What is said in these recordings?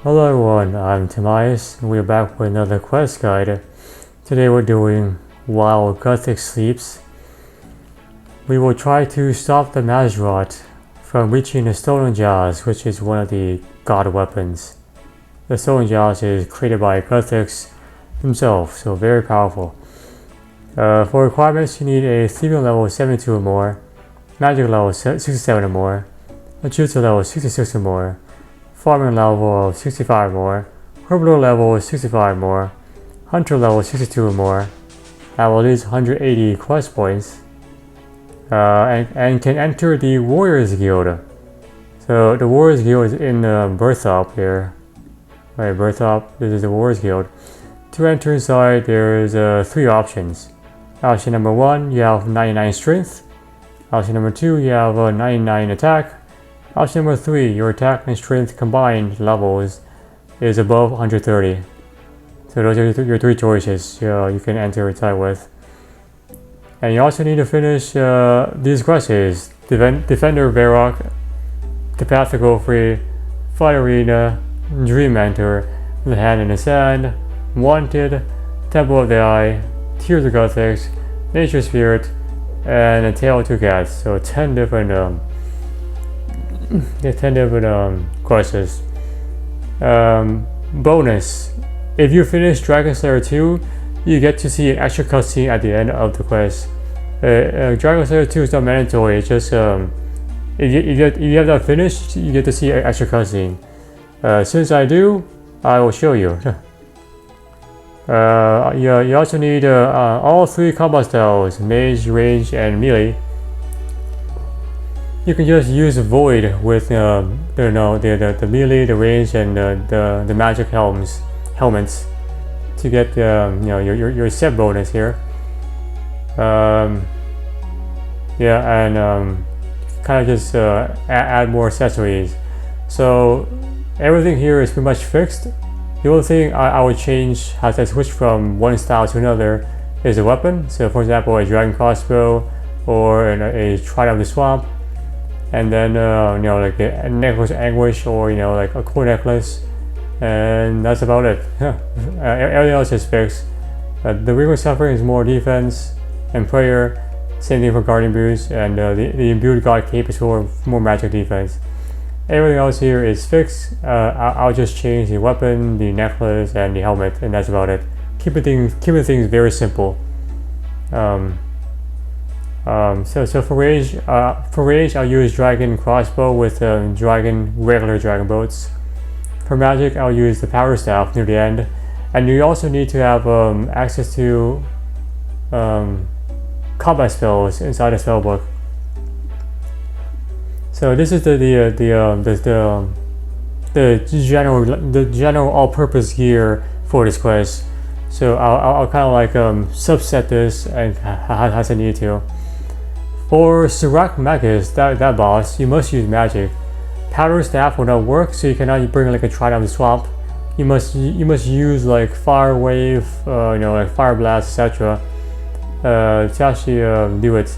Hello everyone, I'm Magis, and we're back with another quest guide. Today we're doing while Guthix sleeps. We will try to stop the Mazrot from reaching the Stolen Jaws, which is one of the god weapons. The Stolen Jaws is created by Guthix himself, so very powerful. For requirements, you need a thieving level 72 or more, magic level 67 or more, a jutsu level 66 or more, farming level of 65 or more, herbalor level 65 or more, hunter level 62 or more, have at least 180 quest points, and can enter the Warriors Guild. So the Warriors Guild is in Berthop here. Right, Berthop, this is the Warriors Guild. To enter inside, there's 3 options. Option number 1, you have 99 strength. Option number 2, you have 99 attack. Option number 3, your attack and strength combined levels is above 130. So those are your 3 choices you can enter inside with. And you also need to finish these quests: Defender Varrock, The Path to Go Free, Fight Arena, Dream Mentor, The Hand in the Sand, Wanted, Temple of the Eye, Tears of Guthix, Nature Spirit, and A Tale of Two Cats. So 10 different quests. Bonus: if you finish Dragon Slayer 2, you get to see an extra cutscene at the end of the quest. Dragon Slayer 2 is not mandatory. It's just if you have that finished, you get to see an extra cutscene. Since I do, I will show you. You also need all 3 combat styles: mage, range, and melee. You can just use Void with the melee, the range, and the magic helmets to get your set bonus here. And kind of just add more accessories. So everything here is pretty much fixed. The only thing I would change as I switch from one style to another is a weapon. So for example, a dragon crossbow or a Trident of the Swamp. And then like a necklace of anguish, or like a core necklace, and that's about it. Everything else is fixed. The Ring of Suffering is more defense and prayer. Same thing for Guardian Boots, and the imbued God Cape is for more magic defense. Everything else here is fixed. I'll just change the weapon, the necklace, and the helmet, and that's about it. Keeping things very simple. So for range, I'll use dragon crossbow with regular dragon bolts. For magic, I'll use the power staff near the end, and you also need to have access to combat spells inside the spellbook. So this is the general all-purpose gear for this quest. So I'll kind of like subset this and as I need to. For Surok Magis, that boss, you must use magic. Powder staff will not work, so you cannot bring like a Trident of the Swamp. You must use like fire wave, like fire blast, etc. To actually do it.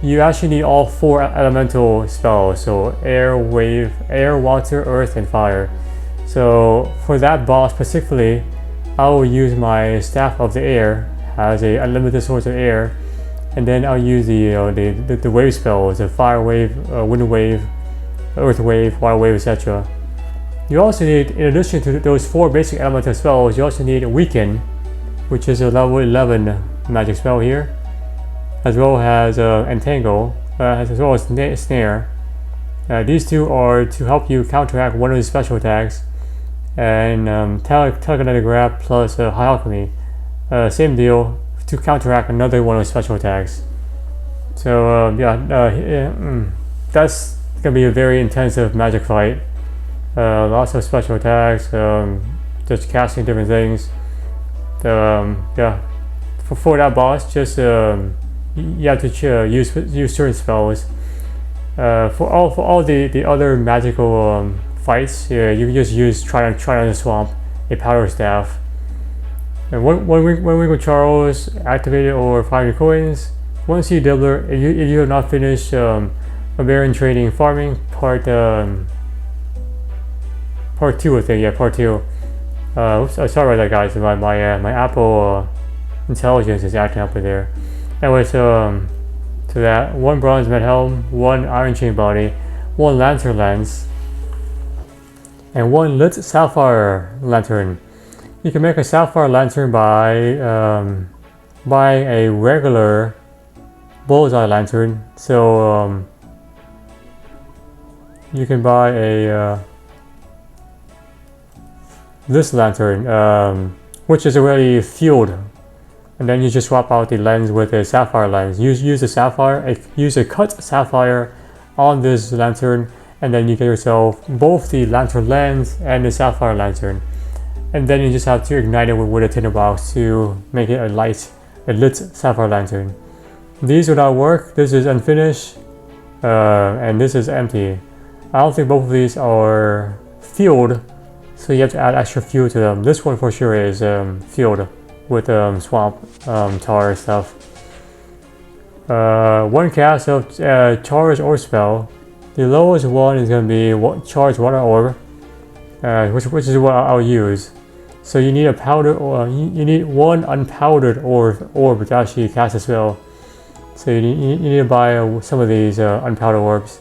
You actually need all 4 elemental spells, so air, water, earth, and fire. So for that boss specifically, I will use my Staff of the Air, has a unlimited source of air. And then I'll use the wave spells, the fire wave, wind wave, earth wave, water wave, etc. You also need, in addition to those 4 basic elemental spells, you also need Weaken, which is a level 11 magic spell here, as well as Entangle, as well as Snare. These 2 are to help you counteract one of the special attacks, and Telekinetic Grab plus High Alchemy, same deal, to counteract another one of the special attacks. So that's gonna be a very intensive magic fight. Lots of special attacks, just casting different things. For that boss, just you have to use certain spells. For all the other magical fights, you can just use Trident of the Swamp, a Power Staff. And one Ring of Charles activated or 500 coins. One Sea Dibbler, if you have not finished Barbarian Trading Farming part part 2 I think, yeah, part 2. Oops, sorry about that guys, my Apple intelligence is acting up with there. Anyway, so that 1 bronze med helm, 1 iron chain body, 1 lantern lens, and 1 lit sapphire lantern. You can make a sapphire lantern by buying a regular bullseye lantern. So you can buy a this lantern, which is already fueled, and then you just swap out the lens with a sapphire lens. Use a cut sapphire on this lantern, and then you get yourself both the lantern lens and the sapphire lantern. And then you just have to ignite it with a tinderbox to make it a lit sapphire lantern. These will not work. This is unfinished, and this is empty. I don't think both of these are fueled, so you have to add extra fuel to them. This one for sure is fueled with swamp tar stuff. 1 cast of charge or spell. The lowest one is going to be charge water orb, which is what I'll use. So you need a powder, or you need 1 unpowdered orb to actually cast a spell. So you need to buy some of these unpowdered orbs.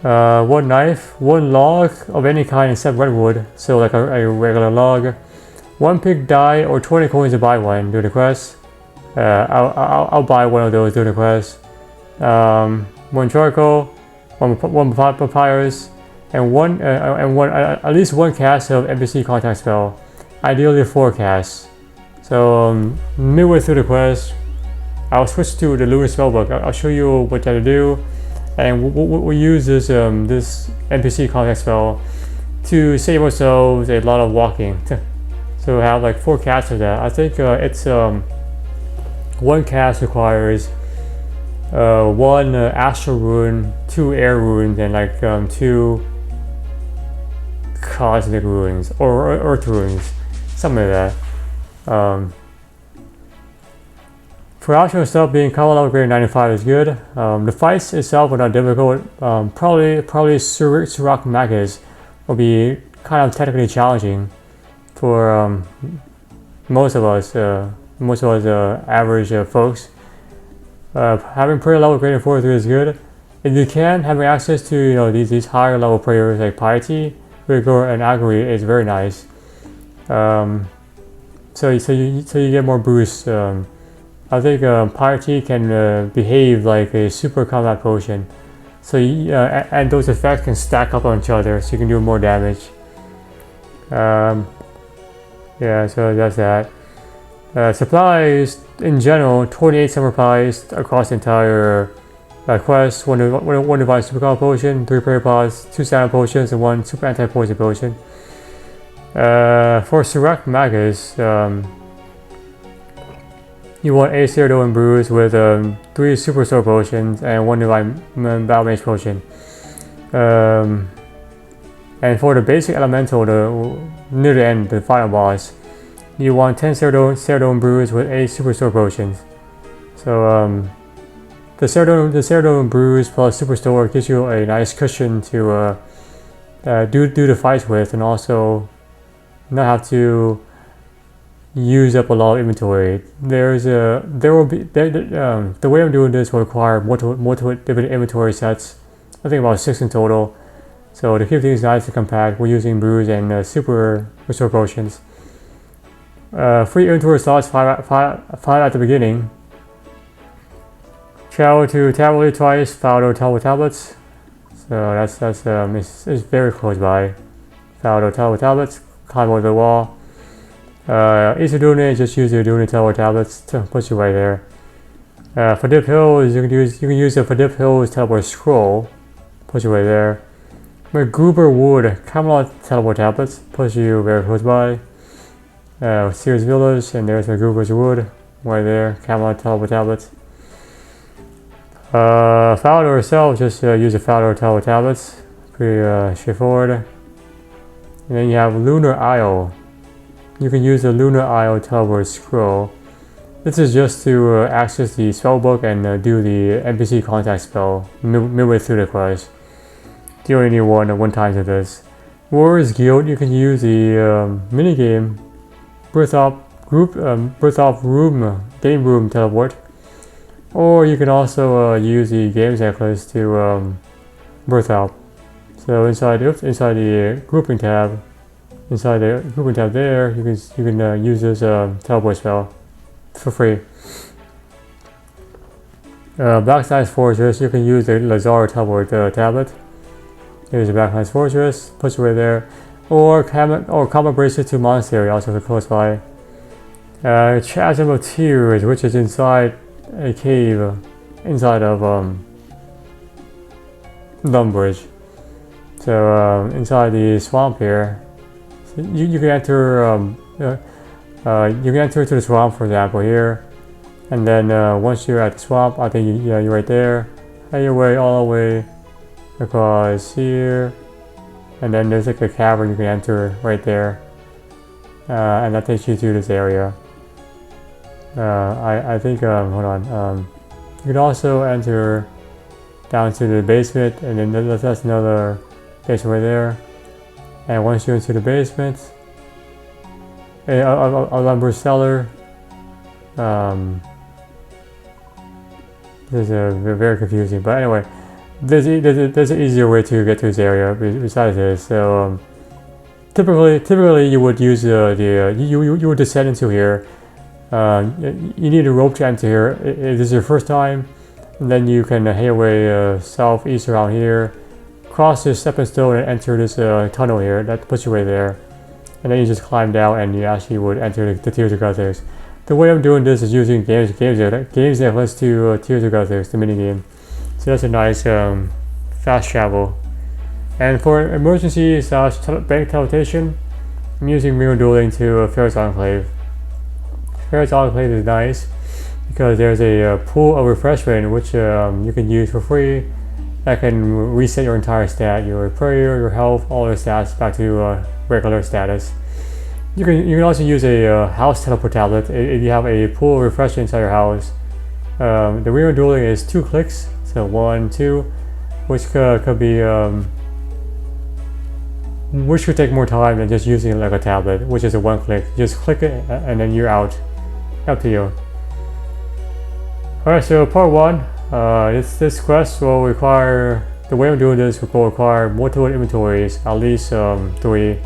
1 knife, 1 log of any kind except redwood, so like a regular log. 1 pig die or 20 coins to buy one during the quest. I'll buy one of those during the quest. 1 charcoal, 1 papyrus, and at least 1 cast of NPC contact spell. Ideally 4 casts. So midway through the quest, I'll switch to the lunar spellbook. I'll show you what you have to do, and we'll use this this NPC contact spell to save ourselves a lot of walking. So we have like 4 casts of that. I think it's 1 cast requires 1 astral rune, 2 air runes, and like 2 cosmic runes or earth runes, something like that. For optional stuff, being combat level greater 95 is good. The fights itself are not difficult. Probably Surok Magis will be kind of technically challenging for most of us average folks. Having prayer level greater 43 is good. If you can, having access to these higher level prayers like piety, rigor, and augury is very nice. So you get more boosts. I think piety can behave like a super combat potion. So and those effects can stack up on each other, so you can do more damage. Yeah, so that's that. Supplies in general, 28 summer supplies across the entire quest. 1 divine super combat potion, 3 prayer pods, 2 stamina potions, and 1 super anti-poison potion. For Surok Magis, you want a Ceradoran brews with 3 super sword potions and 1 divine battle mage potion. And for the basic elemental, near the end, the final boss, you want 10 Ceradoran brews with 8 super sword potions. So the Ceradoran brews plus super sword gives you a nice cushion to do the fights with, and also not have to use up a lot of inventory. The way I'm doing this will require multiple different inventory sets. I think about 6 in total. So to keep things nice and compact, we're using brews and super restore potions. Free inventory slots, 5 at the beginning. Travel to Tablet twice, Faldo Tablet tablets. So it's very close by. Faldo Tablet tablets, climb over the wall. Easy doing it, just use your doing Tablet tablets to put you right there. For Dip Hills, you can use the For Dip Hills teleport scroll, put you right there. McGruber Wood Camelot teleport tablets, puts you very close by. Sears Village, and there's McGruber's Wood, right there, Camelot teleport tablets. Faldo herself, just use the Faldo teleport tablets, pretty straightforward. And then you have Lunar Isle. You can use the Lunar Isle teleport scroll. This is just to access the spellbook and do the NPC contact spell midway through the quest. You only need one time of this. Warriors Guild, you can use the minigame Birth off room game room teleport, or you can also use the games necklace to birth out. So inside the grouping tab, there, you can use this teleport spell for free. Blackside Fortress, you can use the Lazar teleport tablet. Here's the Blackside Fortress, puts it right there. Or combat bracelet to monastery, also close by. Chasm of Tears, which is inside a cave, inside of Lumbridge. So inside the swamp here, so you can enter. You can enter to the swamp, for example, here, and then once you're at the swamp, I think you're right there. Head your way all the way across here, and then there's like a cavern you can enter right there, and that takes you to this area. I think hold on. You can also enter down to the basement, and then that's another basement right there. And once you're into the basement, a lumber cellar. This is very confusing, but anyway, there's an easier way to get to this area besides this. So typically you would use you would descend into here. You need a rope to enter here. If this is your first time, then you can head your way southeast around here, cross this stepping stone and enter this tunnel here. That puts you right there, and then you just climb down and you actually would enter the Tears of Guthix. The way I'm doing this is using games that lets to Tears of Guthix, the minigame. So that's a nice fast travel. And for emergency bank teleportation, I'm using Mirror Dueling to Ferris Enclave. Ferris Enclave is nice because there's a pool of refreshment which you can use for free that can reset your entire stat, your prayer, your health, all your stats back to regular status. You can also use a house teleport tablet if you have a pool of refreshment inside your house. The Mirror Dueling is 2 clicks, so 1, 2, which could be which could take more time than just using it like a tablet, which is a 1 click. Just click it and then you're out. Up to you. Alright, so part 1. This quest will require, the way I'm doing this will require multiple inventories, at least 3.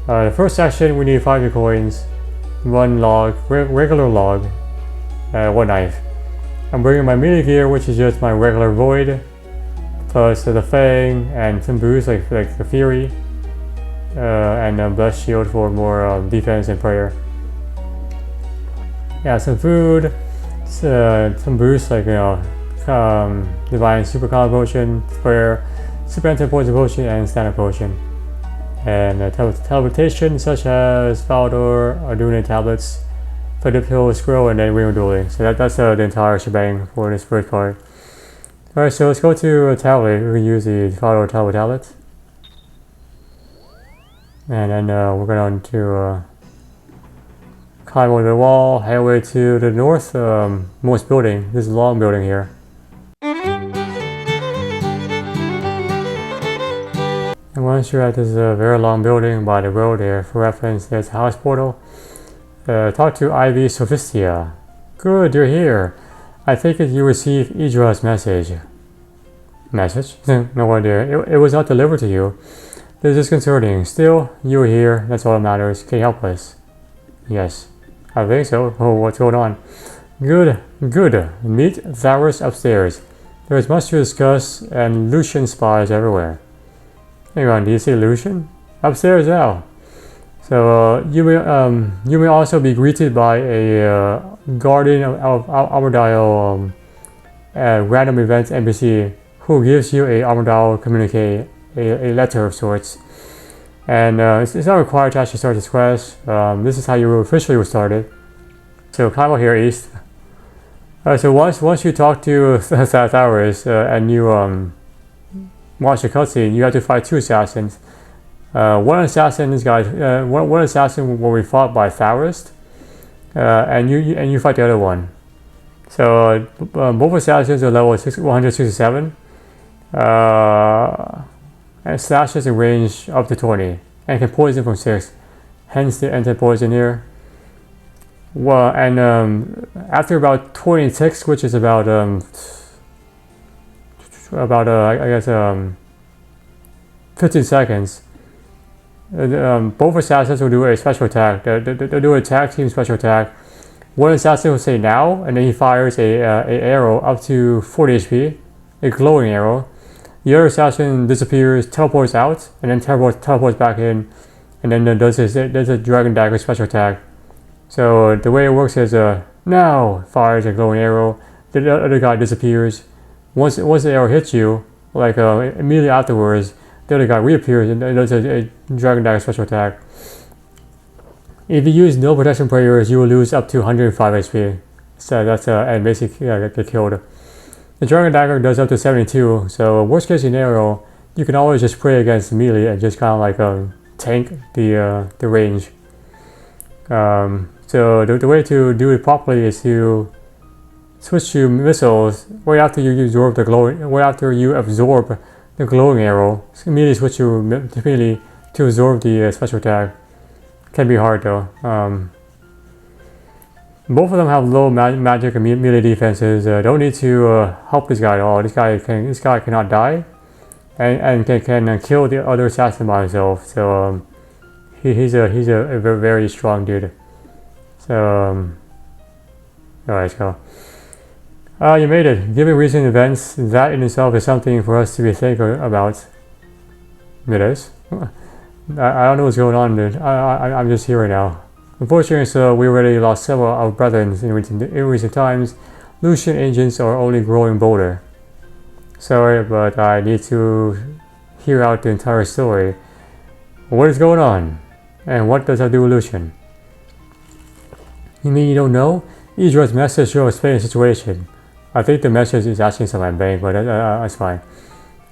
The first section we need 5 coins, 1 log, regular log, 1 knife. I'm bringing my melee gear, which is just my regular void, plus the fang and some boosts like the fury, and a blessed shield for more defense and prayer. Yeah, some food, some boosts like divine super combo potion, prayer, super anti poison potion, and standard potion. And teleportation such as Valdor, Arduna tablets, Fedip Hill Scroll, and then Mirror Dueling. So that's the entire shebang for this first part. Alright, so let's go to a tablet. We can use the Valdor tablet. And then we're going to climb over the wall, head away to the north most building. This is a long building here. And once you're at this very long building by the road here, for reference, there's a house portal. Talk to Ivy Sophistia. Good, you're here. I think that you received Idra's message. Message? No idea. It was not delivered to you. This is disconcerting. Still, you are here. That's all that matters. Can you help us? Yes. I think so. Oh, what's going on? Good. Meet Tharos upstairs. There is much to discuss, and Lucien spies everywhere. Hang on, do you see Lucien? Upstairs now. So you may also be greeted by a guardian of Armadillo random events NPC who gives you a Armadillo communique, a letter of sorts. And it's not required to actually start this quest. This is how you officially will start it. So climb out here east. So once you talk to Tharos and you watch the cutscene, you have to fight 2 assassins. One assassin will be fought by Tharos, and you fight the other one. So both assassins are level 167. and slashes in range up to 20, and can poison from 6. Hence the anti-poison here. Well, and after about 20 ticks, which is about I guess 15 seconds, both assassins will do a special attack. They'll do a tag team special attack. One assassin will say now, and then he fires a arrow up to 40 HP, a glowing arrow. The other assassin disappears, teleports out, and then teleports back in, and then does a dragon dagger special attack. So the way it works is now fires a glowing arrow. The other guy disappears. Once the arrow hits you, like immediately afterwards, the other guy reappears and does a dragon dagger special attack. If you use no protection prayers, you will lose up to 105 HP. So that's and basically get killed. The dragon dagger does up to 72. So worst case scenario, you can always just pray against melee and just kind of like tank the range. So the way to do it properly is to switch to missiles right after you absorb the glowing arrow. So immediately switch to melee to absorb the special attack. Can be hard though. Both of them have low magic and melee defenses. Don't need to help this guy at all. This guy cannot die, and can kill the other assassin by himself. So he's a very, very strong dude. So alright, let's go. You made it. Given recent events, that in itself is something for us to be thinking about. It is. I don't know what's going on, dude. I'm just here right now. Unfortunately, so we already lost several of our brethren in recent times. Lucien agents are only growing bolder. Sorry, but I need to hear out the entire story. What is going on? And what does that do with Lucien? You mean you don't know? Idrat's message will explain the situation. I think the message is asking something at bank, but that's fine.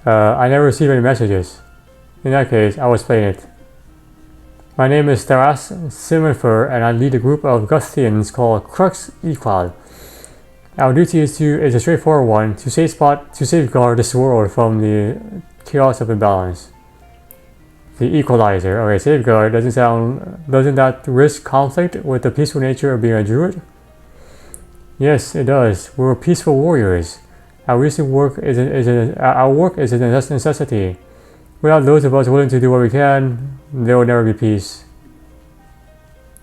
I never received any messages. In that case, I will explain it. My name is Taras Simonfer, and I lead a group of Guthians called Crux Equal. Our duty is a straightforward one: to safeguard this world from the chaos of imbalance. The equalizer. Okay, safeguard doesn't that risk conflict with the peaceful nature of being a druid? Yes, it does. We're peaceful warriors. Our work is a necessity. Without those of us willing to do what we can, there will never be peace.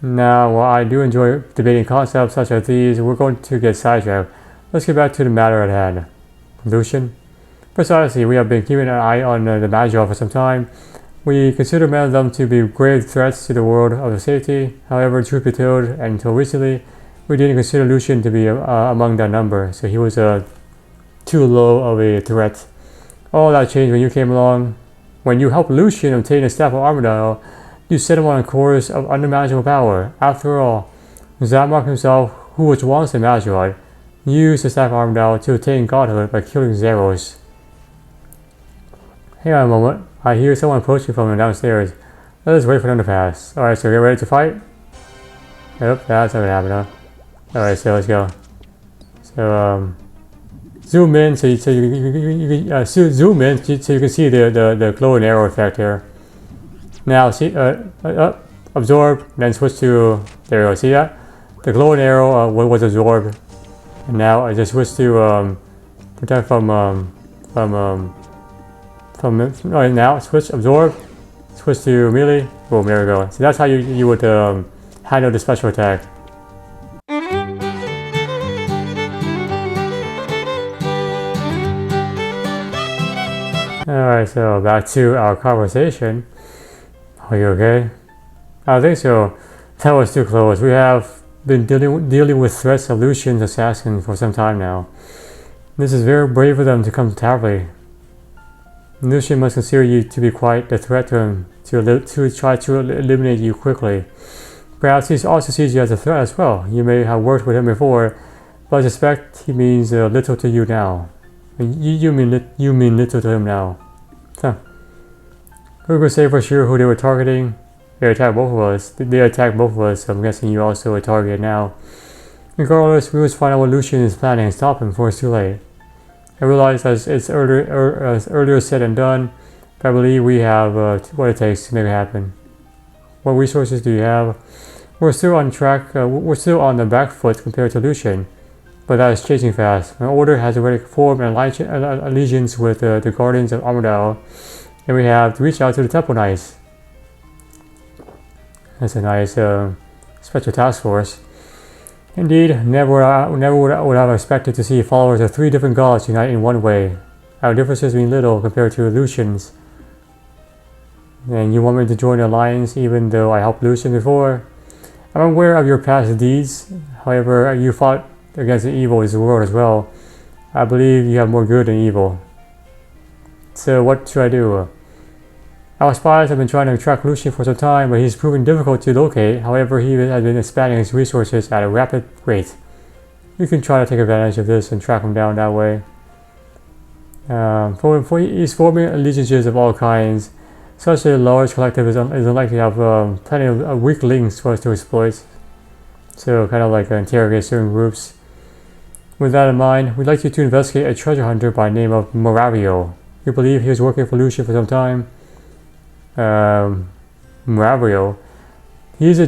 Now, while I do enjoy debating concepts such as these, we're going to get sidetracked. Let's get back to the matter at hand. Lucien? Precisely, we have been keeping an eye on the Magis for some time. We consider many of them to be grave threats to the world of safety. However, truth be told, until recently, we didn't consider Lucien to be among that number, so he was too low of a threat. All that changed when you came along. When you helped Lucien obtain a staff of Armadillo, you set him on a course of unimaginable power. After all, Zamark himself, who was once a Magis, used the staff of Armadillo to attain godhood by killing Zeros. Hang on a moment. I hear someone approaching from downstairs. Let us wait for them to pass. Alright, so get ready to fight? Yep, that's not gonna happen, huh? Alright, so let's go. So, zoom in so you can see the glowing arrow effect here. Now, see, absorb, then switch to, there you go, see that? The glowing arrow was absorbed. And now I just switch to protect now switch absorb, switch to melee, boom, there we go. So that's how you would handle the special attack. Alright, so back to our conversation. Are you okay? I think so. That was too close. We have been dealing with threats of Lucien's assassin for some time now. This is very brave of them to come to Tavley. Lucien must consider you to be quite the threat to him, to try to eliminate you quickly. Perhaps he also sees you as a threat as well. You may have worked with him before, but I suspect he means little to you now. You mean little to him now. Huh. Who could say for sure who they were targeting? They attacked both of us. So I'm guessing you also a target now. Regardless, we must find out what Lucien is planning and stop him before it's too late. I realize as it's earlier said and done, I believe we have what it takes to make it happen. What resources do you have? We're still on track, we're still on the back foot compared to Lucien, but that is chasing fast. My order has already formed an allegiance with the Guardians of Armadale, and we have to reach out to the Temple Knights. That's a nice special task force. Indeed, never would have expected to see followers of 3 different gods unite in one way. Our differences mean little compared to Lucien's. And you want me to join the alliance even though I helped Lucien before? I'm aware of your past deeds, however, you fought against the evil in this world as well. I believe you have more good than evil. So what should I do? Our spies have been trying to track Lucien for some time, but he's proven difficult to locate. However, he has been expanding his resources at a rapid rate. You can try to take advantage of this and track him down that way. He's forming allegiances of all kinds. Such a large collective is unlikely to have plenty of weak links for us to exploit. So kind of like interrogate certain groups. With that in mind, we'd like you to investigate a treasure hunter by the name of Movario. We believe he was working for Lucien for some time. Movario. He's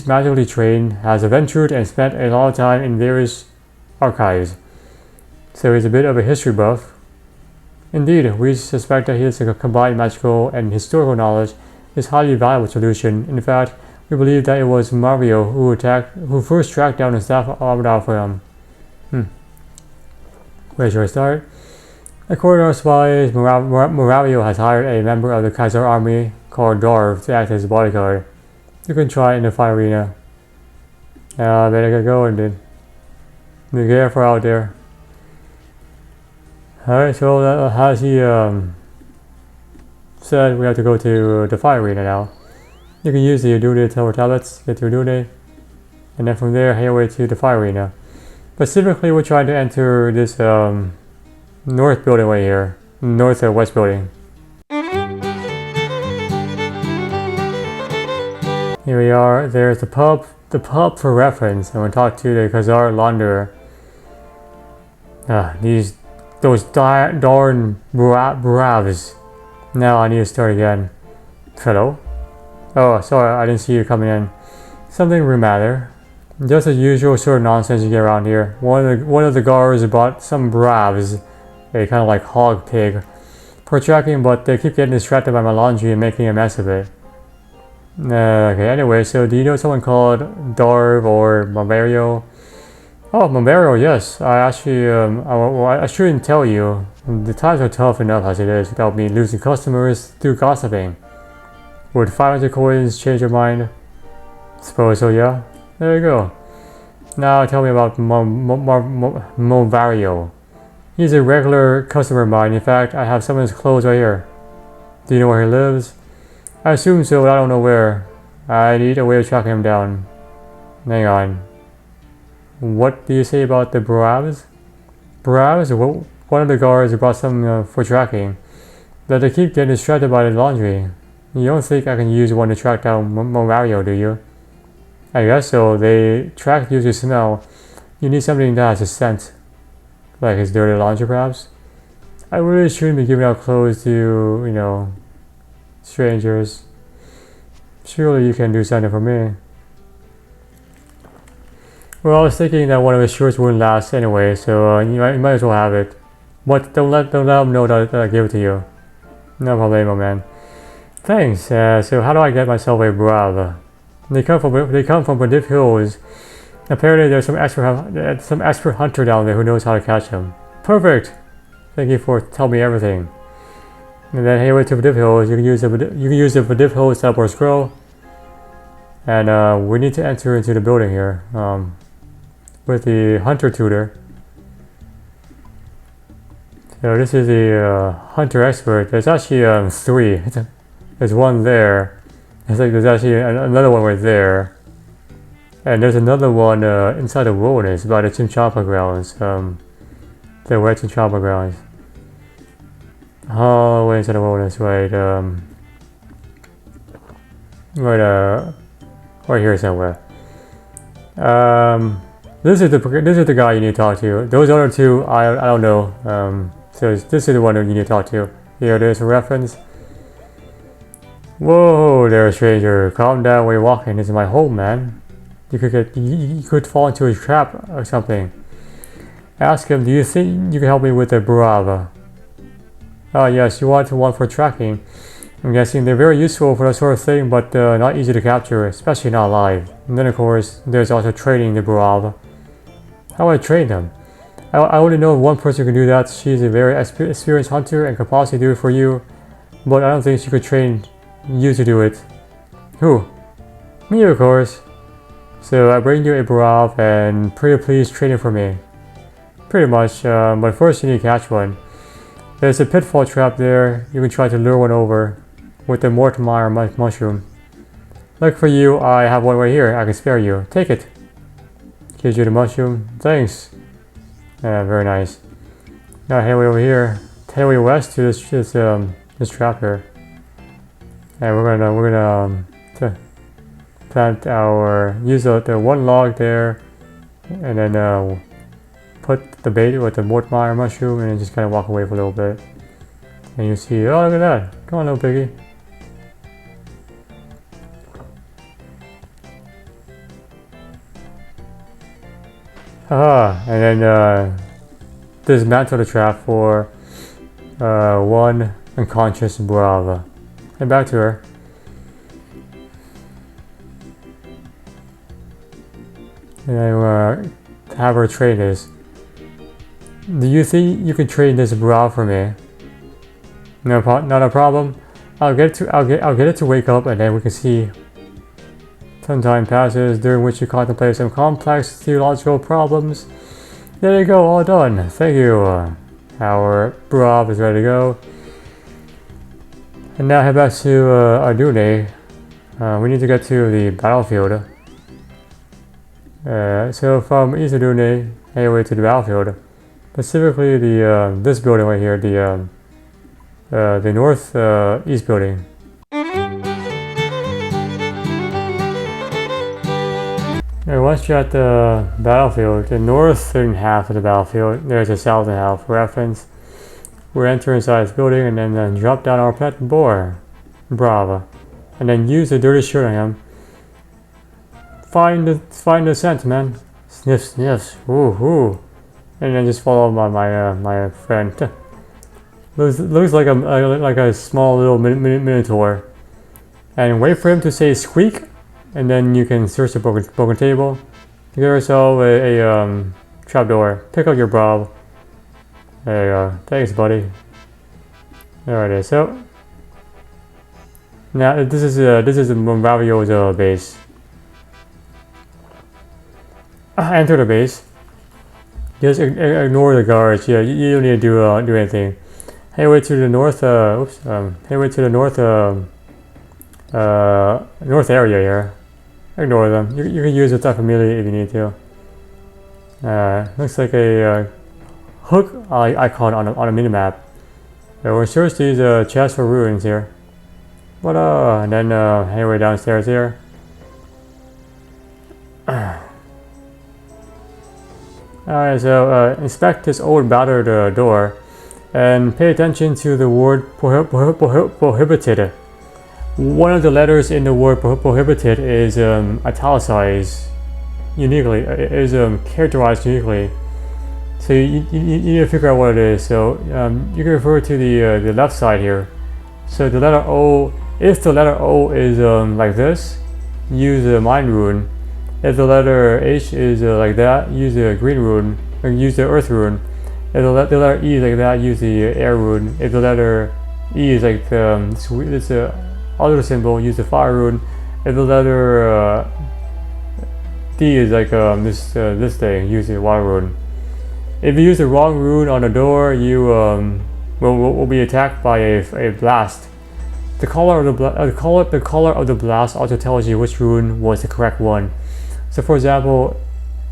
magically trained, has adventured and spent a lot of time in various archives. So he's a bit of a history buff. Indeed, we suspect that his combined magical and historical knowledge is highly valuable to Lucien. In fact, we believe that it was Movario who first tracked down the staff of Armadale for him. Where should I start? According to our spies, Movario has hired a member of the Kaiser army called broav to act as his bodyguard. You can try it in the fight arena. Better get going, dude. Be careful out there. Alright, so as he said, we have to go to the fire arena now. You can use the Udune Tower tablets, get to Udune, and then from there head away to the fire arena. Specifically, we're trying to enter this north building right here, north or west building. Here we are. There's the pub for reference, and we'll talk to the Khazar launderer. Those darn bravs. Now I need to start again. Hello? Oh, sorry, I didn't see you coming in. Something will matter. Just the usual sort of nonsense you get around here. One of the guards bought some bravs, a kind of like hog pig, for tracking, but they keep getting distracted by my laundry and making a mess of it. Okay, anyway, so do you know someone called Darv or Movario? Oh, Movario, yes. I actually, I shouldn't tell you. The times are tough enough as it is without me losing customers through gossiping. Would 500 coins change your mind? Suppose so, yeah. There you go. Now tell me about Movario. He's a regular customer of mine. In fact, I have some of his clothes right here. Do you know where he lives? I assume so, but I don't know where. I need a way of tracking him down. Hang on. What do you say about the bravs? Bravs? One of the guards brought some for tracking. But they keep getting distracted by the laundry. You don't think I can use one to track down Movario, do you? I guess so. They track usually smell. You need something that has a scent. Like his dirty laundry, perhaps? I really shouldn't be giving out clothes to, strangers. Surely you can do something for me. Well, I was thinking that one of his shirts wouldn't last anyway, so you might as well have it. But don't let them know that I gave it to you. No problemo, man. Thanks. So how do I get myself a broav? They come from Bradiff Hills. Apparently there's some expert hunter down there who knows how to catch them. Perfect. Thank you for telling me everything. And then head over to Bradiff Hills. You can use the Bradiff Hills teleport scroll. And we need to enter into the building here. With the hunter tutor. So this is the hunter expert. There's actually 3. There's one there. It's like there's actually another one right there. And there's another one inside the wilderness by the Chinchapa grounds. The red Chinchapa grounds. Oh, way inside the wilderness, right? Right here somewhere. This is the guy you need to talk to. Those other 2, I don't know. So this is the one that you need to talk to. Here it is, a reference. Whoa there, stranger. Calm down while you're walking. This is my home, man. You could fall into a trap or something. Ask him, do you think you can help me with the broav? Oh yes, you want one for tracking. I'm guessing they're very useful for that sort of thing, but not easy to capture, especially not live. And then of course, there's also trading the broav. How do I trade them? I only know one person who can do that. She's a very experienced hunter and could possibly do it for you, but I don't think she could train you to do it. Who? Me, of course. So I bring you a broav and pretty please train it for me. Pretty much, but first you need to catch one. There's a pitfall trap there. You can try to lure one over with the Mortimer mushroom. Lucky for you, I have one right here. I can spare you. Take it. Gives you the mushroom. Thanks. Very nice. Now head way over here. Head way west to this trap here. And we're gonna plant use the one log there, and then put the bait with the Mortimer mushroom, and then just kind of walk away for a little bit. And you see, oh look at that! Come on, little piggy. Haha! And then dismantle the trap for one unconscious broav. And back to her. And then have her trade this. Do you think you can trade this broav for me? No, not a problem. I'll get it to wake up, and then we can see. Some time passes, during which you contemplate some complex theological problems. There you go, all done. Thank you. Our broav is ready to go. And now head back to Ardune. We need to get to the battlefield. So from East Ardune, head away to the battlefield. Specifically this building right here, the north east building. And once you're at the battlefield, the northern half of the battlefield, there's a southern half reference. We enter inside this building and then drop down our pet boar, broav, and then use the dirty shirt on him. Find the scent, man. Sniff, sniffs. Ooh, ooh. And then just follow my friend. Looks like a small little minotaur. And wait for him to say squeak, and then you can search the broken table. Get yourself a trapdoor. Pick up your broav. There you go. Thanks, buddy. There it is. So now this is Movario's base. Enter the base. Just ignore the guards. Yeah, you don't need to do anything. Head away to the north. Head away to the north. North area here. Ignore them. You can use the type familiar if you need to. Looks like a hook icon on a minimap. We'll search these chests for ruins here. And then head away downstairs here. Alright, so inspect this old battered door and pay attention to the word prohibited. One of the letters in the word prohibited is italicized uniquely, is characterized uniquely. So you need to figure out what it is. So you can refer to the left side here. So the letter O, if the letter O is like this, use the mind rune. If the letter H is like that, use the green rune, or use the earth rune. If the letter E is like that, use the air rune. If the letter E is like this other symbol, use the fire rune. If the letter D is like this thing, use the water rune. If you use the wrong rune on the door, you will be attacked by a blast. The color of the blast also tells you which rune was the correct one. So for example,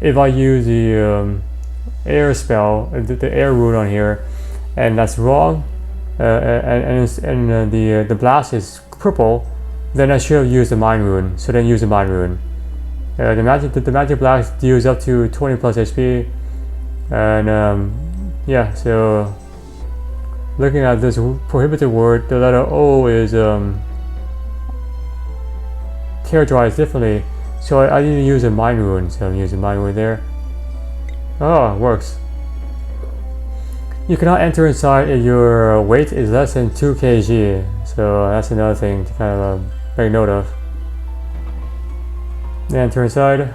if I use the air spell, the air rune on here, and that's wrong, and the blast is purple, then I should have used the mind rune. So then use the mind rune. The magic blast deals up to 20 plus HP, and yeah. So looking at this prohibited word, the letter O is characterized differently. So I need to use a mind rune, so I'm using mind rune there. Oh, it works. You cannot enter inside if your weight is less than 2 kg, so that's another thing to kind of make note of. Enter inside.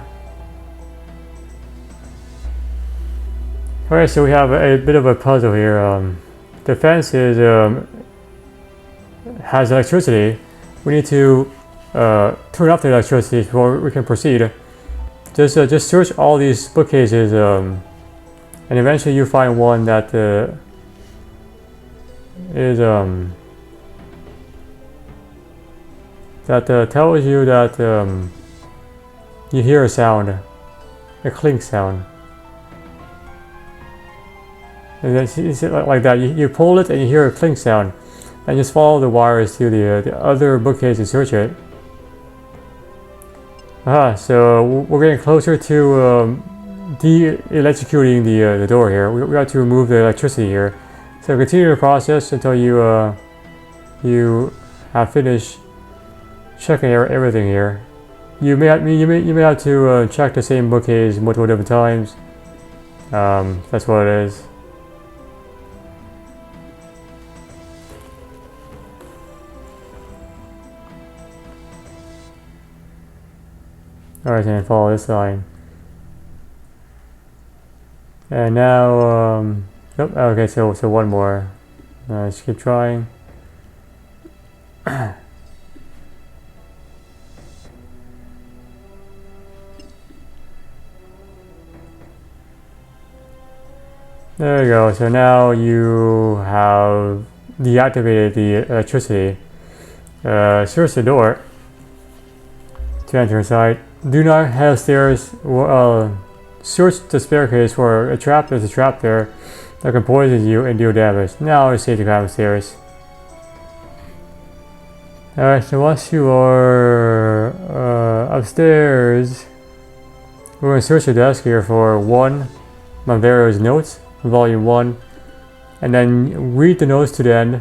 Alright, so we have a bit of a puzzle here. The fence is has electricity. We need to turn off the electricity before we can proceed. Just search all these bookcases, and eventually you find one that tells you that you hear a sound, a clink sound. And then it's like that. You pull it and you hear a clink sound, and just follow the wires to the other bookcase and search it. So we're getting closer to de-electrocuting the door here. We have to remove the electricity here. So continue the process until you have finished checking everything here. You may have to check the same bookcase multiple different times. That's what it is. Alright, then follow this line. And now, okay, so one more. Let's keep trying. There you go. So now you have deactivated the electricity. Search the door to enter inside. Do not have stairs. Search the staircase for a trap. There's a trap there that can poison you and deal damage. Now it's safe to climb the stairs. Alright, so once you are upstairs, we're going to search the desk here for Movario's notes, volume 1, and then read the notes to the end.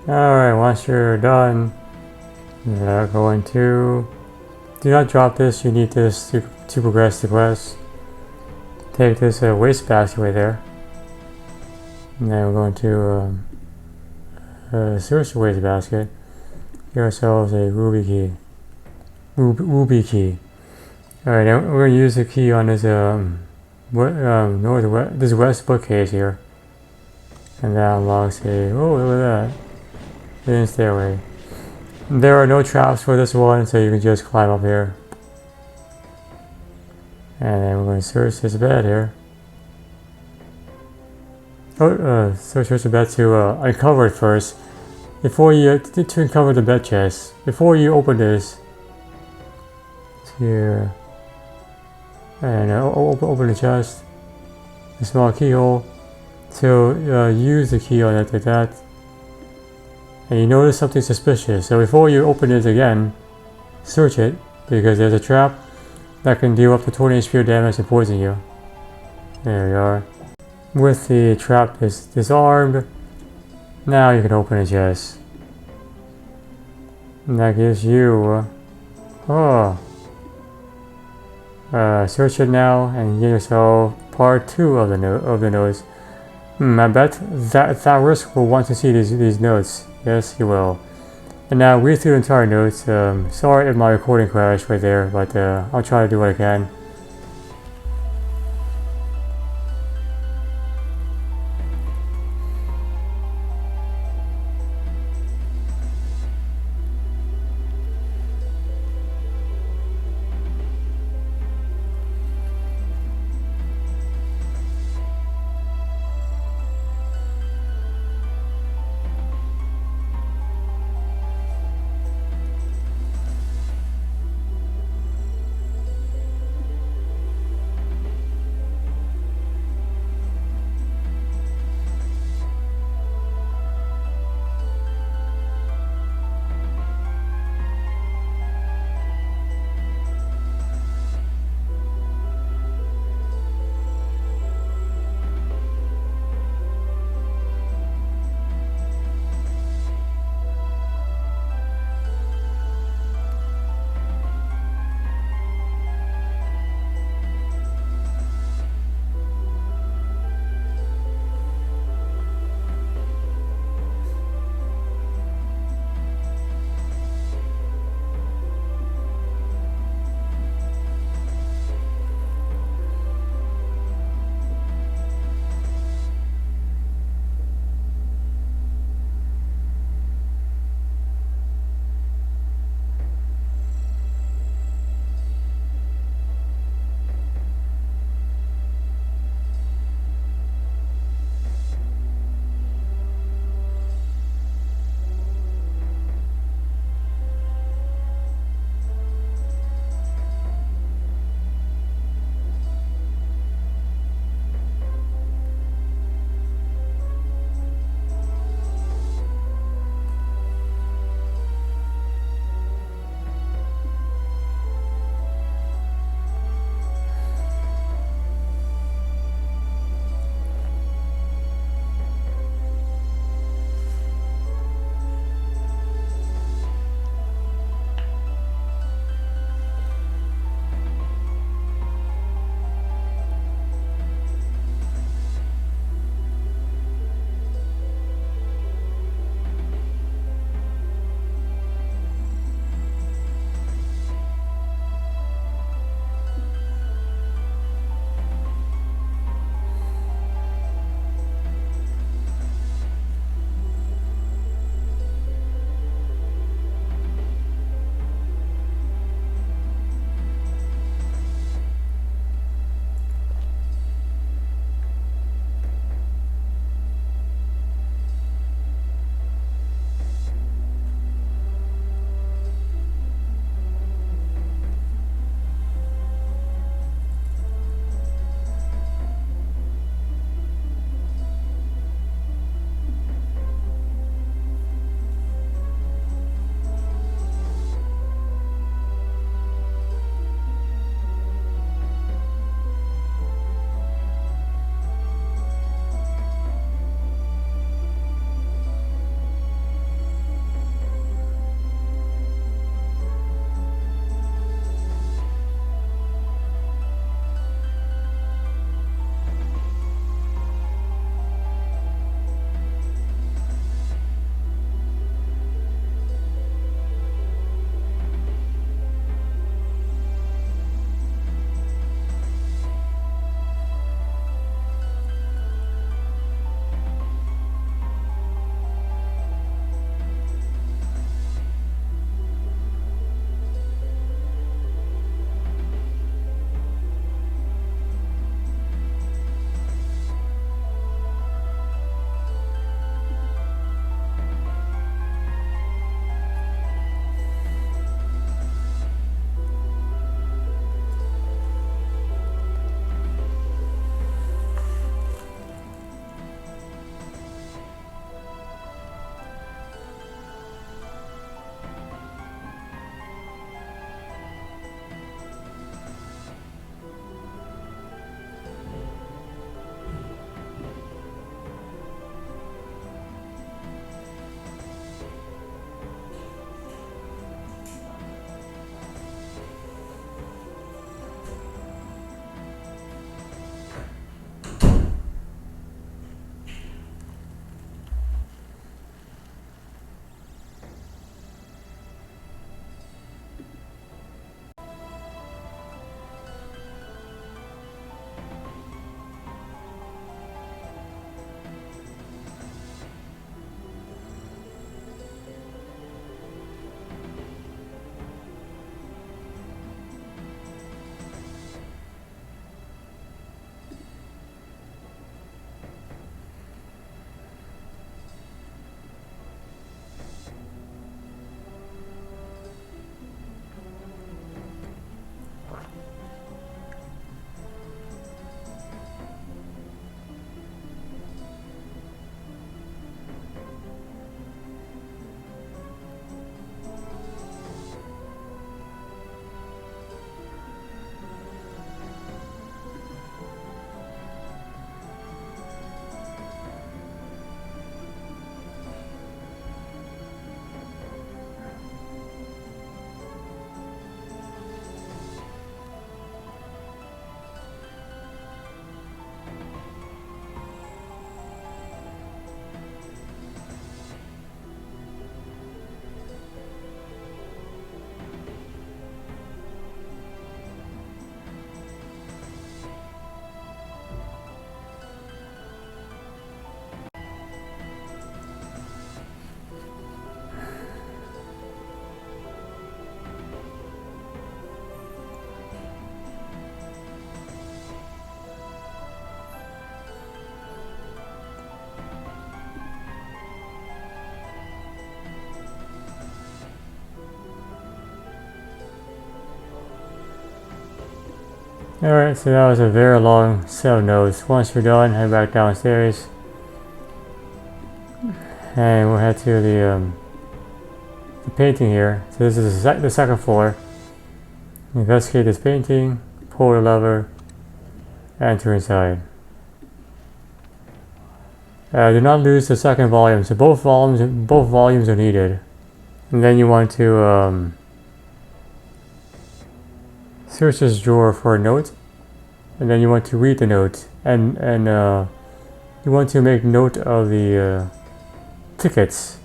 Alright, once you're done, you're going to... Do not drop this, you need this to progress the quest. Take this waste basket right there. And then we're going to search the waste basket. Get ourselves a ruby key. Ruby key. Alright, now we're going to use the key on this this west bookcase here. And that unlocks a... Oh, look at that. Hidden stairway. There are no traps for this one, so you can just climb up here. And then we're going to search this bed here. Oh, search the bed to uncover it first. Before you... to uncover the bed chest. Before you open this. Here. And open the chest. A small keyhole. So use the key on it like that. And you notice something suspicious. So before you open it again, search it, because there's a trap that can deal up to 20 spear damage and poison you. There we are. With the trap disarmed, now you can open the chest. And that gives you... search it now and get yourself part 2 of the notes. I bet that risk will want to see these notes. Yes, you will. And now read through the entire notes. Sorry if my recording crashed right there, but I'll try to do what I can. Alright, so that was a very long set of notes. Once you're done, head back downstairs. And we'll head to the painting here. So this is the second floor. Investigate this painting, pull the lever, enter inside. Do not lose the second volume. So both volumes are needed. And then you want to search this drawer for a note, and then you want to read the note, and you want to make note of the tickets.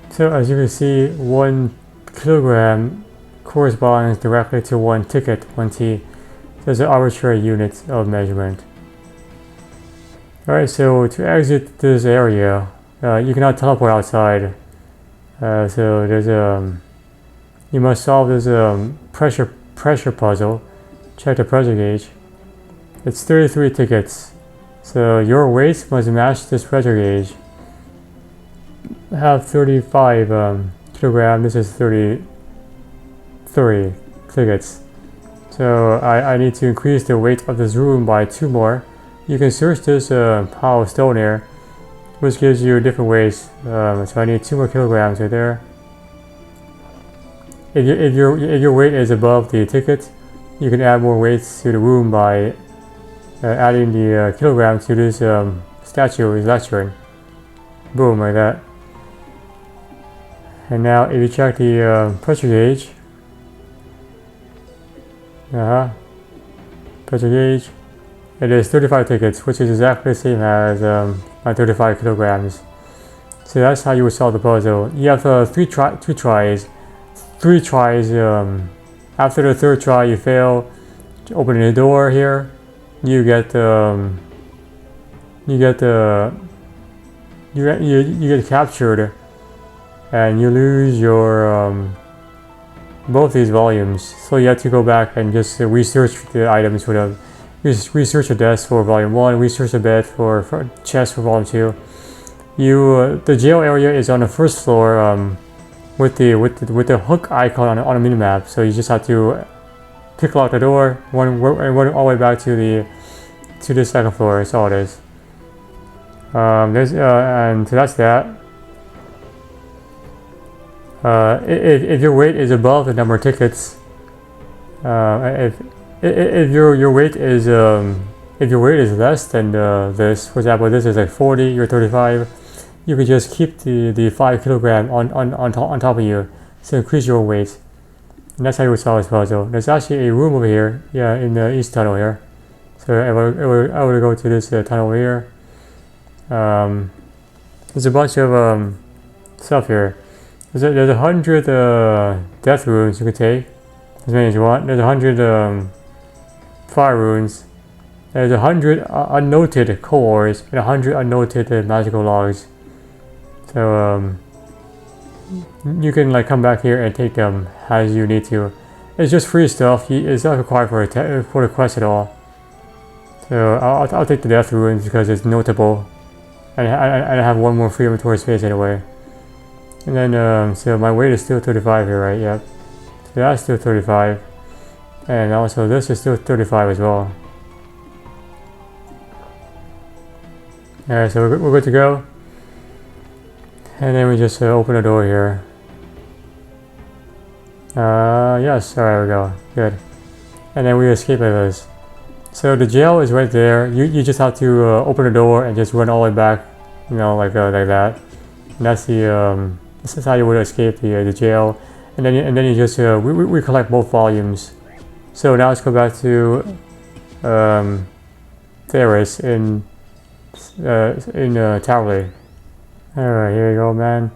So as you can see, 1 kilogram corresponds directly to 1 ticket, 1 T. There's an arbitrary unit of measurement. Alright, so to exit this area, you cannot teleport outside. So there's you must solve this pressure puzzle. Check the pressure gauge. It's 33 tickets. So your weight must match this pressure gauge. I have 35 kilogram. This is 33 tickets. So I need to increase the weight of this room by 2 more. You can search this pile of stone here, which gives you different weights. So I need 2 more kilograms right there. If your weight is above the ticket, you can add more weights to the room by adding the kilogram to this statue is lecturing. Boom, like that. And now if you check the pressure gauge, pressure gauge, it is 35 tickets, which is exactly the same as my 35 kilograms. So that's how you would solve the puzzle. You have 2 tries. 3 tries. After the 3rd try, you fail. Opening the door here, you get captured, and you lose your both these volumes. So you have to go back and just research the items for them. Research the desk for volume 1. Research the bed for chest for volume 2. The jail area is on the 1st floor with the hook icon on a minimap. So you just have to pick lock the door, run all the way back to the 2nd floor. That's all it is. And so that's that. If your weight is above the number of tickets, if your weight is less than this, for example, this is like 40, you're 35, you can just keep the 5 kilogram on top of you, so increase your weight. And that's how you would solve this puzzle. There's actually a room over here, in the east tunnel here. So I would go to this tunnel over here. There's a bunch of stuff here. There's 100 death runes you can take, as many as you want. There's 100 fire runes. There's 100 unnoted cores and 100 unnoted magical logs. So you can like come back here and take them as you need to. It's just free stuff. It's not required for the quest at all. So I'll take the death runes because it's notable, and I have 1 more free inventory space anyway. And then so my weight is still 35 here, right? Yep. So that's still 35, and also this is still 35 as well. Alright, so we're good to go. And then we just open the door here. Yes, alright, we go. Good. And then we escape like this. So the jail is right there. You just have to open the door and just run all the way back, like that. And that's this is how you would escape the jail. then you just we collect both volumes. So now let's go back to Theris in Towerley. Alright, here we go, man.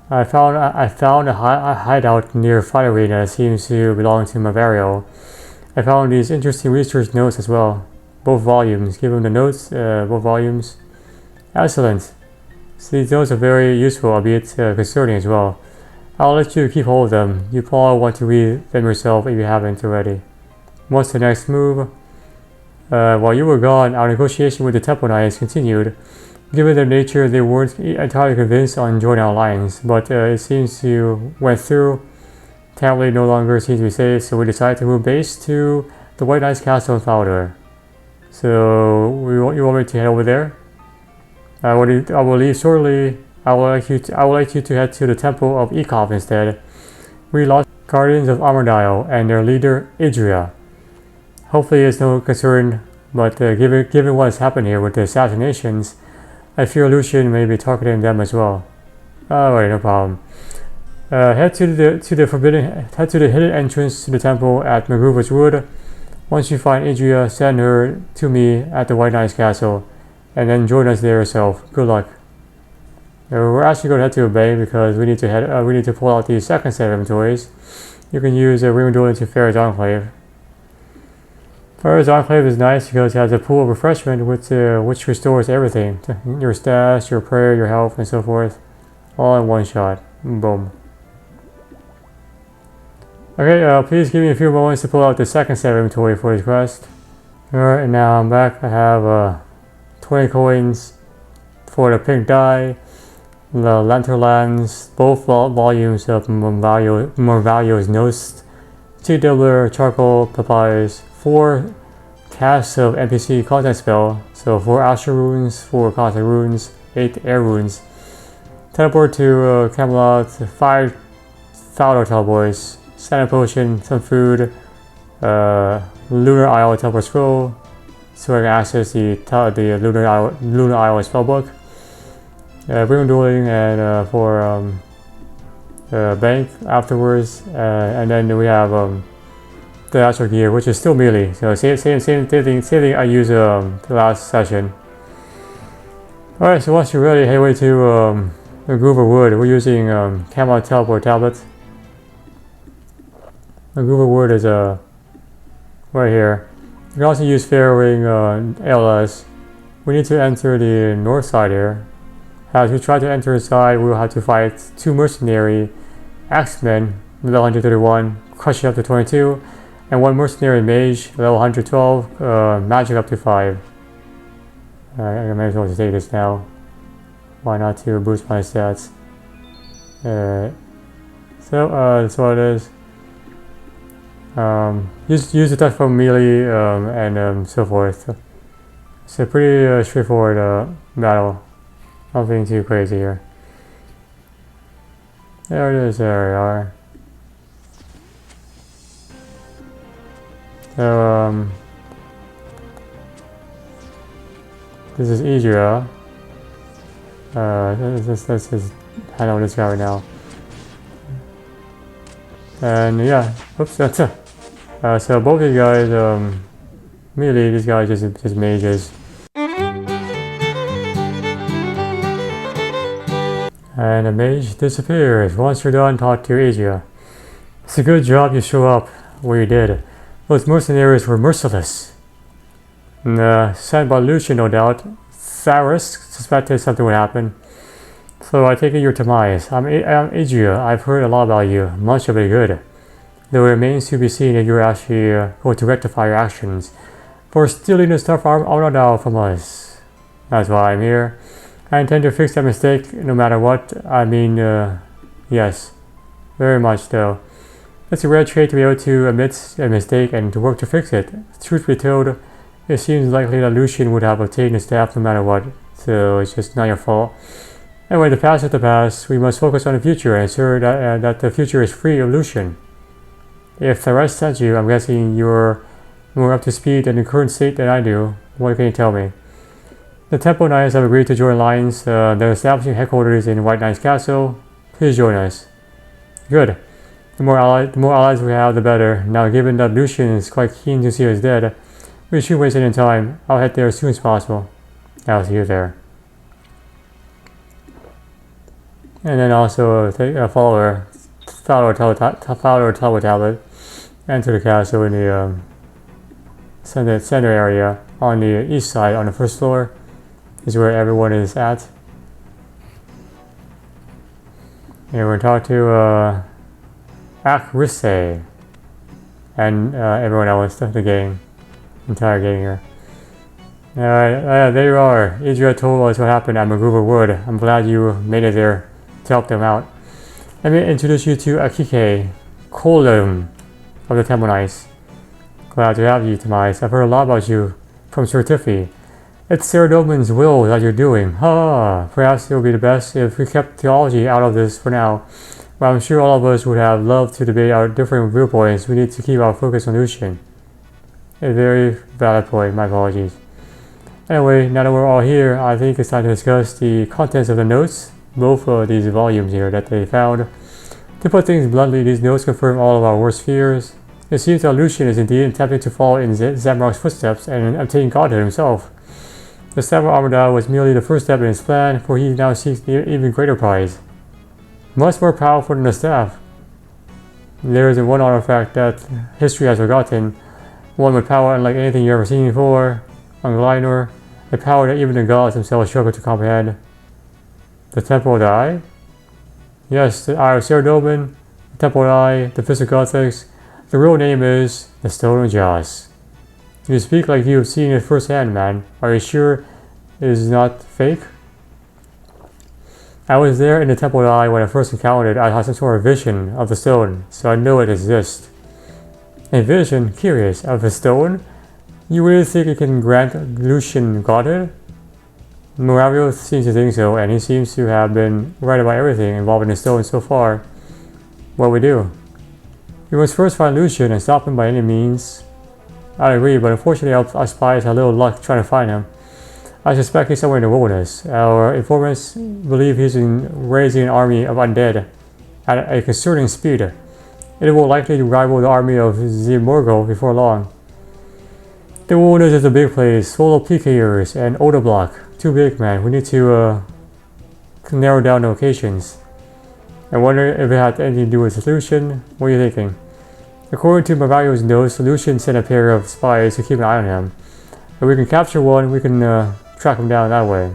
I found a hideout near Fight Arena that seems to belong to Movario. I found these interesting research notes as well. Both volumes. Give them the notes, both volumes. Excellent. So these notes are very useful, albeit concerning as well. I'll let you keep hold of them. You probably want to read them yourself if you haven't already. What's the next move? While you were gone, our negotiation with the Temple Knights continued. Given their nature, they weren't entirely convinced on joining our alliance, but it seems you went through. Towerley no longer seems to be safe, so we decided to move base to the White Knight's castle in Fowler. So you want me to head over there? I will leave shortly. I would like you to head to the Temple of Ekov instead. We lost Guardians of Armadile and their leader Idria. Hopefully it's no concern, but given what has happened here with the assassinations, I fear Lucien may be targeting them as well. Alright, no problem. Head to the hidden entrance to the temple at McGruber's Wood. Once you find Idria, send her to me at the White Knight's castle, and then join us there yourself. Good luck. We're actually going to head to a bank because we need to pull out the second set of inventories. You can use a Ring Duel into Farah's Enclave. Farah's Enclave is nice because it has a pool of refreshment which restores everything. Your stash, your prayer, your health, and so forth. All in one shot. Boom. Okay, please give me a few moments to pull out the second set of inventory for this quest. Alright, and now I'm back. I have 20 coins for the pink dye, the Lanternlands, both volumes of Movario's Notes, 2 doubler charcoal papyrus, 4 casts of NPC content spell, so 4 Astral runes, 4 content runes, 8 air runes, teleport to Camelot, 5 Fowler teleports, Standard potion, some food, Lunar Isle teleport scroll, so I can access the Lunar Isle spellbook. Ring dueling and for bank afterwards, and then we have the actual gear, which is still melee. So same thing I used the last session. Alright, so once you're ready, head away to the Groover Wood. We're using Camelot teleport tablet. The Groover Wood is right here. You can also use Fairwing ALS. We need to enter the north side here. As we try to enter inside, we will have to fight 2 mercenary axemen, level 131, crushing up to 22, and 1 mercenary mage, level 112, magic up to 5. I may as well just take this now. Why not to boost my stats? So that's what it is. Use the touch from melee and so forth. It's a pretty straightforward battle. Nothing too crazy here. There it is, there we are. So this is Idria. Let's just handle this guy right now. And yeah, oops, that's it. So both these guys, melee, these guys just mages. And the mage disappears. Once you're done, talk to Idria. It's a good job you show up where you did. Those mercenaries were merciless. Sent by Lucien, no doubt. Tharis suspected something would happen. So I take it you're Tamias. I'm Idria. I've heard a lot about you. Much of it good. Though it remains to be seen if you're actually going to rectify your actions for stealing the stuff Armadile from us. That's why I'm here. I intend to fix that mistake no matter what. I mean, yes. Very much though. It's a rare trait to be able to admit a mistake and to work to fix it. Truth be told, it seems likely that Lucien would have obtained the staff no matter what, so it's just not your fault. Anyway, the past is the past. We must focus on the future and ensure that the future is free of Lucien. If the rest sent you, I'm guessing you're more up to speed in the current state than I do. What can you tell me? The Temple Knights have agreed to join alliance. They're establishing headquarters in White Knight's Castle. Please join us. Good. The more allies we have, the better. Now, given that Lucien is quite keen to see us dead, we shouldn't waste any time. I'll head there as soon as possible. I'll see you there. And then also follow our teleport tablet. Enter the castle in the center area on the east side on the first floor. Is where everyone is at. And we're going to talk to Enriched and everyone else, the gang, entire gang here. Alright, there you are. Idra told us what happened at Magruber Wood. I'm glad you made it there to help them out. Let me introduce you to Akike, Colum of the Temple Knights. Glad to have you, Tamais. I've heard a lot about you from Sir Tiffy. It's Sarah Doman's will that you're doing. Perhaps it would be the best if we kept theology out of this for now. But I'm sure all of us would have loved to debate our different viewpoints. We need to keep our focus on Lucien. A very valid point, my apologies. Anyway, now that we're all here, I think it's time to discuss the contents of the notes, both of these volumes here that they found. To put things bluntly, these notes confirm all of our worst fears. It seems that Lucien is indeed attempting to follow in Zamrock's footsteps and obtain godhood himself. The Staff of Armada was merely the first step in his plan, for he now seeks the even greater prize. Much more powerful than the staff. There is one artifact that history has forgotten, one with power unlike anything you've ever seen before, on Glynor, a power that even the gods themselves struggle to comprehend. The Temple of the Eye? Yes, the Eye of Saradoban, the Temple of the Eye, the Fist of Guthix. The real name is the Stone of Jaws. You speak like you have seen it firsthand, man. Are you sure it is not fake? I was there in the Temple of the Eye when I first encountered it. I had some sort of vision of the stone, so I know it exists. A vision? Curious. Of a stone? You really think it can grant Lucien godhood? Movario seems to think so, and he seems to have been right about everything involving the stone so far. What we do? We must first find Lucien and stop him by any means. I agree, but unfortunately our spies had little luck trying to find him. I suspect he's somewhere in the wilderness. Our informants believe he's raising an army of undead at a concerning speed. It will likely rival the army of Zimorgo before long. The wilderness is a big place, full of PKers and Oda block. Too big, man. We need to narrow down the locations. I wonder if it had anything to do with the solution. What are you thinking? According to Movario's notes, Lucien sent a pair of spies to keep an eye on him. If we can capture one, we can track him down that way.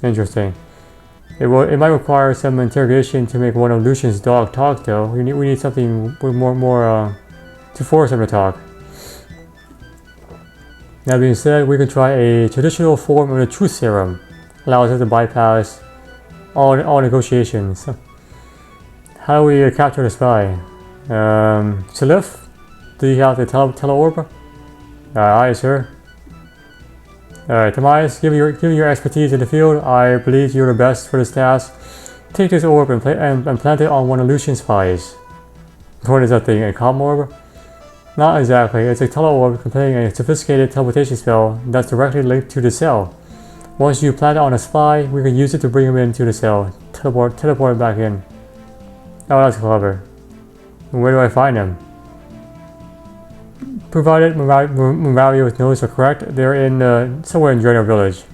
Interesting. It might require some interrogation to make one of Lucien's dogs talk, though. We need something with more to force him to talk. That being said, we can try a traditional form of the truth serum. Allows us to bypass all negotiations. How do we capture the spy? Silif? Do you have the tele-orb? Aye, sir. Alright, Tamais, given your expertise in the field, I believe you're the best for this task. Take this orb and plant it on one of Lucien's spies. What is that thing, a comm orb? Not exactly, it's a tele-orb containing a sophisticated teleportation spell that's directly linked to the cell. Once you plant it on a spy, we can use it to bring him into the cell. Teleport him back in. Oh, that's clever. Where do I find him? Provided Movario's notes are correct, they're in somewhere in Draenor Village.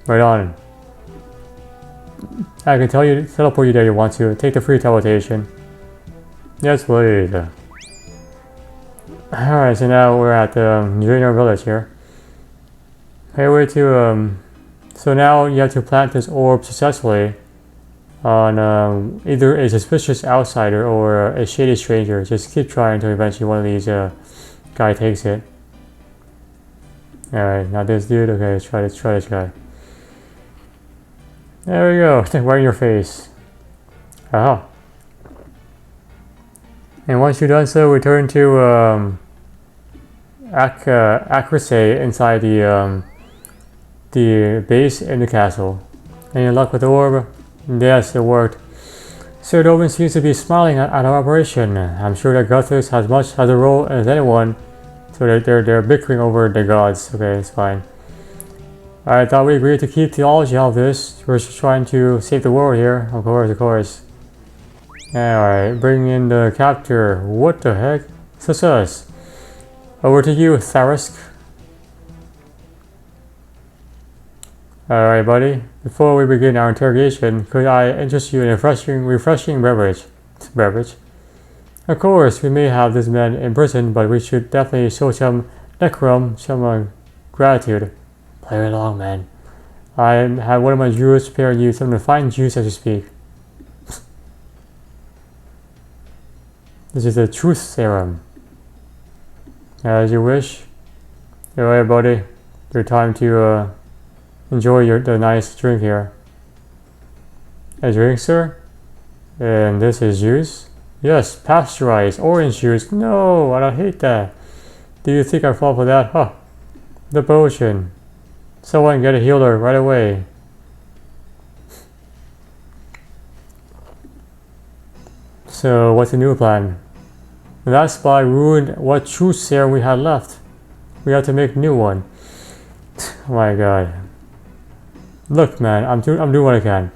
Right on. I can teleport you there if you want to. Take the free teleportation. Yes, please. Alright, so now we're at Draenor Village here. Headway to so now you have to plant this orb successfully on either a suspicious outsider or a shady stranger. Just keep trying until eventually one of these guy takes it. Alright, now this dude. Okay, let's try this guy. There we go. Right in your face. Aha. And once you've done so, return to Accuracy inside the base in the castle. Any luck with the orb? Yes, it worked. Sir Dovan seems to be smiling at our operation. I'm sure that Guthix has much as a role as anyone, so they're bickering over the gods. Okay, it's fine. I thought we agreed to keep theology out of this. We're just trying to save the world here. Of course, of course. Alright, bring in the captor. What the heck? Sus. Over to you, Tharisk. Alright, buddy. Before we begin our interrogation, could I interest you in a refreshing beverage? Of course, we may have this man in prison, but we should definitely show some decorum, some gratitude. Play along, man. I have one of my jewels preparing you some refined juice as you speak. This is the truth serum. As you wish. Alright, buddy. Your time to enjoy the nice drink here. A drink, sir? And this is juice? Yes, pasteurized orange juice. No, I don't hate that. Do you think I fall for that? Huh. The potion. Someone get a healer right away. So, what's the new plan? That spy ruined what truth serum we had left. We have to make a new one. Oh my god. Look, man, I'm doing what I can.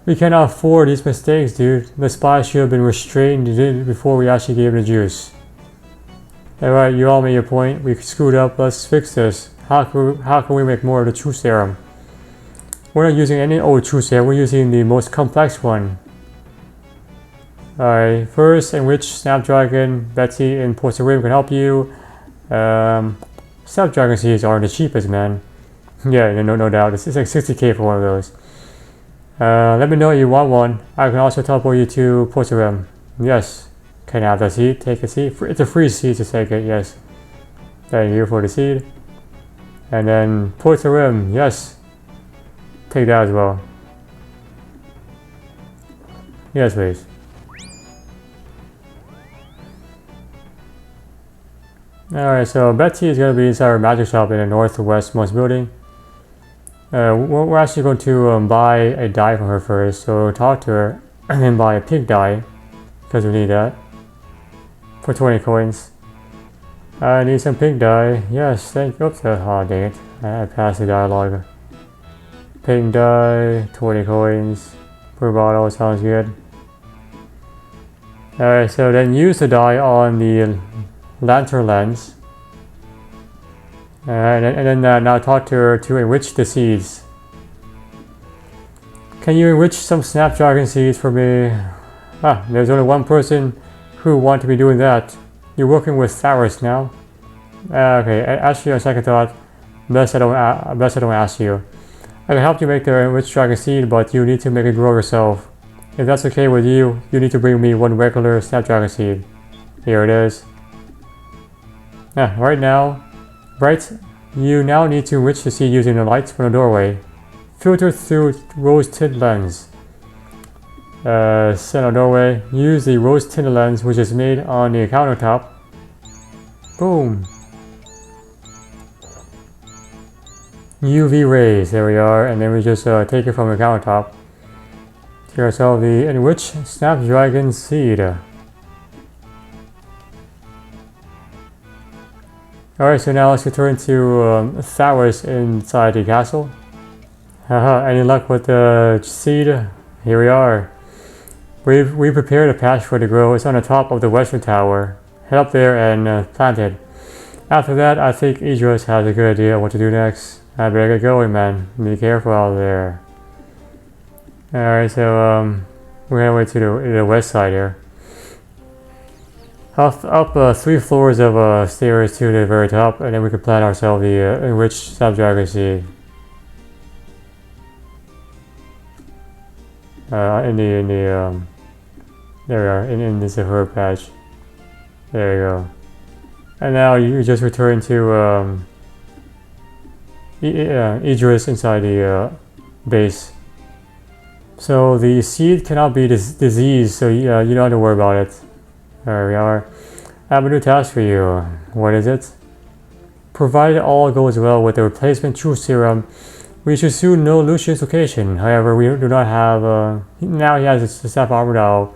We cannot afford these mistakes, dude. The spy should have been restrained before we actually gave him the juice. Alright, you all made your point. We screwed up. Let's fix this. How can we make more of the truth serum? We're not using any old truth serum. We're using the most complex one. Alright, first, Enriched snapdragon. Betsy in Puerto Rico can help you. Snapdragon seeds are the cheapest, man. Yeah, no doubt. It's like 60k for one of those. Let me know if you want one. I can also teleport you to Puerto Rico. Yes. Can I have the seed? Take a seed. It's a free seed to take it, yes. Thank you for the seed. And then Puerto Rico, yes. Take that as well. Yes, please. Alright, so Betsy is going to be inside our magic shop in the northwestmost building. We're actually going to buy a dye from her first, so talk to her and then buy a pink dye, because we need that, for 20 coins. I need some pink dye, yes, thank you. Oops, oh dang it, I passed the dialogue. Pink dye, 20 coins, per bottle, sounds good. Alright, so then use the dye on the lantern lens. And then now talk to her to enrich the seeds. Can you enrich some snapdragon seeds for me? Ah, there's only one person who wants to be doing that. You're working with Tharis now. Okay, actually on second thought, best I don't ask you. I can help you make the enriched dragon seed, but you need to make it grow yourself. If that's okay with you, you need to bring me one regular snapdragon seed. Here it is. Right, you now need to enrich the seed using the lights from the doorway. Filter through rose-tinted lens. Center doorway. Use the rose-tinted lens which is made on the countertop. Boom. UV rays, there we are, and then we just take it from the countertop. To ourselves the enriched snapdragon seed. Alright, so now let's return to Tharis inside the castle. Haha, any luck with the seed? Here we are. We've prepared a patch for it to grow. It's on the top of the western tower. Head up there and plant it. After that, I think Idris has a good idea of what to do next. I better get going, man. Be careful out there. Alright, so we're heading to the west side here. Up 3 floors of stairs to the very top, and then we can plant ourselves the enriched snapdragon seed. There we are, in this herb patch. There you go. And now you just return to Idris inside the base. So the seed cannot be diseased, so you don't have to worry about it. There we are. I have a new task for you. What is it? Provided all goes well with the replacement truth serum, we should soon know Lucien's location. However, we do not have now he has the staff armor now,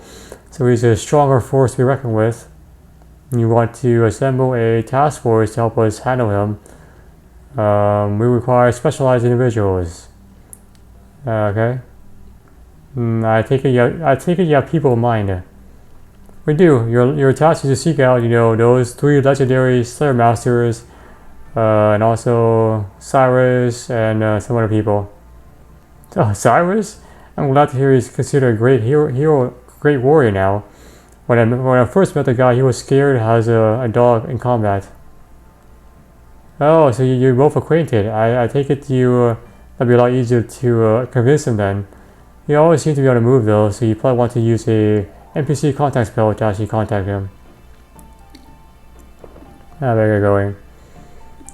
so he's a stronger force to be reckoned with. You want to assemble a task force to help us handle him. We require specialized individuals. Okay. I take it you have people in mind. We do. Your task is to seek out, those 3 legendary Slayer Masters, and also Cyrus and some other people. Oh, Cyrus? I'm glad to hear he's considered a great great warrior now. When I first met the guy, he was scared as a dog in combat. Oh, so you're both acquainted. I take it that'd be a lot easier to convince him then. You always seem to be on the move though, so you probably want to use a NPC contact spell to actually contact him. There you're going.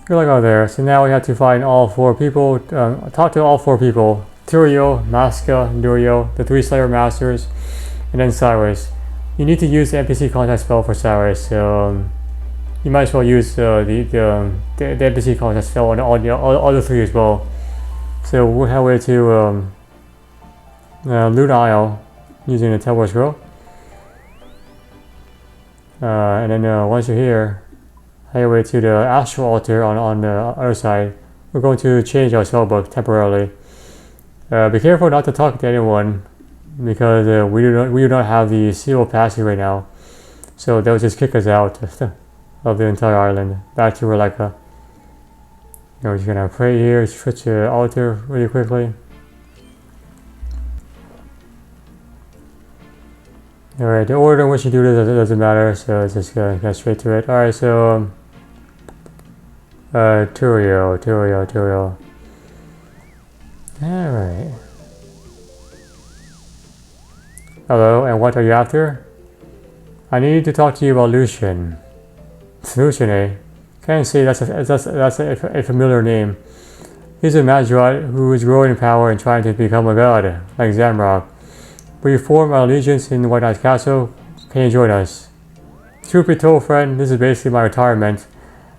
Good luck out there. So now we have to find all 4 people, talk to all 4 people. Turio, Masca, Durio, the 3 Slayer Masters, and then Cyrus. You need to use the NPC contact spell for Cyrus, so you might as well use the NPC contact spell on all the other 3 as well. So we'll head away to Luna Isle using the Temple Scroll. And then once you're here, head away to the Astral Altar on the other side. We're going to change our spellbook temporarily. Be careful not to talk to anyone, because we do not have the seal passage right now, so they'll just kick us out of the entire island back to Releka. We're just gonna pray here, switch the altar really quickly. Alright, the order in which you do this doesn't matter, so let's just get straight to it. Alright, so Turio. Alright. Hello, and what are you after? I need to talk to you about Lucien. Lucien, eh? Can't say that's a familiar name. He's a Magis who is growing in power and trying to become a god, like Zamrock. We form our allegiance in White Knight's Castle. Can you join us? Truth be told, friend, this is basically my retirement.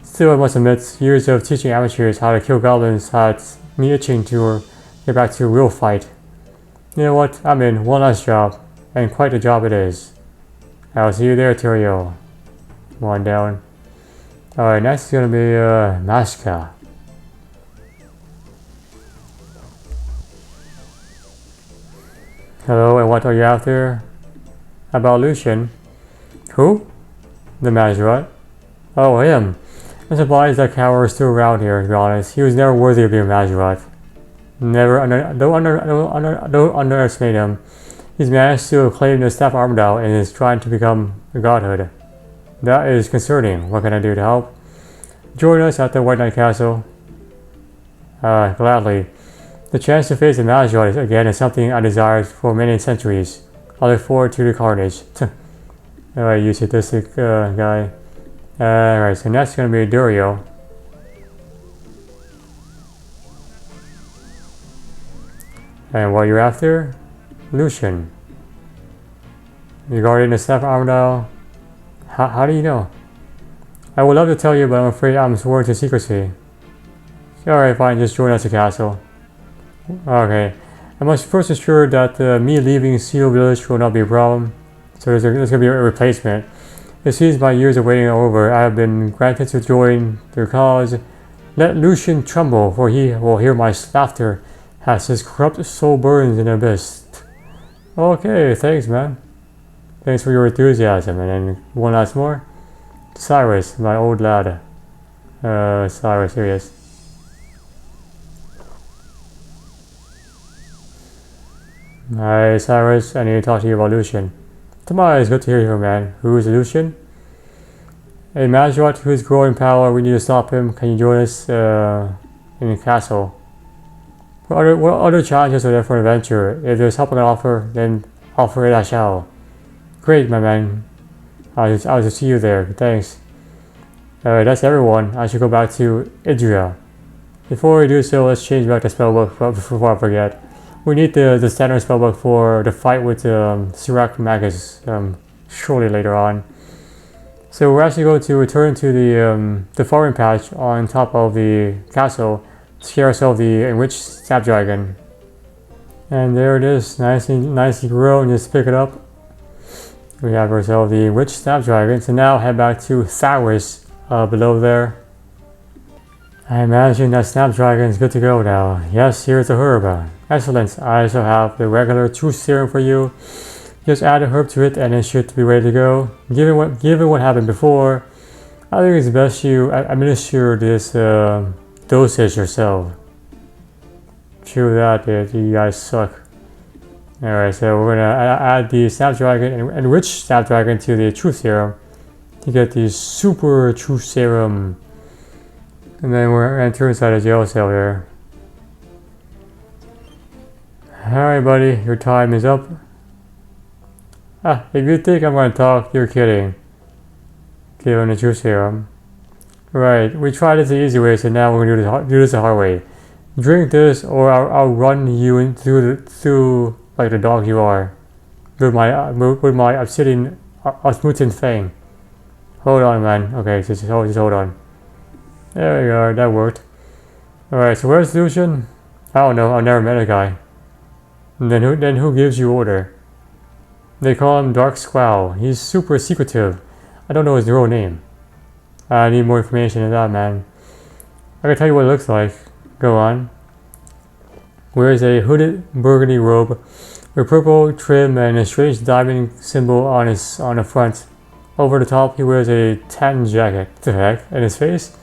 Still, I must admit, years of teaching amateurs how to kill goblins had me itching to get back to a real fight. You know what? I'm in. One last job. And quite a job it is. I'll see you there, Turio. One down. Alright, next is gonna be Masca. Hello, and what are you after? About Lucien? Who? The Magis. Oh, him. I'm surprised that coward is still around here, to be honest. He was never worthy of being Magis. Don't underestimate him. He's managed to claim the staff Armadale and is trying to become a godhood. That is concerning. What can I do to help? Join us at the White Knight Castle. Gladly. The chance to face the Magis again is something I desired for many centuries. I look forward to the carnage. Alright, you sadistic guy. Alright, so next is gonna be Durio. And what you're after? Lucien. Regarding the staff Armadale, how do you know? I would love to tell you, but I'm afraid I'm sworn to secrecy. Alright, fine, just join us at the castle. Okay. I must first ensure that me leaving Seal Village will not be a problem. So there's going to be a replacement. It seems my years of waiting are over. I have been granted to join their cause. Let Lucien tremble, for he will hear my laughter as his corrupt soul burns in the abyss. Okay, thanks, man. Thanks for your enthusiasm. And then one last more. Cyrus, my old lad. Cyrus, here he is. Hi, Cyrus. I need to talk to you about Lucien. Tomorrow is good to hear you, man. Who is Lucien? A Magis who is growing power. We need to stop him. Can you join us in the castle? What other challenges are there for an adventure? If there's help I can offer, then offer it I shall. Great, my man. I'll just see you there. Thanks. That's everyone. I should go back to Idria. Before we do so, let's change back the spellbook before I forget. We need the standard spellbook for the fight with Surok Magis shortly later on. So we're actually going to return to the farming patch on top of the castle to scare ourselves the Enriched snapdragon. And there it is, nicely grown. Just pick it up. We have ourselves the Enriched snapdragon. So now head back to Cyrus below there. I imagine that snapdragon is good to go now. Yes, here's the herb. Excellent. I also have the regular true serum for you. Just add a herb to it and it should be ready to go. Given what happened before, I think it's best you administer this dosage yourself. True that, dude. You guys suck. Alright, so we're gonna add the snapdragon and enriched snapdragon to the true serum to get the super true serum. And then we're entering inside a jail cell here. Alright, buddy, your time is up. If you think I'm gonna talk, you're kidding. Give him the true serum. Right, we tried this the easy way, so now we're gonna do this the hard way. Drink this, or I'll run you through like the dog you are, with my obsidian Osmutin fang. Hold on, man. Okay, just hold on. There we go. That worked. All right. So where's Lucien? I don't know. I've never met a guy. And then who gives you order? They call him Dark Squall. He's super secretive. I don't know his real name. I need more information than that, man. I can tell you what it looks like. Go on. Wears a hooded burgundy robe with purple trim and a strange diamond symbol on the front. Over the top, he wears a tan jacket. What the heck? In his face,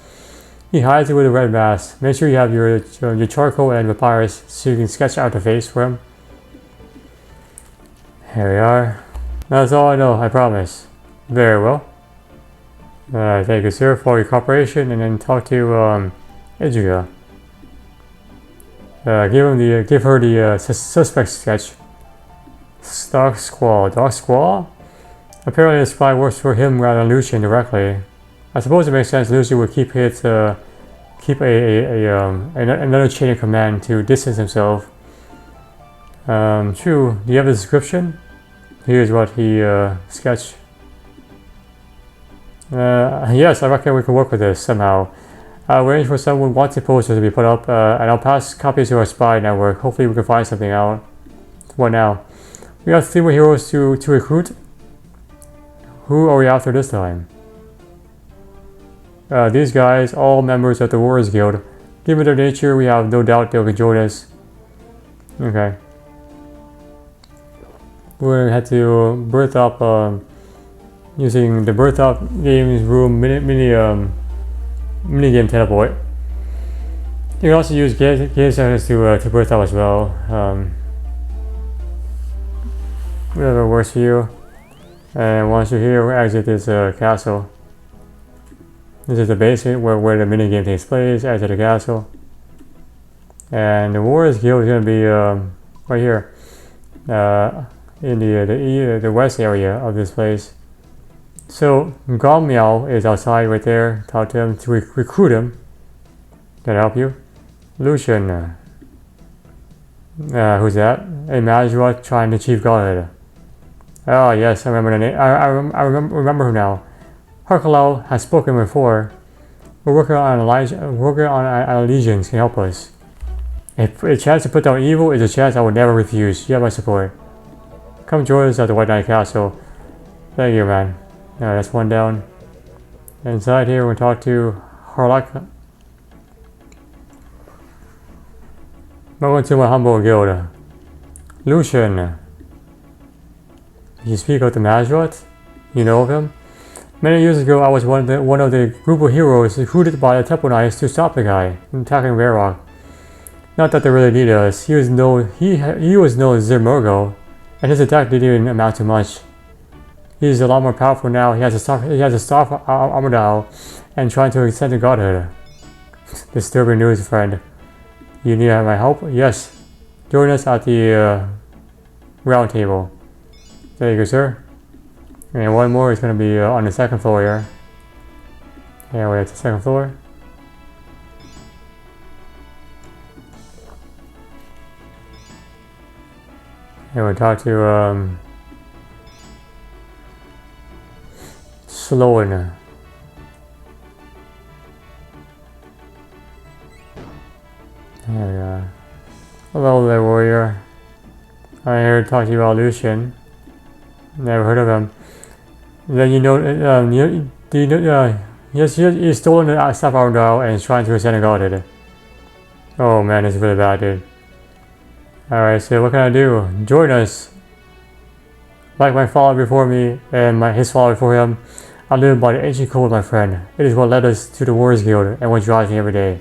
he hides it with a red mask. Make sure you have your charcoal and papyrus so you can sketch out the face for him. Here we are. That's all I know, I promise. Very well. Thank you, sir, for your cooperation, and then talk to Idriga. Give her the suspect sketch. Dark Squall. Dark Squall? Apparently the spy works for him rather than Lucien directly. I suppose it makes sense Lucien would keep another chain of command to distance himself. True. Do you have a description? Here's what he sketched. Yes, I reckon we can work with this somehow. I'll arrange for someone wanted posters to be put up, and I'll pass copies to our spy network. Hopefully we can find something out. What now? We have 3 more heroes to recruit. Who are we after this time? These guys, all members of the Warriors Guild. Given their nature, we have no doubt they'll join us. Okay. We're gonna have to birth up using the birth up games room mini game teleport. You can also use game centers to birth up as well. Whatever works for you. And once you're here, we'll exit this castle. This is the basement where the minigame takes place. Exit the castle. And the Warriors Guild is going to be right here. In the west area of this place. So, Gommeow is outside right there. Talk to him to recruit him. Can I help you? Lucien. Who's that? A Mazrot trying to achieve godhood. Oh yes, I remember the name. I remember him now. Harkalau has spoken before. We're working on allegiance can help us. If a chance to put down evil is a chance I would never refuse. You have my support. Come join us at the White Knight Castle. Thank you, man. That's one down. Inside here, we'll talk to Harlak. Welcome to my humble guild. Lucien. You speak of the Mazrot? You know of him? Many years ago, I was one of the group of heroes recruited by the Temple Knights to stop the guy attacking Rarok. Not that they really needed us. He was no Zermurgo, and his attack didn't even amount to much. He's a lot more powerful now. He has a staff Armadale and trying to ascend to godhood. Disturbing news, friend. You need my help? Yes. Join us at the round table. There you go, sir. And one more is going to be on the second floor here. Yeah, we're at the second floor. And we'll talk to Sloan. There we are. Hello there, warrior. I'm here to talk to you about Lucien. Never heard of him. Then you He's stolen the sapphire now and is trying to ascend and guard it. Oh man, this is really bad, dude. Alright, so what can I do? Join us. Like my father before me and his father before him, I live by the ancient code, my friend. It is what led us to the Warriors Guild and what drives me every day.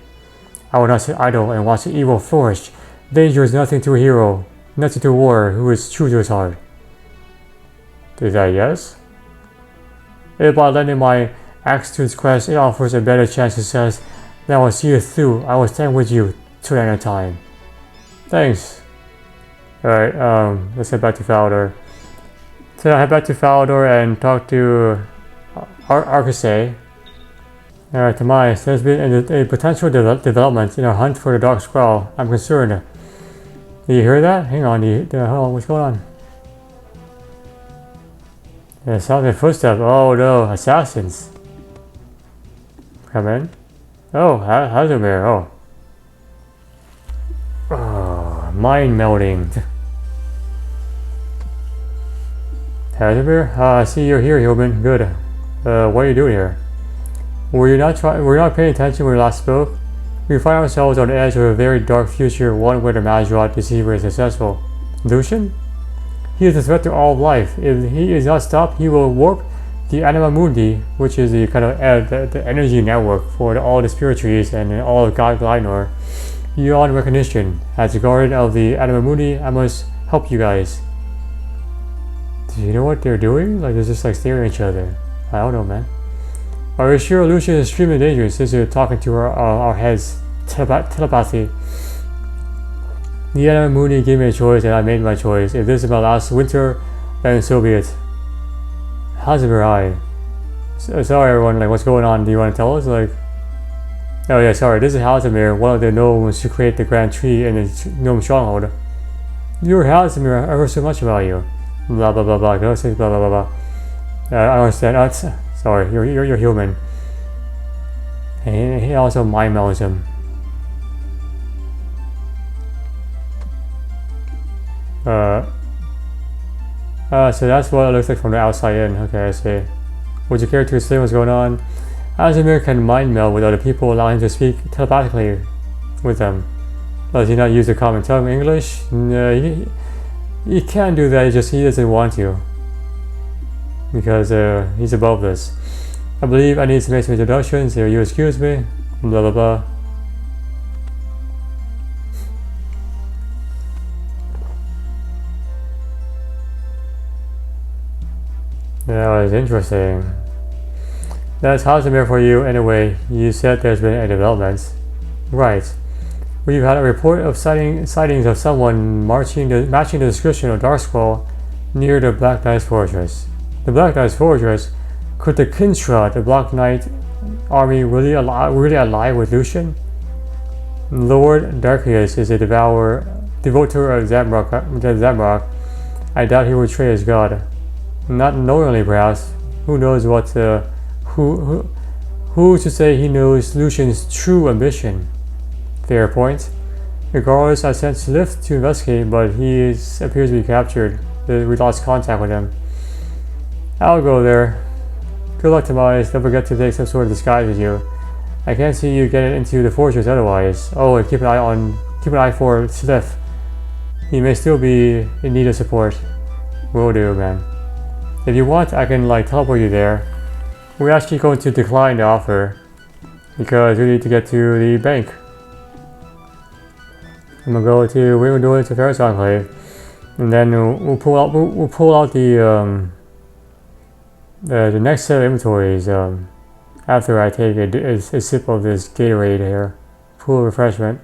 I will not sit idle and watch the evil flourish. Danger is nothing to a hero, nothing to a warrior who is true to his heart. Is that yes? If by lending my axe to its quest, it offers a better chance of success, then I will see you through. I will stand with you till the end of time. Thanks. Alright, let's head back to Falador. So I head back to Falador and talk to Arcusay. Alright, Demise, there's been a potential development in our hunt for the Dark Scroll. I'm concerned. Do you hear that? Hang on, hold on, what's going on? Yeah, sounds like footsteps. Oh no, assassins. Come in. Oh, Hazimir, oh. Mind melding. Hazimir? I see you're here, human. Good. What are you doing here? Were you not paying attention when we last spoke? We find ourselves on the edge of a very dark future, one where the Mazrot deceiver is successful. Lucien? He is a threat to all of life. If he is not stopped, he will warp the Anima Mundi, which is the kind of the energy network for all the spirit trees and all of God Glynor, beyond recognition. As the guardian of the Anima Mundi, I must help you guys. Do you know what they're doing? Like they're just like staring at each other. I don't know, man. Are you sure Lucien is extremely dangerous since you're talking to our heads telepathy? The Anima Mundi gave me a choice and I made my choice. If this is my last winter, then so be it. How's it right? Sorry everyone, like what's going on? Do you want to tell us? Like, oh yeah, sorry, this is Hazimir, one of the gnomes who create the Grand Tree in the gnome stronghold. You're Hazimir, I heard so much about you. Blah blah blah blah, blah blah blah blah. I understand, sorry, you're human. And he also mind melds him. So that's what it looks like from the outside in. Okay, I see. Would you care to explain what's going on? Hazimir can mind meld with other people, allowing him to speak telepathically with them. Does he not use the common tongue English? No, he can do that, he doesn't want to. Because he's above this. I believe I need to make some introductions, so you excuse me. Blah blah blah. That was interesting. That's Hazimir for you anyway. You said there's been any developments. Right. We've had a report of sightings of someone matching the description of Dark Scroll near the Black Knight's fortress. The Black Knight's fortress? Could the Kinstra, the Black Knight army, really ally with Lucien? Lord Darkius is a devoter of Zamrock. I doubt he would betray his god. Not knowingly, perhaps. Who knows what? Who to say he knows Lucien's true ambition? Fair point. Regardless, I sent Silif to investigate, but he appears to be captured. We lost contact with him. I'll go there. Good luck, Demise. Don't forget to take some sort of disguise with you. I can't see you getting into the fortress otherwise. Oh, and keep an eye for Silif. He may still be in need of support. Will do, man. If you want, I can teleport you there. We're actually going to decline the offer because we need to get to the bank. We're going to do it to Ferris Enclave, and then we'll pull out the next set of inventories after I take a sip of this Gatorade here, full refreshment.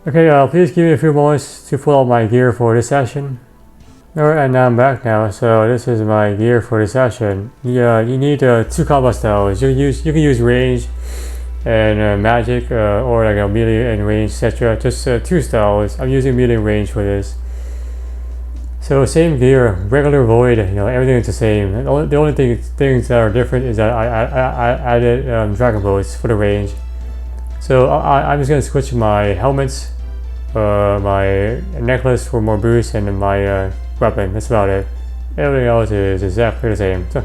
Okay, please give me a few moments to pull out my gear for this session. Alright, and now I'm back now, so this is my gear for this session. Yeah, you need 2 combat styles. You can use range and magic, or like a melee and range, etc. Just 2 styles. I'm using melee and range for this. So same gear, regular void. Everything is the same. The only things that are different is that I added dragon boats for the range. So I'm just gonna switch my helmets, my necklace for more boost, and my weapon. That's about it. Everything else is exactly the same. So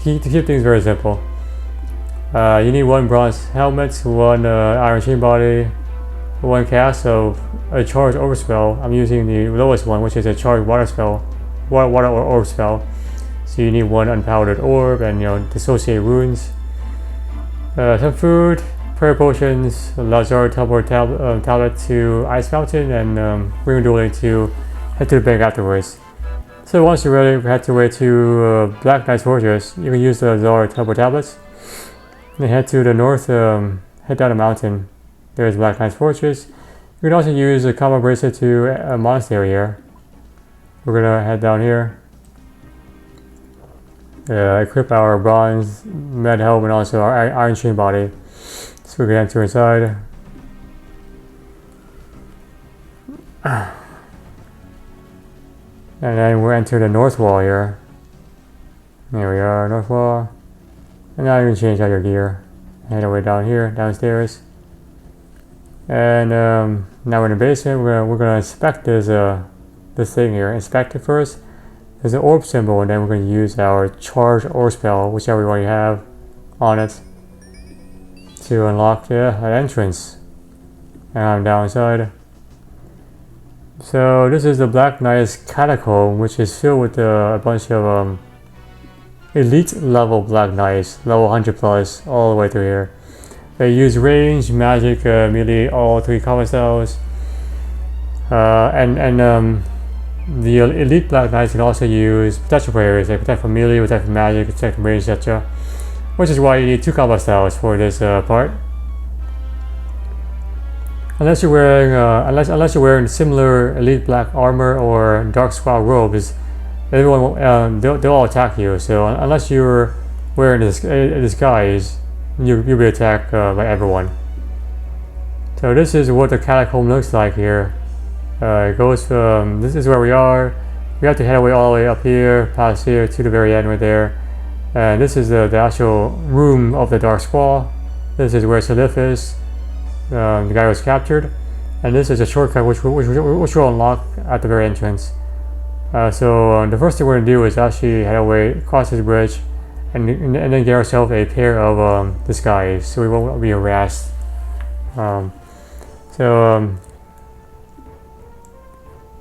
keep things very simple. You need 1 bronze helmet, 1 iron chain body, 1 cast of a charged orb spell. I'm using the lowest one, which is a charged water spell, water or orb spell. So you need 1 unpowdered orb and dissociate runes. Some food, prayer potions, Lazar teleport tablet to Ice Mountain, and rune dueling to head to the bank afterwards. So once you're ready, head your way to Black Knight's Fortress. You can use the Lazar teleport tablets. Then head to the north, head down the mountain. There's Black Knight's Fortress. You can also use a combat bracelet to a monastery here. We're gonna head down here. Equip our bronze med helm and also our iron chain body. So we can enter inside. And then we'll enter the north wall here. There we are, north wall. And now you can change out your gear. Head away down here, downstairs. And now we're in the basement. We're gonna inspect this thing here. Inspect it first. There's an orb symbol, and then we're gonna use our charged orb spell, whichever one you have on it, to unlock an entrance. And I'm down inside. So this is the Black Knight's Catacomb, which is filled with a bunch of elite level Black Knights, level 100 plus, all the way through here. They use range, magic, melee, all 3 combat styles. The elite Black Knights can also use protection prayers. They protect from melee, protect from magic, protect from range, etc. Which is why you need 2 combat styles for this part. Unless you're wearing similar elite black armor or dark squad robes, everyone they'll all attack you. So unless you're wearing a disguise, you'll be attacked by everyone. So this is what the catacomb looks like here. It goes from, this is where we are. We have to head away all the way up here, past here to the very end right there. And this is the actual room of the Dark Squall. This is where Silif is. The guy was captured. And this is a shortcut which will unlock at the very entrance. So the first thing we're going to do is actually head away, cross this bridge, and then get ourselves a pair of disguise so we won't be harassed.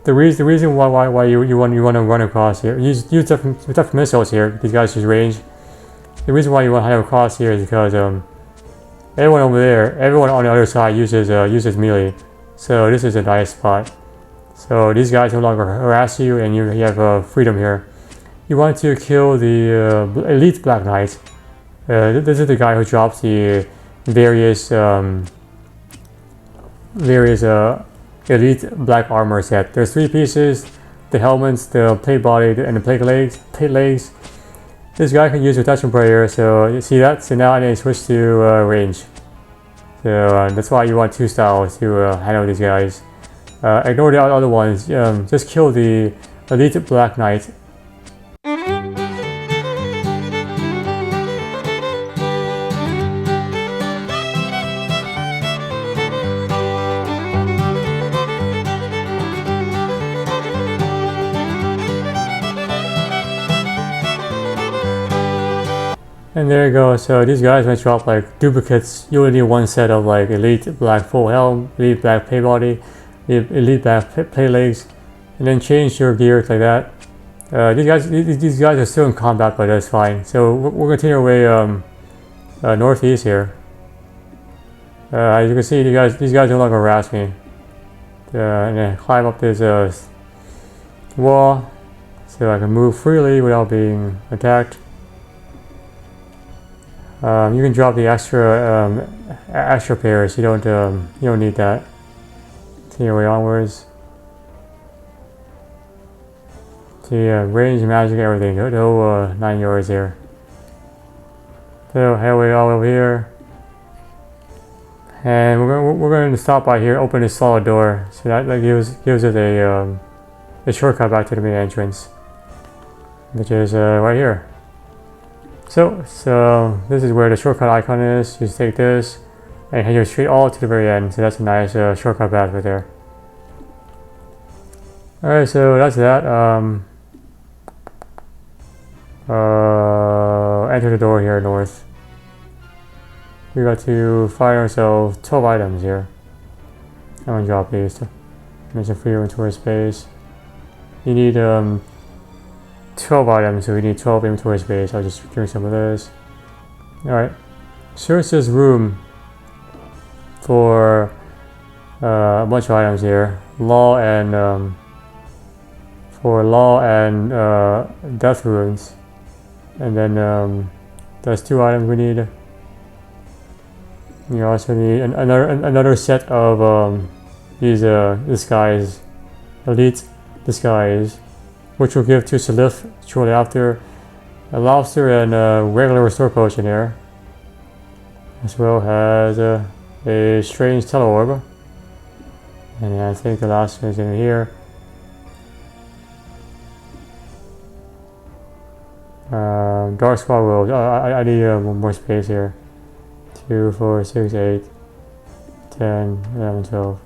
The reason why you want to run across here, use tough missiles here. These guys use range. The reason why you want to head across here is because everyone over there, everyone on the other side uses melee. So this is a nice spot. So these guys no longer harass you, and you have freedom here. You want to kill the elite Black Knight. This is the guy who drops the various elite black armor set. There's 3 pieces: the helmets, the plate body, and the plate legs. This guy can use protection prayer, so you see that? So now I need to switch to range. So that's why you want 2 styles to handle these guys. Ignore the other ones, just kill the elite Black Knight. And there you go. So these guys might drop like duplicates. You only need 1 set of like elite black full helm, elite black plate body, elite black plate legs, and then change your gear like that. These guys are still in combat, but that's fine. So we'll continue our way northeast here. As you can see, these guys no longer harass me. And then climb up this wall so I can move freely without being attacked. You can drop the extra pairs. You don't need that. Continue your way onwards. So yeah, range, magic, everything. No 9 yards here. So head away all over here, and we're going to stop by here. Open this solid door. So that gives us a shortcut back to the main entrance, which is right here. So this is where the shortcut icon is. You just take this and head straight all to the very end. So that's a nice shortcut path right there. Alright, so that's that. enter the door here north. We got to find ourselves 12 items here. I'm gonna drop these to make some free inventory space. You need 12 items, so we need 12 inventory space. I'll just drink some of this. Alright. Search this room for a bunch of items here. Law and death runes. And then there's 2 items we need. You also need another set of these disguise, elite disguise, which we'll give to Silif shortly after. A lobster and a regular restore potion here, as well as a strange tele-orb. And I think the last one is in here. Dark Squad Wolves. I need more space here. 2, 4, 6, 8, 10, 11, 12.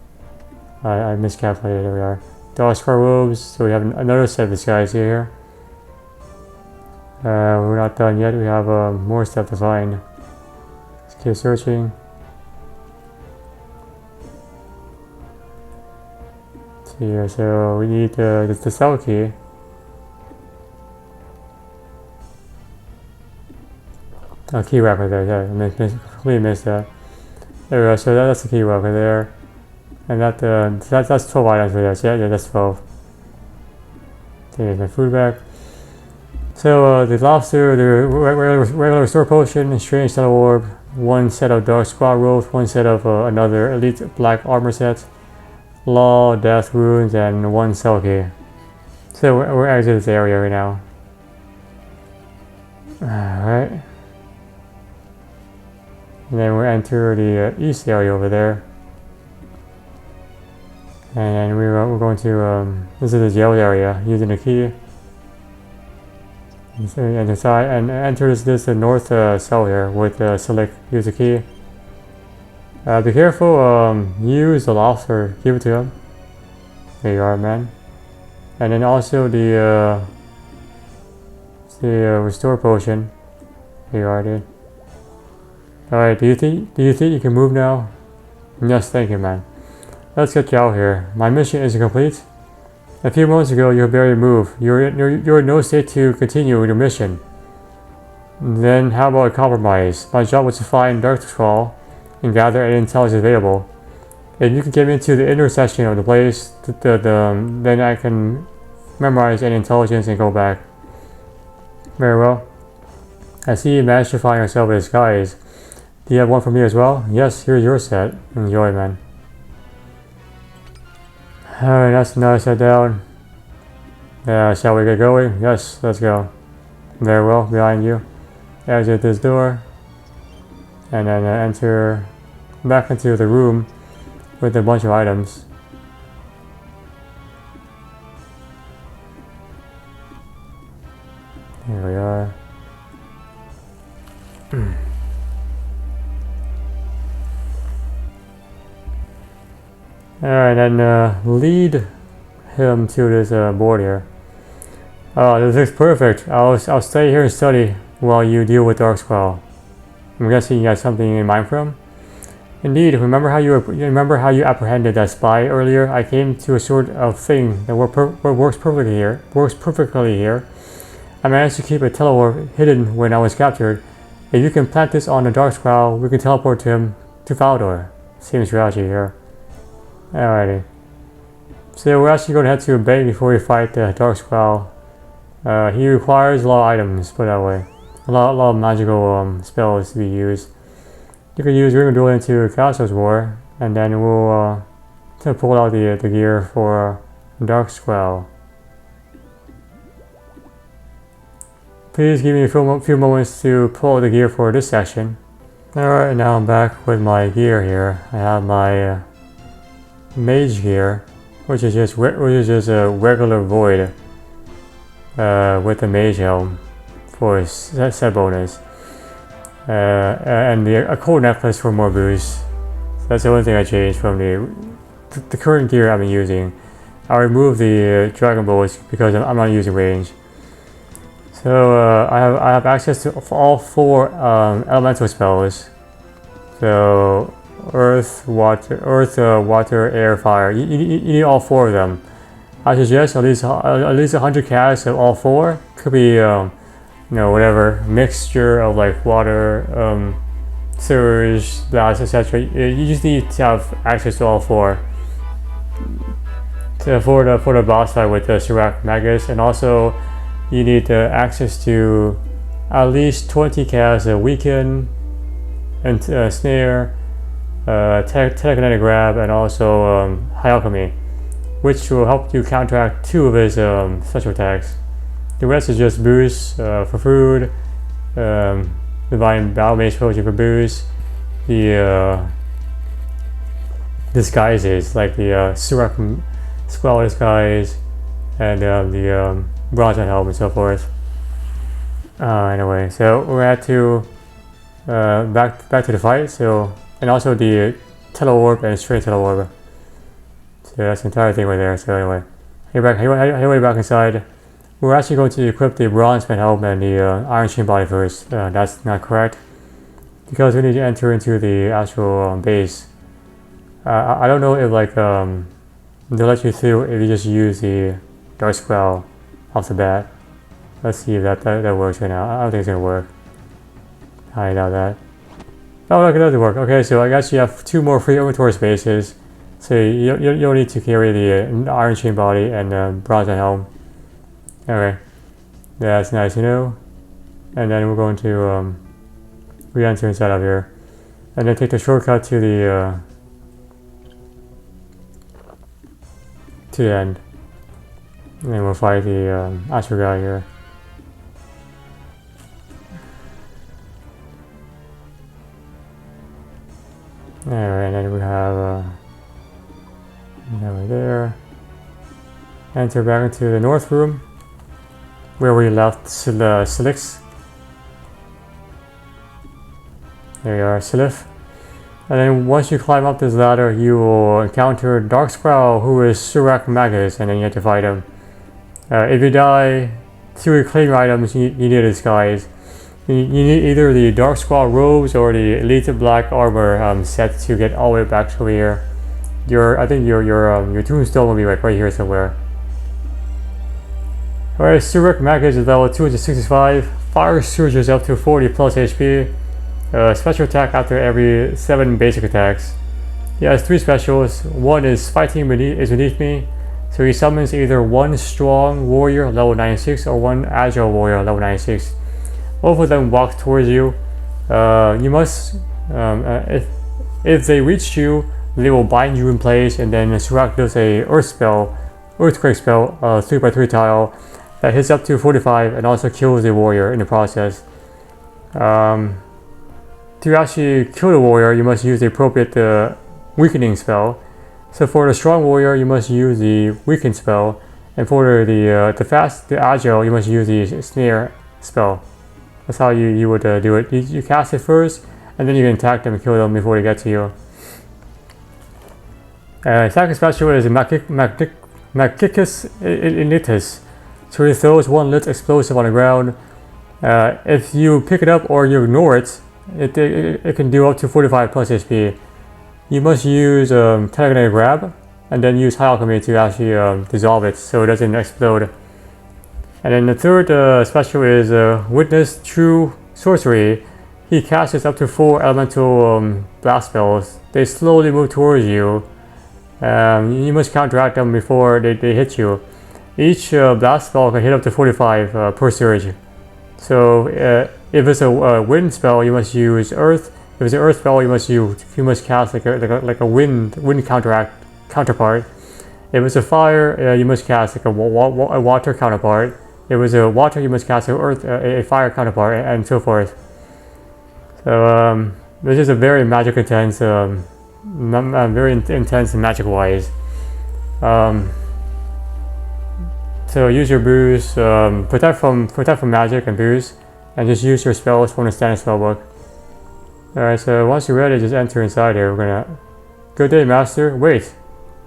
I miscalculated. There we are. Dark Squad Wolves. So we have another set of disguise here. We're not done yet. We have more stuff to find. Let's keep searching. See here. So we need the cell key. Oh, key wrap right there. Yeah, I completely missed that. There we go. So that's the key wrap right there. And that's 12 items right there. So yeah, that's 12. Take my food back. So the lobster, the regular restore potion, and strange tele orb, 1 set of dark squad rolls, 1 set of another elite black armor set, law, death runes, and 1 cell key. So we're exiting this area right now. Alright. And then we'll enter the east area over there. And we're going to this is the jail area using the key. And inside and enters this north cell here with select use the key. Be careful, use the lobster, give it to him. There you are, man. And then also the restore potion. Here you are, dude. Alright, do you think you can move now? Yes, thank you, man. Let's get you out here. My mission is complete. A few moments ago, you barely moved. You're in no state to continue with your mission. Then how about a compromise? My job was to find Dark Scroll and gather any intelligence available. If you can get me into the intersection of the place, then I can memorize any intelligence and go back. Very well. I see you managed to find yourself a disguise. Do you have one for me as well? Yes, here's your set. Enjoy, man. Alright, that's another set down. Shall we get going? Yes, let's go. Very well, behind you. Exit this door. And then enter back into the room with a bunch of items. Here we are. Alright, then lead him to this board here. Oh, this looks perfect. I'll stay here and study while you deal with Dark Scroll. I'm guessing you got something in mind for him? Indeed, remember how you apprehended that spy earlier? I came to a sort of thing that works perfectly here. I managed to keep a teleorb hidden when I was captured. If you can plant this on the Dark Scroll, we can teleport him to Falador. Same strategy here. Alrighty. So we're actually going to head to a bank before we fight the Dark Scroll. He requires a lot of items, put it that way. A lot of magical spells to be used. You can use Ring of Duel into Castle's War, and then we'll pull out the gear for Dark Scroll. Please give me a few moments to pull out the gear for this section. Alright, now I'm back with my gear here. I have my mage gear, which is just a regular void with the mage helm for a set bonus, and a cold necklace for more boost. So that's the only thing I changed from the current gear I've been using. I removed the dragon bows because I'm not using range. So I have access to all 4 elemental spells. So earth, water, air, fire. You need all 4 of them. I suggest at least 100 casts of all 4. Could be you know, whatever mixture of like water, surge, blast, etc. You just need to have access to all 4. For the boss fight with the Surok Magis, and also you need access to at least 20 casts of weaken and snare, telekinetic grab, and also high alchemy, which will help you counteract 2 of his special attacks. The rest is just boosts for food, divine battle mage potion for boost, the disguises like the Surok Squall disguise, and the bronze helm and so forth. Anyway, so we're at to back to the fight. So, and also the tele orb and straight tele orb. So that's the entire thing right there. So anyway, anyway, back inside. We're actually going to equip the bronze helm and the iron chain body first. That's not correct, because we need to enter into the actual base. I don't know if like they'll let you through if you just use the dark spell off the bat. Let's see if that works right now. I don't think it's gonna work. I doubt that. Oh, look, it doesn't work. Okay, so I guess you have 2 more free inventory spaces. So you don't need to carry the iron chain body and bronze helm. Okay, that's nice to know. And then we're going to re-enter inside of here, and then take the shortcut to the end. And then we'll fight the Astro guy here. Alright, and then we have right there. Enter back into the north room, where we left Silif. There you are, Silif. And then once you climb up this ladder, you will encounter Dark Squall, who is Surok Magis, and then you have to fight him. If you die, to reclaim items, you need a disguise. You need either the Dark Squall robes or the Elite Black armor set to get all the way back to here. I think your tombstone will be right here somewhere. Alright, Surok Magis is level 265. Fire surges up to 40 plus HP. Special attack after every 7 basic attacks. He has 3 specials. One is fighting beneath me, so he summons either 1 strong warrior level 96 or 1 agile warrior level 96. Both of them walk towards you. You must, if they reach you, they will bind you in place, and then Surok does a earthquake spell, 3x3 tile that hits up to 45 and also kills the warrior in the process. To actually kill the warrior, you must use the appropriate weakening spell. So for the strong warrior, you must use the weaken spell, and for the agile, you must use the snare spell. That's how you would do it. You cast it first, and then you can attack them and kill them before they get to you. Second special is Magis Ignitus. So he throws 1 lit explosive on the ground. If you pick it up or you ignore it, it can do up to 45 plus HP. You must use telekinetic grab, and then use high alchemy to actually dissolve it so it doesn't explode. And then the third special is Witness True Sorcery. He casts up to 4 elemental blast spells. They slowly move towards you. You must counteract them before they hit you. Each blast spell can hit up to 45 per surge. So if it's a wind spell, you must use earth. If it's an earth spell, you must cast like a wind counterpart. If it's a fire, you must cast like a water counterpart. If it's a water, you must cast a fire counterpart, and so forth. So this is a very magic intense, very intense magic wise. So use your boost, protect from magic and boost, and just use your spells from the standard spellbook. Alright, so once you're ready, just enter inside here. We're gonna... Good day, master. Wait,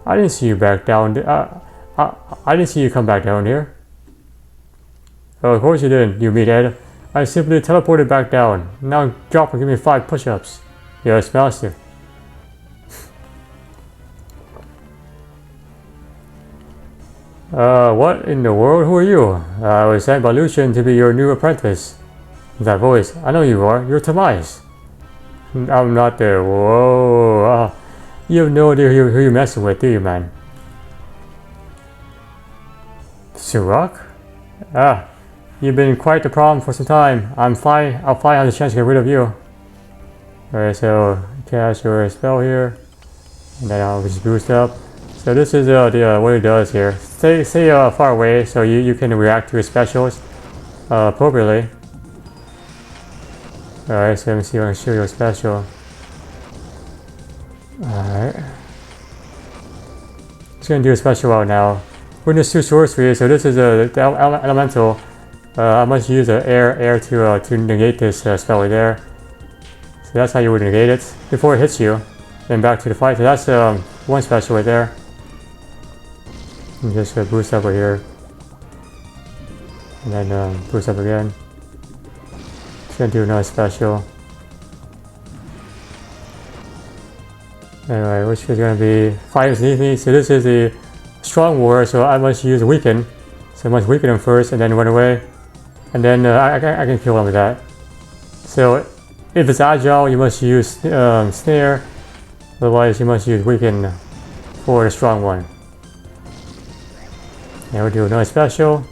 I didn't see you back down. I didn't see you come back down here. Oh, of course you didn't, you meathead. I simply teleported back down. Now drop and give me 5 push-ups. Yes, master. What in the world? Who are you? I was sent by Lucien to be your new apprentice. That voice. I know you are. You're Tobias. I'm not there. Whoa. You have no idea who you're messing with, do you, man? Surok? You've been quite the problem for some time. I'll finally have the chance to get rid of you. Alright, so cast your spell here. And then I'll just boost up. So this is what it does here. Stay far away so you can react to his specials appropriately. Alright, so let me see if I can show you a special. Alright. Just gonna do a special out now. We're gonna do sorcery, so this is the elemental. I must use air to negate this spell right there. So that's how you would negate it before it hits you. Then back to the fight. So that's one special right there. And just boost up right here. And then boost up again. Just gonna do another special. Anyway, which is gonna be fight underneath me. So this is the strong warrior, so I must use weaken. So I must weaken him first and then run away. And then I can kill him with that. So if it's agile, you must use snare. Otherwise, you must use weaken for the strong one. And we'll do another special.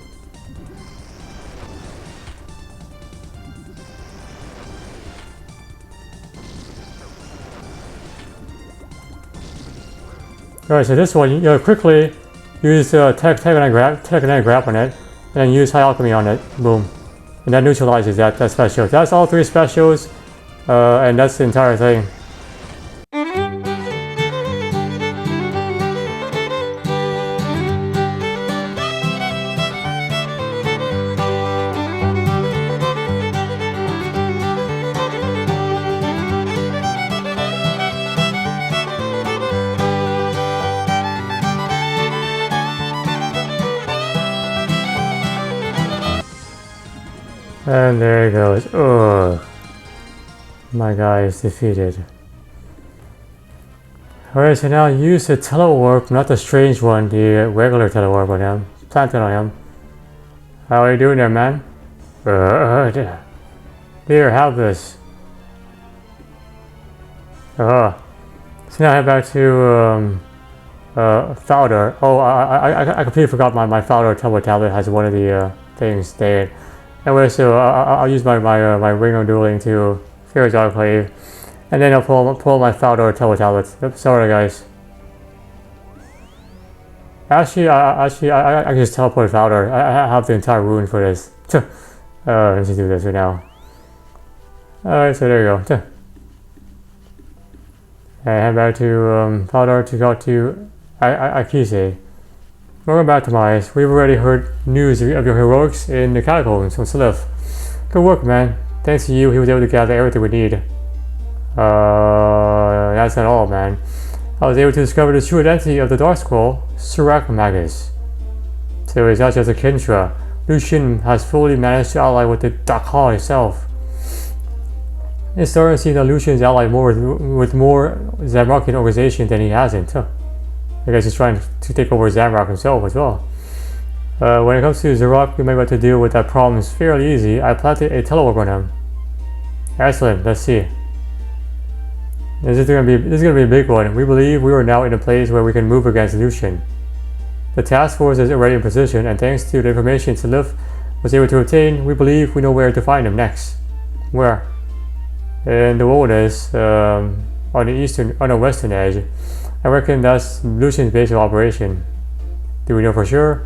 Alright, so this one, you quickly use telekinetic grab on it, and then use high alchemy on it. Boom. And that neutralizes that special. That's all 3 specials, and that's the entire thing. And there it goes. Ugh. My guy is defeated. Alright, so now use the tele-orb, not the strange one, the regular tele-orb on him. Plant it on him. How are you doing there, man? Here, have this. So now I head back to Fowler. Oh, I completely forgot my Fowler tablet has one of the things there. Anyway, so I'll use my ring of dueling to Fairy's Enclave, and then I'll pull my Fowler tablet. Oops, sorry guys. Actually, I can just teleport Fowler. I have the entire rune for this. Let's just do this right now. Alright, so there you go. And head back to Fowler to go to Akise. Welcome back to Magis. We've already heard news of your heroics in the Catacombs from Silif. Good work, man. Thanks to you, he was able to gather everything we need. That's not all, man. I was able to discover the true identity of the Dark Scroll, Surok Magis. So it's not just a Kintra. Lucien has fully managed to ally with the Dark Hall itself. It's starting to seem that Lucien's allied more with more Zamorakian organization than he hasn't. I guess he's trying to take over Zamrock himself as well. When it comes to Surok, we may be able to deal with that problem fairly easy. I planted a tele-orb on him. Excellent, let's see. This is gonna be a big one. We believe we are now in a place where we can move against Lucien. The task force is already in position, and thanks to the information Silif was able to obtain, we believe we know where to find him next. Where? In the wilderness, on the western edge. I reckon that's Lucien's base of operation. Do we know for sure?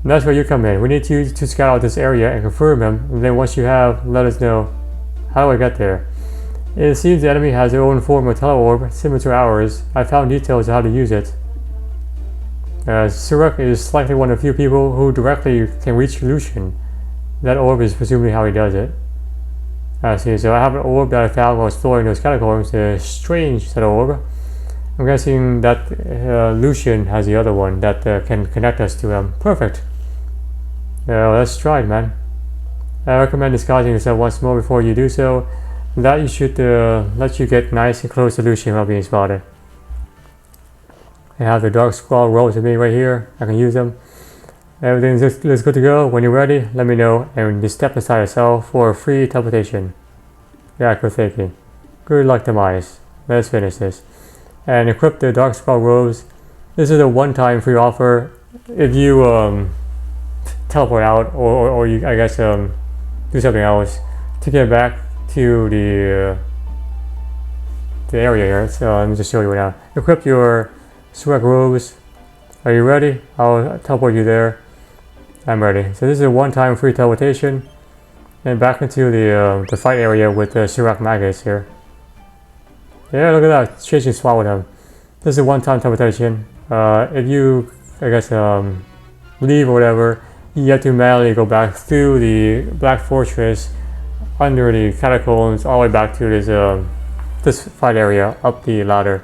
And that's where you come in. We need you to scout out this area and confirm him, and then once you have, let us know. How do I get there? It seems the enemy has their own form of tele-orb, similar to ours. I found details of how to use it. Surok is likely one of the few people who directly can reach Lucien. That orb is presumably how he does it. I see, so I have an orb that I found while exploring those catacombs, a strange set of orb. I'm guessing that Lucien has the other one that can connect us to him. Perfect. Let's try it, man. I recommend disguising yourself once more before you do so. That you should let you get nice and close to Lucien without being spotted. I have the dark scroll robes with me right here. I can use them. Everything looks good to go. When you're ready, let me know and just step inside yourself for a free teleportation. Yeah, good thinking. Good luck, Demise. Let's finish this. And equip the dark scroll robes. This is a one-time free offer. If you teleport out or you, I guess, do something else to get back to the area here. So let me just show you right now. Equip your Surok robes. Are you ready? I'll teleport you there. I'm ready. So this is a one-time free teleportation, and back into the fight area with the Surok Magis here. Yeah, look at that. Chasing swap with him. This is a one-time teleportation. If you, I guess, leave or whatever, you have to manually go back through the Black Fortress under the Catacombs all the way back to this fight area up the ladder.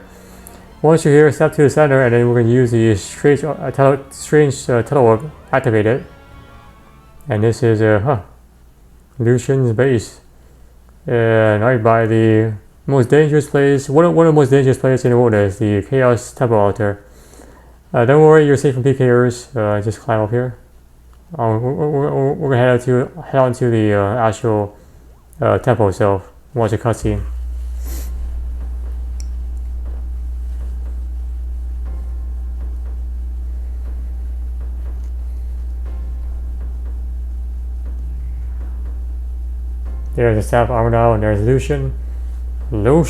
Once you're here, step to the center, and then we're going to use the strange teleorb, activate it. And this is Lucien's base. And right by the most dangerous place, one of the most dangerous places in the world is the Chaos Temple altar. Don't worry, you're safe from PKers. Just climb up here. We're going to head on to the actual temple itself. Watch a cutscene. There's the staff armor now, and there's Lucien. So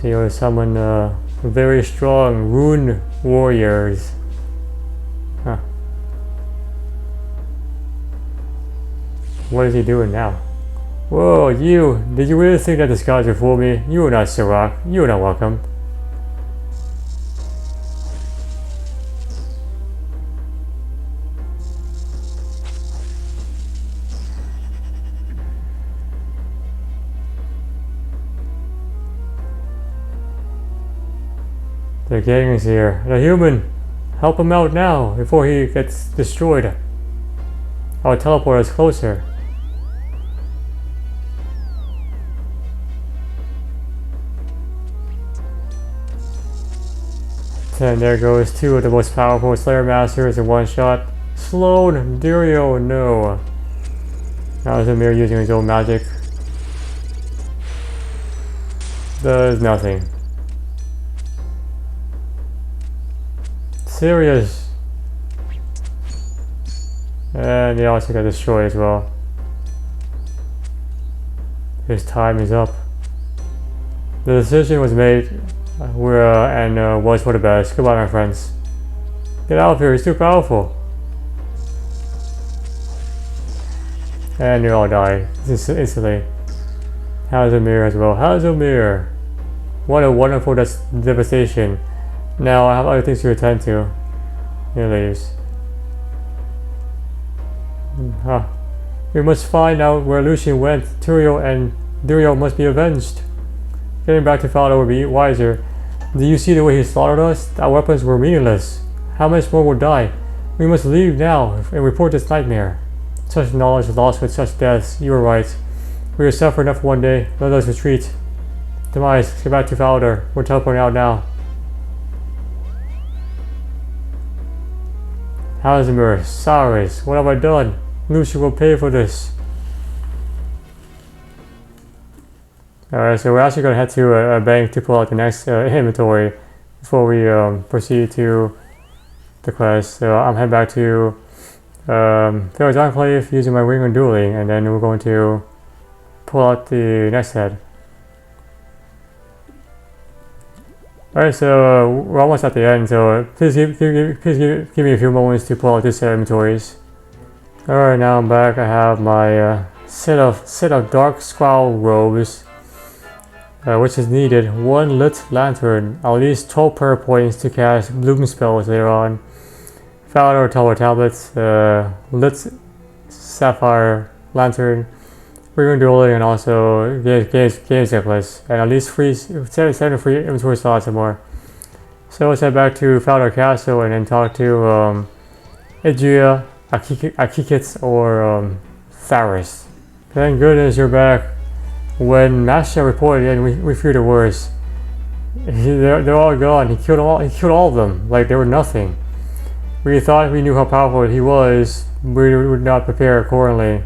you summon very strong rune warriors. Huh. What is he doing now? Whoa, you! Did you really think that the skies would fool me? You are not Surok. You are not welcome. The gang is here. The human! Help him out now before he gets destroyed. Our teleport is closer. And there goes two of the most powerful Slayer Masters in one shot. Sloan, Durio, no. Now Zamir using his own magic. Does nothing. Serious. And they also got destroyed as well. His time is up. The decision was made and was for the best. Goodbye, my friends. Get out of here, he's too powerful. And you all die instantly. Hazomir as well. Hazomir! What a wonderful devastation. Now I have other things to attend to. He leaves. We must find out where Lucien went. Turio and Durio must be avenged. Getting back to Faldo would be wiser. Do you see the way he slaughtered us? Our weapons were meaningless. How much more will die? We must leave now and report this nightmare. Such knowledge is lost with such deaths. You were right. We will suffer enough for one day. Let us retreat. Demise, get back to Faldo. We're teleporting out now. Hazimir, Saris, what have I done? Lucien will pay for this. Alright, so we're actually going to head to a bank to pull out the next inventory before we proceed to the quest. So I'm heading back to Pharaoh's Enclave using my ring on dueling, and then we're going to pull out the next head. Alright, so we're almost at the end, so please give me a few moments to pull out this inventories. Alright, now I'm back. I have my set of dark scroll robes, which is needed. One lit lantern, at least 12 prayer points to cast bloom spells later on. Faldo tower tablets, lit sapphire lantern, free dueling, and also games checklist, and at least seven free inventory slots and more. So let's head back to Fowler Castle and then talk to Idria, Akikits, or Faris. Thank goodness you're back. When Masha reported in, we feared the worst. They're all gone. He killed all of them like they were nothing. We thought we knew how powerful he was. We would not prepare accordingly.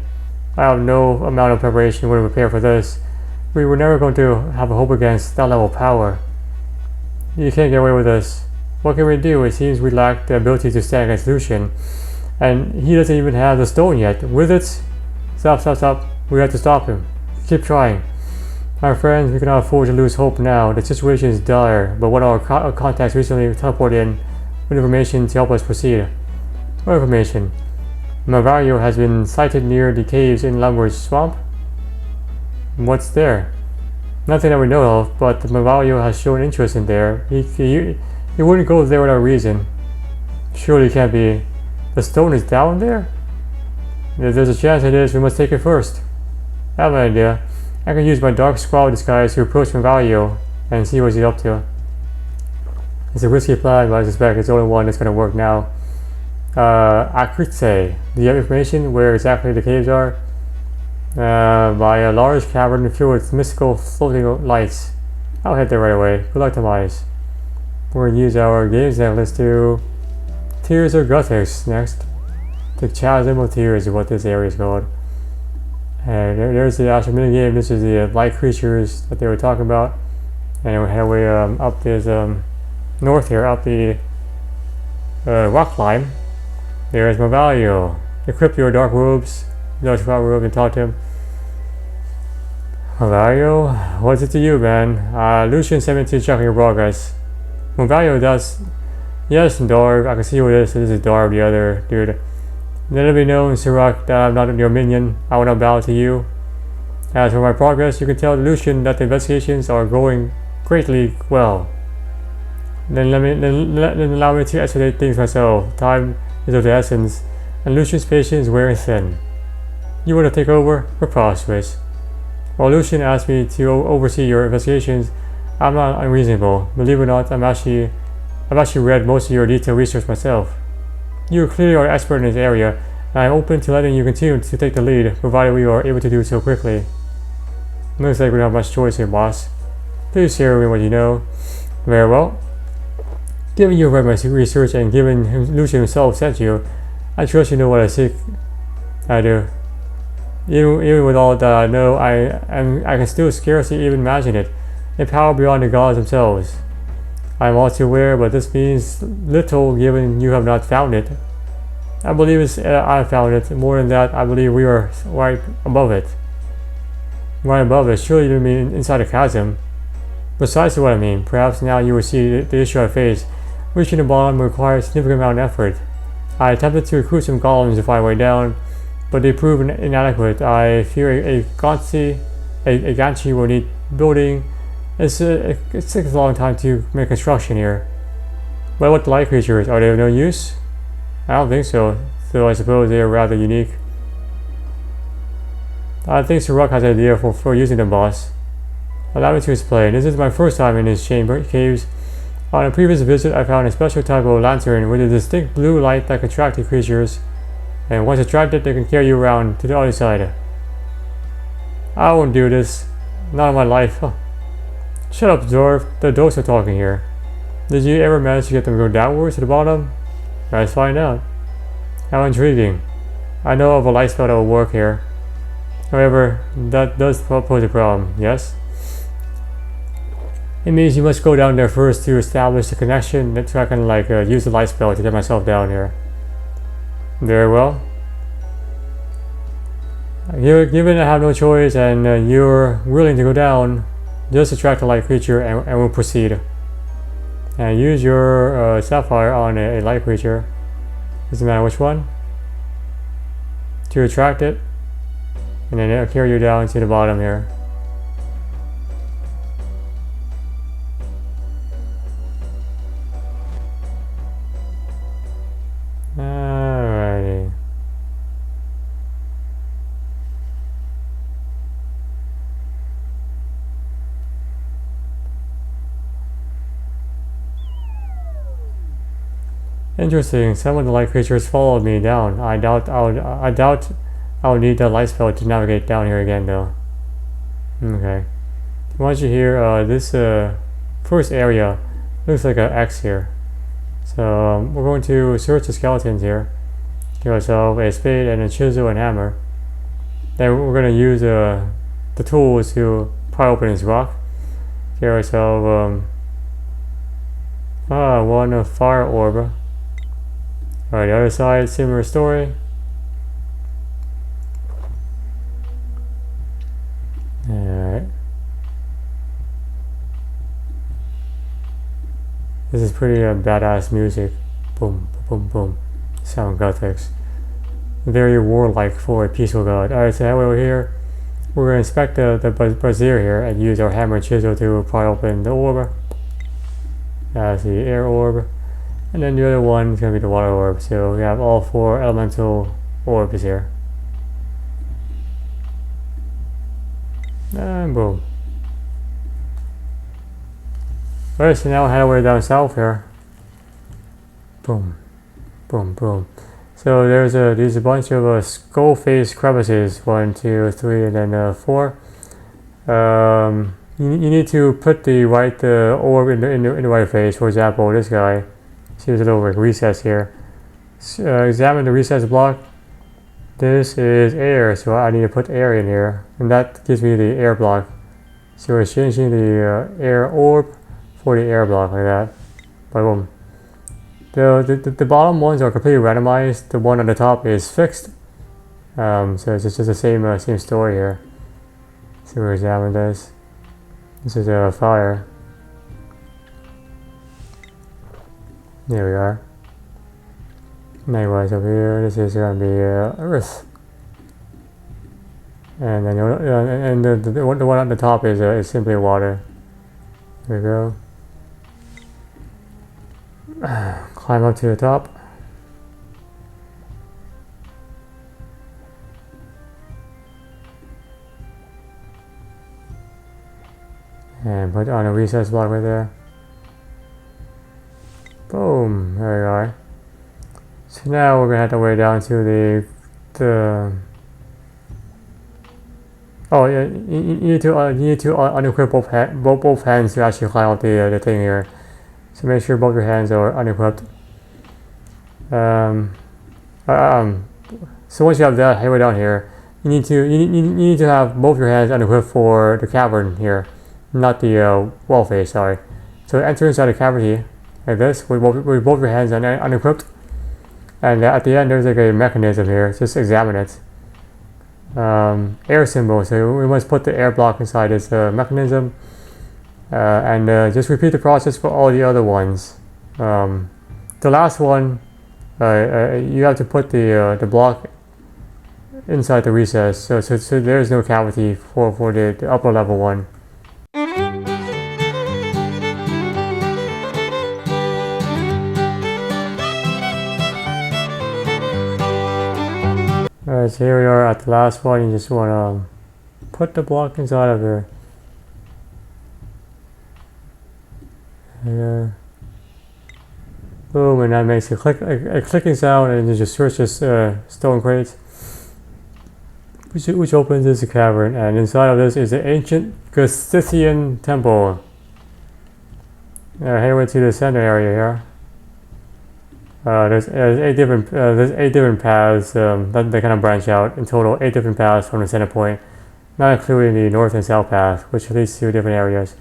I have no amount of preparation would prepare for this. We were never going to have a hope against that level of power. You can't get away with this. What can we do? It seems we lack the ability to stand against Lucien. And he doesn't even have the stone yet. With it? Stop. We have to stop him. Keep trying. My friends, we cannot afford to lose hope now. The situation is dire, but one of our contacts recently teleported in with information to help us proceed. What information? Movario has been sighted near the caves in Lumber's swamp. What's there? Nothing that we know of, but Movario has shown interest in there. He wouldn't go there without reason. Surely it can't be. The stone is down there? If there's a chance it is, we must take it first. I have an idea. I can use my dark squall disguise to approach Movario and see what he's up to. It's a risky plan, but I suspect it's the only one that's going to work now. Akritse, do you have information where exactly the caves are? By a large cavern filled with mystical floating lights. I'll head there right away. Good luck to Magis. We're going to use our games necklace to Tears or Guthix next. The Chasm of Tears is what this area is called. And there's the actual minigame. This is the light creatures that they were talking about. And we head away up this north here, up the rock climb. There's Movario. Equip your dark robes. Dark robe and talk to him. Movario, what's it to you, man? Lucien sent me to check on your progress. Movario does. Yes, Darv. I can see who it is. This is Darv, the other dude. Let it be known, Surok, that I'm not your minion. I will not bow to you. As for my progress, you can tell Lucien that the investigations are going greatly well. Then allow me to expedite things myself. Time is of the essence, and Lucien's patience is wearing thin. You want to take over? Preposterous. While Lucien asked me to oversee your investigations, I'm not unreasonable. Believe it or not, I've actually read most of your detailed research myself. You clearly are an expert in this area, and I'm open to letting you continue to take the lead, provided we are able to do so quickly. Looks like we don't have much choice here, boss. Please share with me what you know. Very well. Given you read my research and given Lucien himself sent you, I trust you know what I seek. I do. Even with all that I know, I can still scarcely even imagine it. A power beyond the gods themselves. I am all too aware, but this means little given you have not found it. I believe I found it. More than that, I believe we are right above it. Right above it? Surely you mean inside the chasm. Precisely what I mean. Perhaps now you will see the issue I face. Reaching the bottom requires a significant amount of effort. I attempted to recruit some golems to find a way down, but they proved inadequate. I fear a Ganchi will need building. It takes a long time to make construction here. What about the light creatures? Are they of no use? I don't think so, though I suppose they are rather unique. I think Surok has an idea for using them, boss. Allow me to explain. This is my first time in these chamber caves. On a previous visit, I found a special type of lantern with a distinct blue light that can attract the creatures, and once attracted, they can carry you around to the other side. I won't do this. Not in my life. Oh. Shut up, Dwarf. The adults are talking here. Did you ever manage to get them to go downwards to the bottom? Let's find out. How intriguing. I know of a light spell that will work here. However, that does pose a problem, yes? It means you must go down there first to establish a connection, so I can use the light spell to get myself down here. Very well. Given I have no choice and you're willing to go down, just attract a light creature and we'll proceed. And use your sapphire on a light creature. Doesn't matter which one. To attract it. And then it'll carry you down to the bottom here. Alrighty. Interesting. Some of the light creatures followed me down. I doubt I'll need the light spell to navigate down here again, though. Okay. Once you hear this first area looks like an X here. So we're going to search the skeletons here. Give ourselves a spade and a chisel and hammer. Then we're going to use the tools to pry open this rock. Give ourselves one fire orb. Alright, the other side, similar story. Alright. This is pretty badass music. Boom, boom, boom. Sound Guthix. Very warlike for a peaceful god. Alright, so over here, we're going to inspect the brazier here and use our hammer and chisel to pry open the orb. That's the air orb. And then the other one is going to be the water orb. So we have all 4 elemental orbs here. And boom. Alright, so now head away down south here. Boom. Boom, boom. So there's a bunch of skull face crevices. 1, 2, 3, and then 4. You need to put the right orb in the right face. For example, this guy. See, there's a little recess here. Examine the recess block. This is air, so I need to put air in here, and that gives me the air block. So we're changing the air orb for the air block like that. Boom. The bottom ones are completely randomized. The one on the top is fixed. So it's just the same story here. So we'll examine this. This is a fire. There we are. Likewise over here, this is going to be earth. And then the one on the top is simply water. There we go. Climb up to the top. And put on a recess block right there. Boom, there we are. So now we're gonna have to way down to the oh yeah, you need to unequip both hands to actually climb up the thing here. So make sure both your hands are unequipped. So once you have that, head way down here, you need to have both your hands unequipped for the cavern here, not the wall face. Sorry. So enter inside the cavity like this with both your hands unequipped. And at the end, there's like a mechanism here. Just examine it. Air symbol. So we must put the air block inside this mechanism, and just repeat the process for all the other ones. The last one, you have to put the block inside the recess. So there's no cavity for the upper level one. Alright, so here we are at the last one. You just want to put the block inside of here. Boom, and that makes a clicking sound, and you just search this stone crate, which opens this cavern, and inside of this is the Ancient Guthixian Temple. Head over to the center area here. There's 8 different paths that kind of branch out. In total, 8 different paths from the center point, not including the north and south path, which leads to different areas.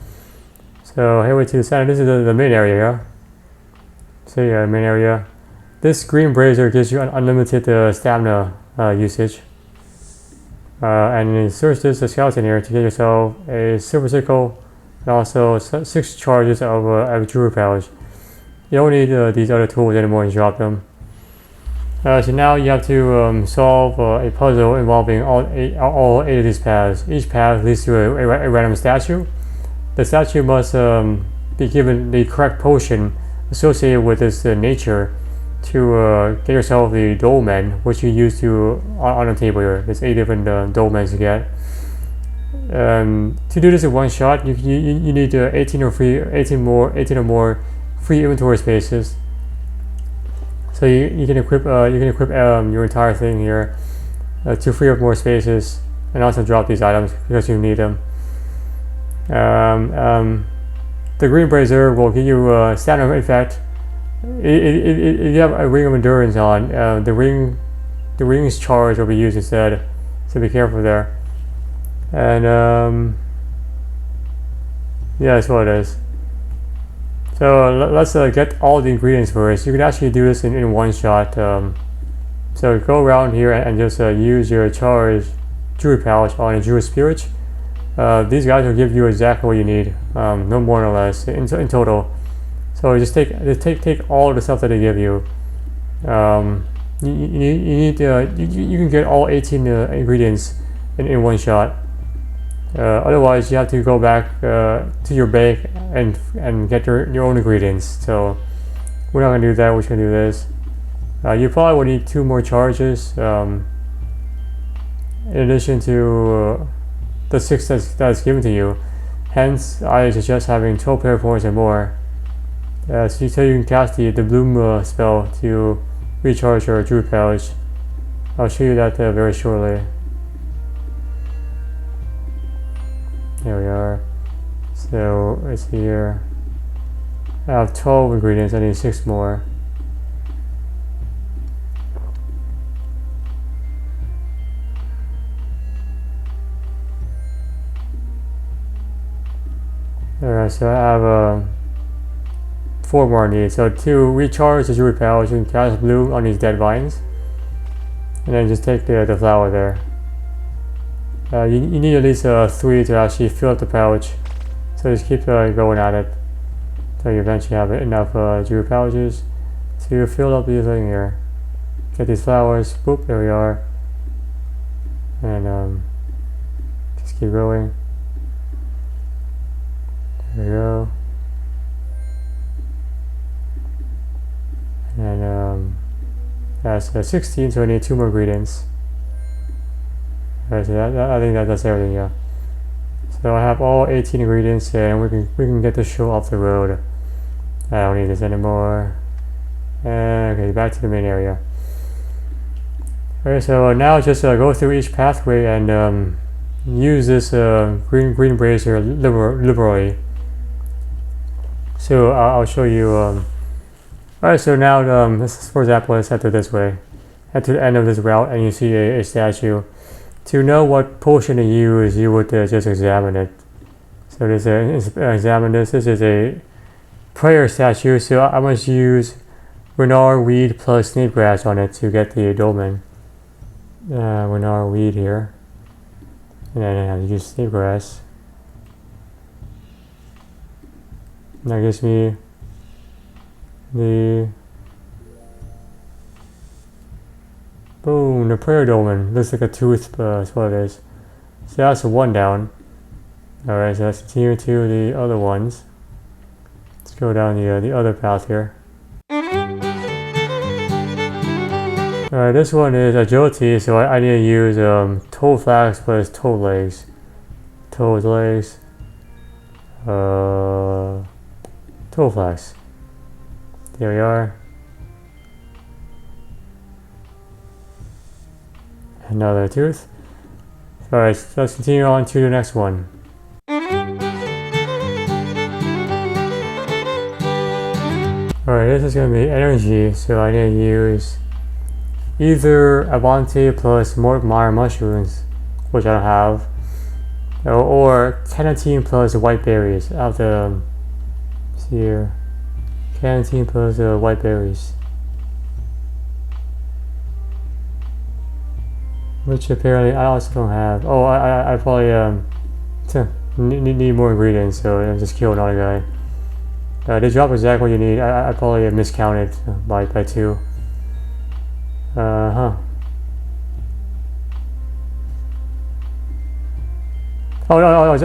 So here we to the center. This is the main area here. So yeah, main area. This green brazier gives you unlimited stamina usage. And you search this skeleton here to get yourself a silver sickle and also 6 charges of jewelry pouch. You don't need these other tools anymore and drop them. So now you have to solve a puzzle involving all eight of these paths. Each path leads to a random statue. The statue must be given the correct potion associated with this nature to get yourself the dolmen, which you use to on the table here. There's 8 different dolmens you get. To do this in one shot, you need 18 or more free inventory spaces. So you can equip your entire thing here to free up more spaces, and also drop these items because you need them. The green brazier will give you standard effect. If you have a ring of endurance on, the ring's charge will be used instead, so be careful there. And yeah, that's what it is. So let's get all the ingredients first. You can actually do this in one shot. So go around here and just use your charge druid pouch on a druid spirit. These guys will give you exactly what you need, no more nor less in total. So just take all the stuff that they give you. You can get all 18 ingredients in one shot. Otherwise, you have to go back to your bank and get your own ingredients. So we're not gonna do that. We're just gonna do this. You probably will need 2 more charges in addition to the 6 that's given to you. Hence, I suggest having 12 player points or more. So you can cast the bloom spell to recharge your druid pouch. I'll show you that very shortly. There we are. So it's here. I have 12 ingredients. I need 6 more. Alright, so I have 4 more I need. So to recharge the druid pouch, you can cast bloom on these dead vines, and then just take the flower there. You need at least 3 to actually fill up the pouch, so just keep going at it until you eventually have enough druid pouches to fill up this thing here. Get these flowers. Boop, there we are. And just keep going. There we go. And that's 16, so I need 2 more ingredients. Alright, so I think that's everything, yeah. So I have all 18 ingredients, and we can get the show off the road. I don't need this anymore. Okay, back to the main area. Alright, so now just go through each pathway and use this green brazier liberally. So I'll show you. Alright, so now this, for example, let's head to this way. Head to the end of this route, and you see a statue. To know what potion to use, you would just examine it. So this examine this. This is a prayer statue, so I must use Renar weed plus snake grass on it to get the dolmen. Renar weed here, and then I have to use snake grass. And that gives me the boom, the prayer dolmen. Looks like a tooth, that's what it is. So that's 1 down. Alright, so let's continue to the other ones. Let's go down the other path here. Alright, this one is agility, so I need to use toe flax plus toe legs. Toe legs. Toe flax. There we are. Another tooth. Alright, so let's continue on to the next one. Alright, this is going to be energy, so I need to use either Avante plus Mortmire mushrooms, which I don't have, or Canatine plus white berries. I have to see here. Canatine plus white berries, which apparently I also don't have. Oh, I probably need more ingredients, so I just kill another guy. They drop exactly what you need. I probably miscounted by 2. Oh no!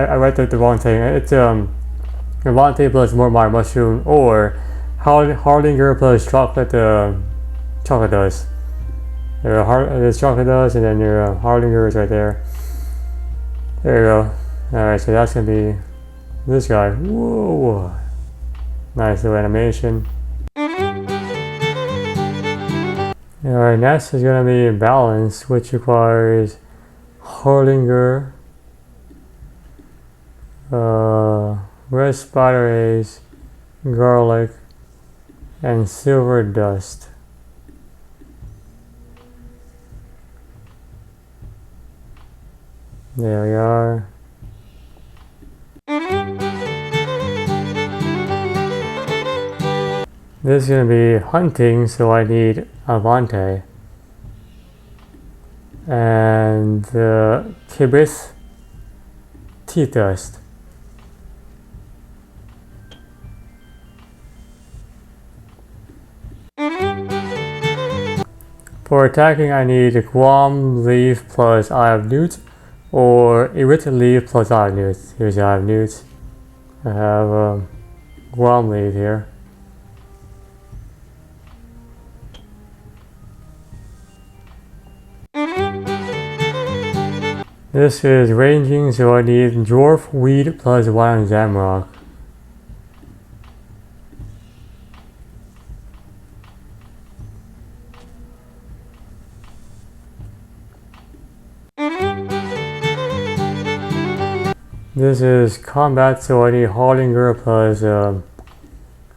I read the wrong thing. It's Avante plus Mortmire mushroom, or Hardinger plus chocolate dust. There's chocolate dust, and then your Hardinger is right there. There you go. Alright, so that's gonna be this guy. Whoa! Nice little animation. Alright, next is going to be balance, which requires Harlinger, red spider eggs, garlic, and silver dust. There we are. This is going to be hunting, so I need Avante. And Kibith teeth dust. For attacking, I need a Guam leaf plus Eye of Newt, or Enriched leaf plus Eye of Newt. Here's the Eye of Newt. I have Guam leaf here. This is ranging, so I need Dwarf Weed plus Wild Zamrock. This is combat, so I need Harlinger plus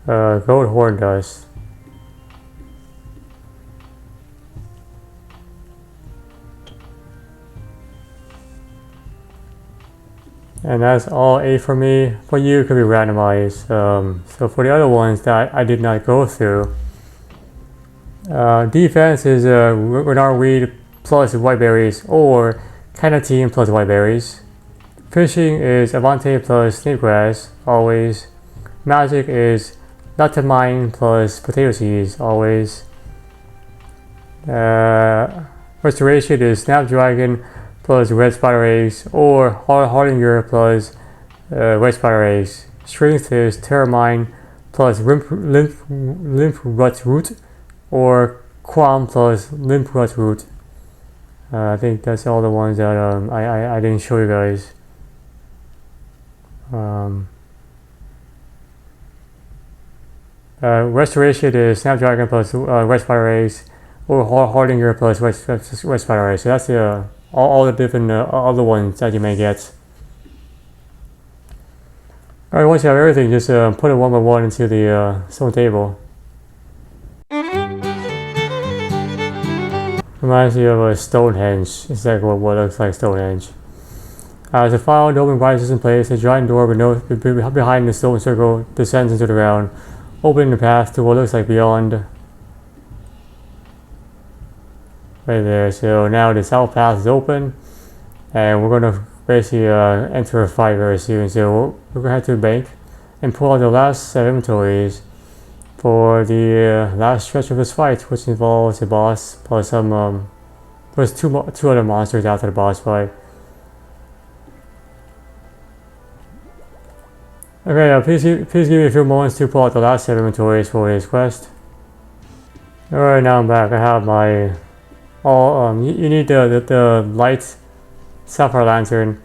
Goat Horn Dust. And that's all 8 for me. For you, it could be randomized. So for the other ones that I did not go through, defense is Renard Weed plus White Berries, or Canatine plus White Berries. Fishing is Avante plus Snapegrass, always. Magic is Nut-to-Mine plus Potato Seeds, always. Restoration is Snapdragon plus Red Spider Eggs, or Hardinger plus Red Spider Eggs. Strength is Terramine plus Limp Rut Root, or Quam plus Limp Rut Root. I think that's all the ones that I didn't show you guys. Restoration is Snapdragon plus Red Spider Eggs, or Hardinger plus Red Spider Eggs. So that's all the different other ones that you may get. Alright, once you have everything, just put it one by one into the stone table. Reminds me of a Stonehenge. It's like what looks like Stonehenge. As the final dome rises in place, a giant door behind the stone circle descends into the ground, opening the path to what looks like beyond. Right there. So now the south path is open, and we're going to basically enter a fight very soon. So we're going to head to the bank and pull out the last set of inventories for the last stretch of this fight, which involves a boss plus some plus two other monsters after the boss fight. Okay, please give me a few moments to pull out the last set of inventories for this quest. Alright, now I'm back. I have my you need the light sapphire lantern,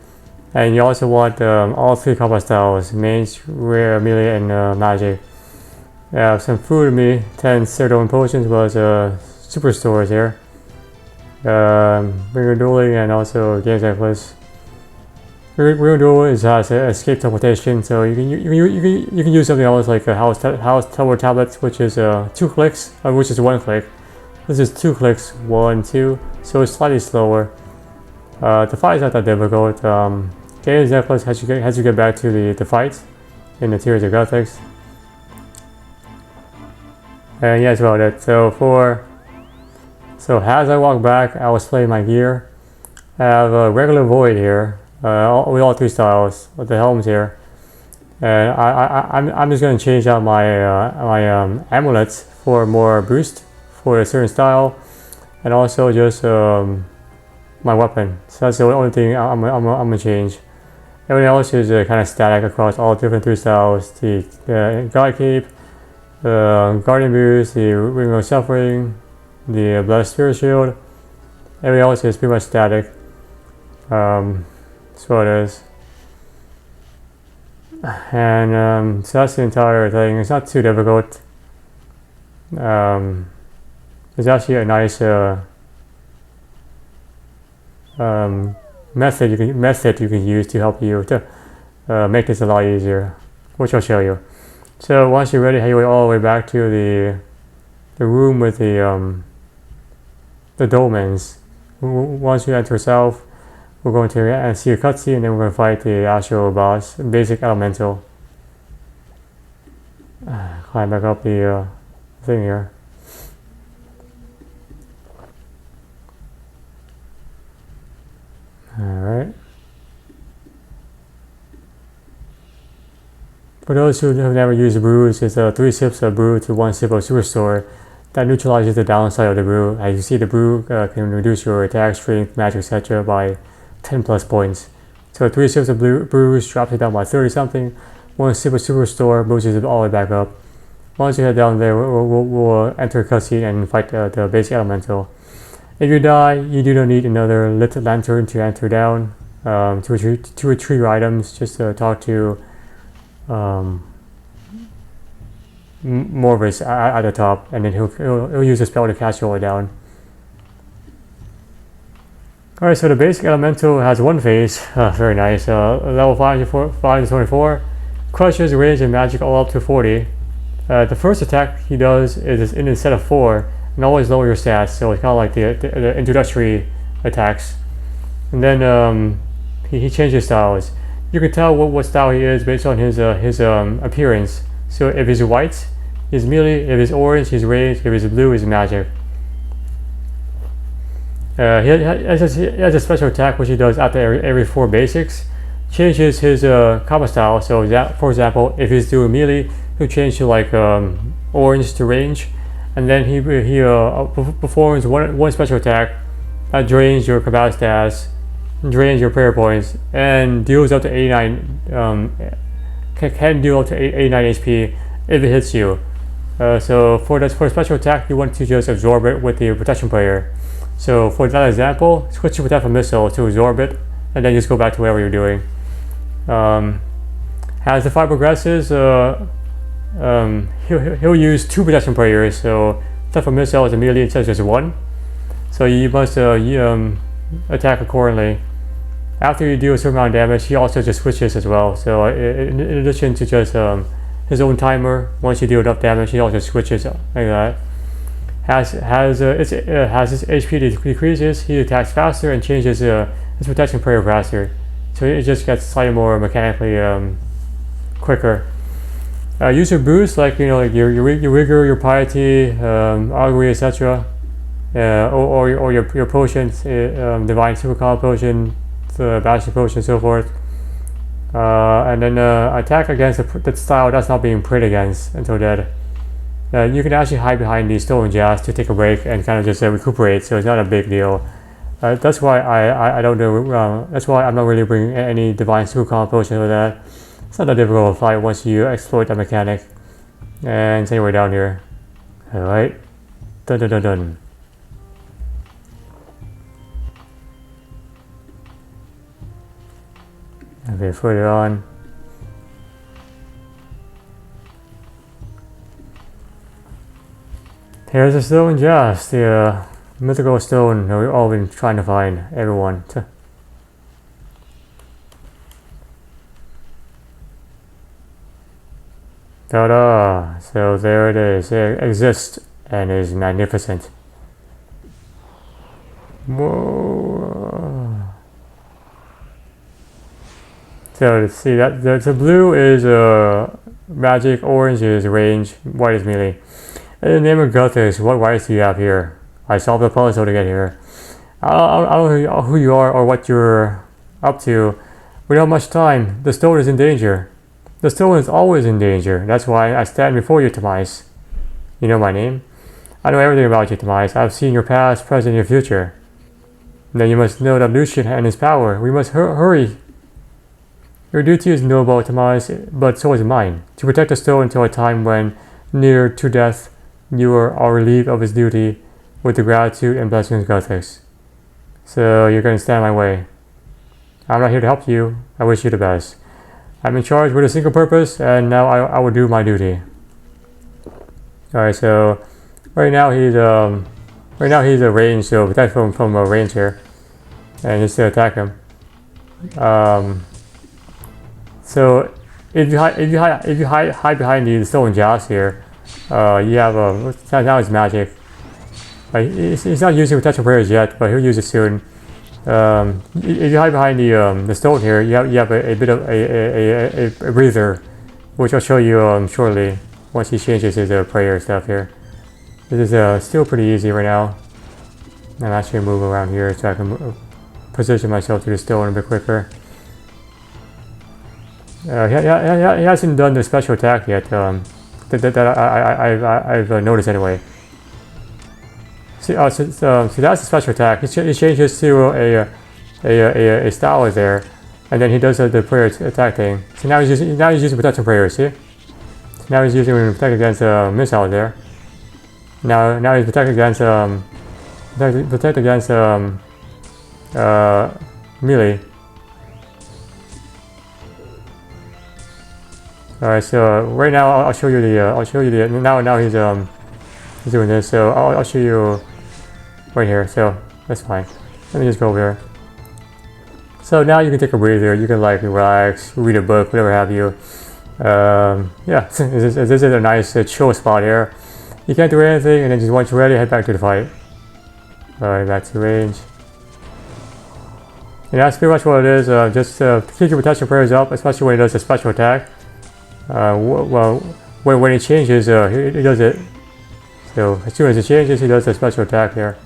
and you also want all 3 combat styles: mage, rare, melee, and magic. I have some food with me, 10 Cerdone potions, as well as super stores here. Ringer dueling and also games necklace. Ringer duel has escape teleportation, so you can use something else like a house tower tablets, which is 2 clicks, which is 1 click. This is 2 clicks, 1, 2, so it's slightly slower. The fight is not that difficult. Games necklace has you get back to the fight in the Tears of Guthix. And yeah, that's about it. So as I walk back, I was playing my gear. I have a regular void here, with all 3 styles, with the helms here. And I'm just gonna change out my amulets for more boost for a certain style, and also just my weapon. So that's the only thing I'm gonna change. Everything else is kind of static across all different 3 styles: the guard cape, the guardian boots, the ring of suffering, the blessed spirit shield. Everything else is pretty much static. That's what it is. And so that's the entire thing. It's not too difficult. There's actually a nice method you can use to help you to make this a lot easier, which I'll show you. So once you're ready, head your way all the way back to the room with the dolmens. Once you enter south, we're going to see a cutscene, and then we're going to fight the actual boss, basic elemental. Climb back up the thing here. Alright. For those who have never used brews, it's 3 sips of brew to 1 sip of superstore. That neutralizes the downside of the brew. As you see, the brew can reduce your attack, strength, magic, etc. by 10 plus points. So 3 sips of brews drops it down by 30 something. 1 sip of superstore boosts it all the way back up. Once you head down there, we'll enter a cutscene and fight the basic elemental. If you die, you do not need another lit lantern to enter down. To retrieve your items, just talk to Morvis at the top, and then he'll use a spell to cast you all down. Alright, so the basic elemental has 1 phase, very nice. Level 5 to 24, crushes range and magic all up to 40. The first attack he does is in a set of 4, and always lower your stats, so it's kind of like the introductory attacks. And then he changes styles. You can tell what style he is based on his appearance. So if he's white, he's melee. If he's orange, he's range. If he's blue, he's magic. He has a special attack which he does after every 4 basics. Changes his combat style. So that, for example, if he's doing melee, he'll change to like orange to range, and then he performs one special attack that drains your combat stats, drains your prayer points, and deals up to 89. Can deal up to 89 HP if it hits you. So for a special attack, you want to just absorb it with the protection prayer. So for that example, switch to protect from missile to absorb it, and then just go back to whatever you're doing. As the fight progresses, he'll use 2 protection prayers. So protect from missile is immediately instead of just 1. So you must attack accordingly. After you deal a certain amount of damage, he also just switches as well. So in addition to just his own timer, once you deal enough damage, he also switches like that. As his HP decreases, he attacks faster and changes his protection prayer faster. So it just gets slightly more mechanically quicker. Use your boosts like like your rigor, your piety, augury, etc. Or your potions, divine supercom potion, the bashing potion, and so forth. And then attack against the style that's not being prayed against until dead. You can actually hide behind these stolen jazz to take a break and kind of just recuperate, so it's not a big deal. That's why I don't do. That's why I'm not really bringing any divine supercom potion with that. It's not that difficult to fight once you exploit that mechanic. And it's anywhere down here. Alright. Dun dun dun dun. Okay, further on. Here's the stone jazz, the mythical stone that we've all been trying to find, everyone. Ta-da! So there it is. It exists and is magnificent. Whoa! So let's see that the blue is magic, orange is range, white is melee. In the name of Guthix, what rights do you have here? I solved the puzzle to get here. I don't know who you are or what you're up to. We don't have much time. The stone is in danger. The stone is always in danger. That's why I stand before you, Tamais. You know my name? I know everything about you, Tamais. I've seen your past, present, and your future. Then you must know that Lucien and his power. We must hurry. Your duty is noble, Tamais, but so is mine. To protect the stone until a time when, near to death, you are relieved of his duty with the gratitude and blessings of Guthix. So you're going to stand my way. I'm not here to help you. I wish you the best. I'm in charge with a single purpose, and now I will do my duty. Alright, so right now he's Right now he's a range, so attack from a range here, and just to attack him. So if you hide behind the stone jobs here, you have now it's magic. He's not using protection prayers yet, but he'll use it soon. If you hide behind the stone here, you have a bit of a breather, which I'll show you shortly once he changes his prayer stuff here. This is still pretty easy right now. I'm actually move around here so I can position myself to the stone a bit quicker. He hasn't done the special attack yet. That I've noticed anyway. So that's the special attack. He changes to a style there, and then he does the prayer attack thing. So now he's using protection prayers. See? So now he's using protect against missile there. Now he's protect against melee. Alright, so right now I'll show you the now he's doing this, so I'll show you right here, so that's fine. Let me just go over here. So now you can take a breather, you can like relax, read a book, whatever have you. Yeah, this is a nice chill spot here. You can't do anything, and then just once you're ready, head back to the fight. Alright, back to range. And that's pretty much what it is. Just keep your protection prayers up, especially when he does a special attack. Well, when he changes, he does it. So as soon as he changes, he does a special attack here.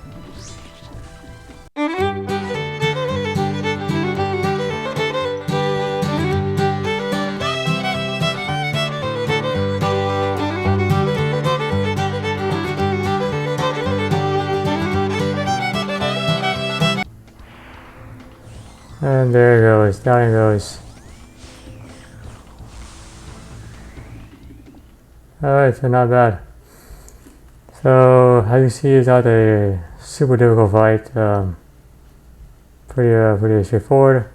And there it goes, down it goes. Alright, so not bad. So as you see, it's not a super difficult fight. Pretty straightforward.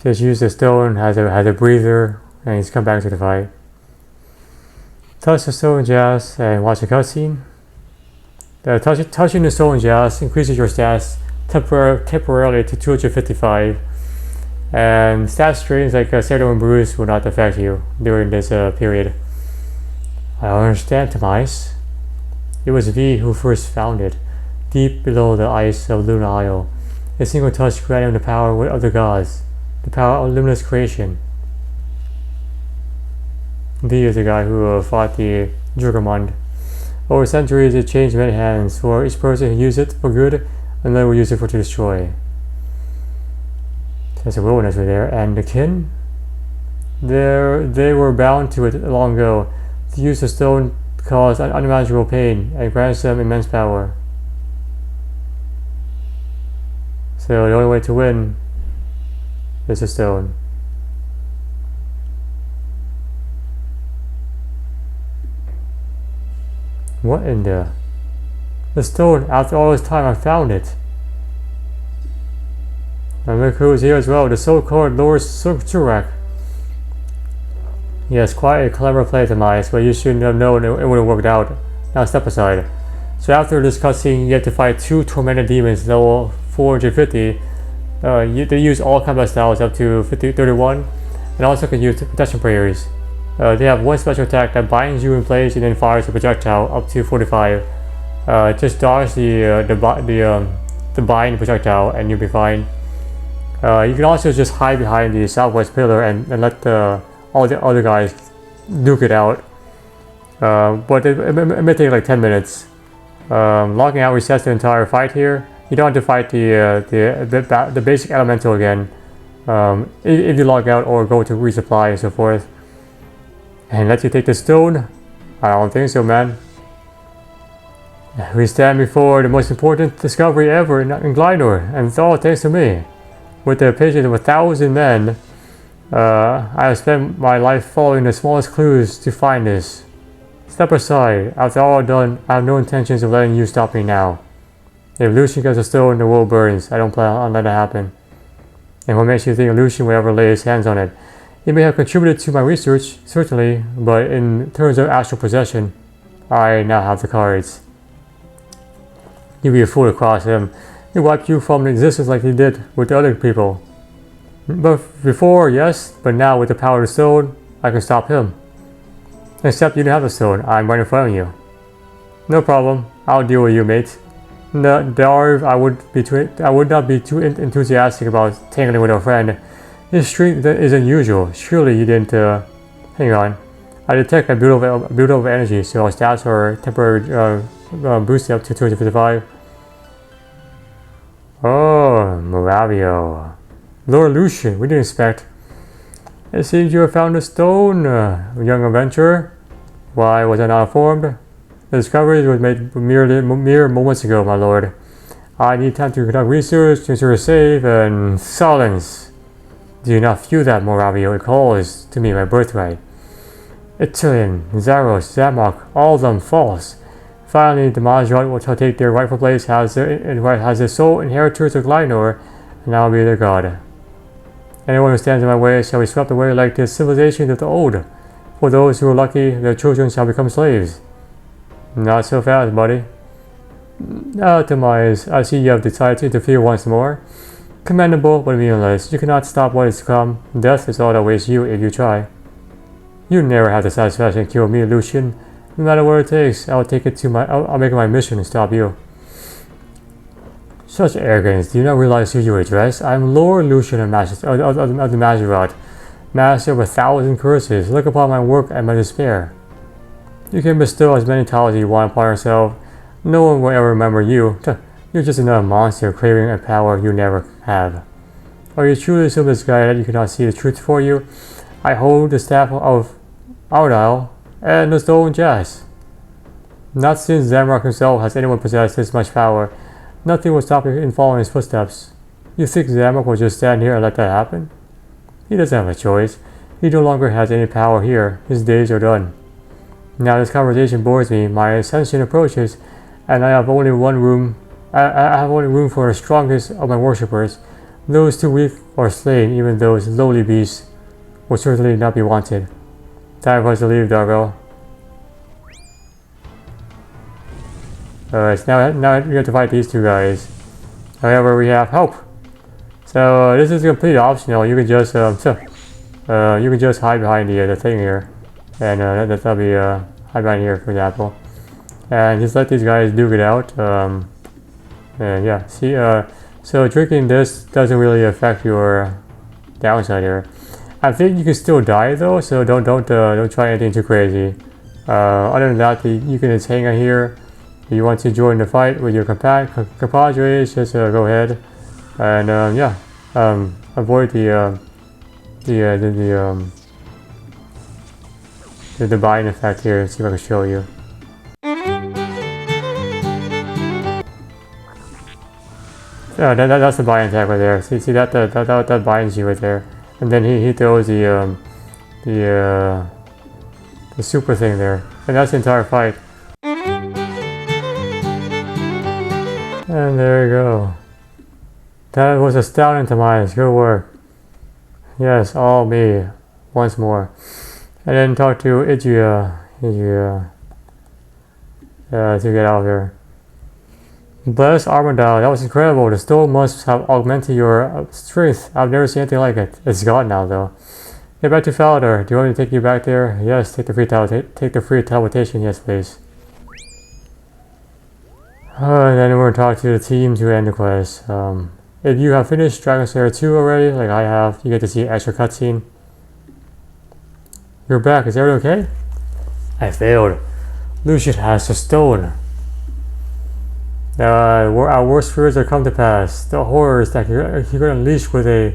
Just use the stone, has a breather, and he's come back to the fight. Touch the stone jazz and watch the cutscene. Touching the stone jazz increases your stats temporarily to 255, and stat strains like serum and bruise will not affect you during this period. I understand, Tame. It was V who first found it, deep below the ice of Luna Isle. A single touch granted him the power of the gods, the power of luminous creation. V is the guy who fought the Juggermund. Over centuries, it changed many hands. For each person who used it for good, another will use it to destroy. There's a wilderness right there, and the kin? They were bound to it long ago. To use the stone caused unimaginable pain and grants them immense power. So the only way to win is the stone. What in the stone? After all this time, I found it. And look who is here as well, the so-called Lord Surok. Yes, quite a clever play, Tame, but you shouldn't have known it would have worked out. Now step aside. So after this cutscene, you have to fight 2 Tormented demons, level 450. They use all combat styles up to 31, and also can use protection prayers. They have one special attack that binds you in place and then fires a projectile up to 45. Just dodge the bind projectile and you'll be fine. You can also just hide behind the southwest pillar and let all the other guys duke it out. But it may take like 10 minutes. Logging out resets the entire fight here. You don't have to fight the basic elemental again if you log out or go to resupply and so forth. And let you take the stone? I don't think so, man. We stand before the most important discovery ever in Glynor, and it's all thanks to me. With the patience of 1,000 men, I have spent my life following the smallest clues to find this. Step aside. After all done, I have no intentions of letting you stop me now. If Lucien gets a stone, the world burns. I don't plan on letting that happen. And what makes you think Lucien will ever lay his hands on it? He may have contributed to my research, certainly, but in terms of actual possession, I now have the cards. You'd be a fool to cross him. He wiped you from existence like he did with the other people. But before, yes, but now with the power of the stone, I can stop him. Except you don't have the stone, I'm right in front of you. No problem, I'll deal with you, mate. I would not be too enthusiastic about tangling with a friend. His strength is unusual. Surely you didn't, hang on. I detect a build-up of energy, so our stats are temporarily boosted up to 255. Oh, Movario. Lord Lucien, we didn't expect. It seems you have found a stone, young adventurer. Why was I not informed? The discovery was made mere moments ago, my lord. I need time to conduct research, to ensure safe, and silence. Do you not feel that, Movario? It calls to me my birthright. Ithilien, Zaros, Zamok, all of them false. Finally, the Majorot will take their rightful place as the sole inheritors of Glynor, and I will be their god. Anyone who stands in my way shall be swept away like the civilizations of the old. For those who are lucky, their children shall become slaves. Not so fast, buddy. Now, Demise, I see you have decided to interfere once more. Commendable, but meaningless. You cannot stop what is to come. Death is all that awaits you if you try. You never have the satisfaction to kill me, Lucien. No matter what it takes, I'll make it my mission to stop you. Such arrogance. Do you not realize who you address? I am Lord Lucien of the Majorot, master of 1,000 curses. Look upon my work and my despair. You can bestow as many titles as you want upon yourself. No one will ever remember you. You're just another monster craving a power you never have. Are you truly so misguided that you cannot see the truth for you? I hold the staff of Ardile and the stolen chest. Not since Zamrock himself has anyone possessed this much power. Nothing will stop you in following his footsteps. You think Zamrock will just stand here and let that happen? He doesn't have a choice. He no longer has any power here. His days are done. Now this conversation bores me. My ascension approaches, and I have only room for the strongest of my worshippers. Those too weak are slain. Even those lowly beasts will certainly not be wanted. Time for us to leave, Dargo. Alright, so now we have to fight these two guys. However, we have help. So this is completely optional. You can just hide behind the thing here, and that'll be hide behind here, for example, and just let these guys duke it out. And yeah, see, so drinking this doesn't really affect your downside here. I think you can still die though, so don't try anything too crazy. Other than that, you can just hang out here. If you want to join the fight with your compadres, just go ahead, and yeah, avoid the bind effect here. See if I can show you. Yeah, that's the bind attack right there. See that binds you right there. And then he throws the super thing there, and that's the entire fight. And there you go. That was astounding to my eyes. Good work. Yes, all me. Once more. And then talk to Igia to get out of here. Bless Armadale, that was incredible. The stone must have augmented your strength. I've never seen anything like it. It's gone now, though. Get back to Falador. Do you want me to take you back there? Yes, take the free teleportation. Yes, please. And then we're going to talk to the team to end the quest. If you have finished Dragon Slayer 2 already, like I have, you get to see an extra cutscene. You're back. Is everything okay? I failed. Lucien has the stone. Our worst fears have come to pass. The horrors that he could unleash with a...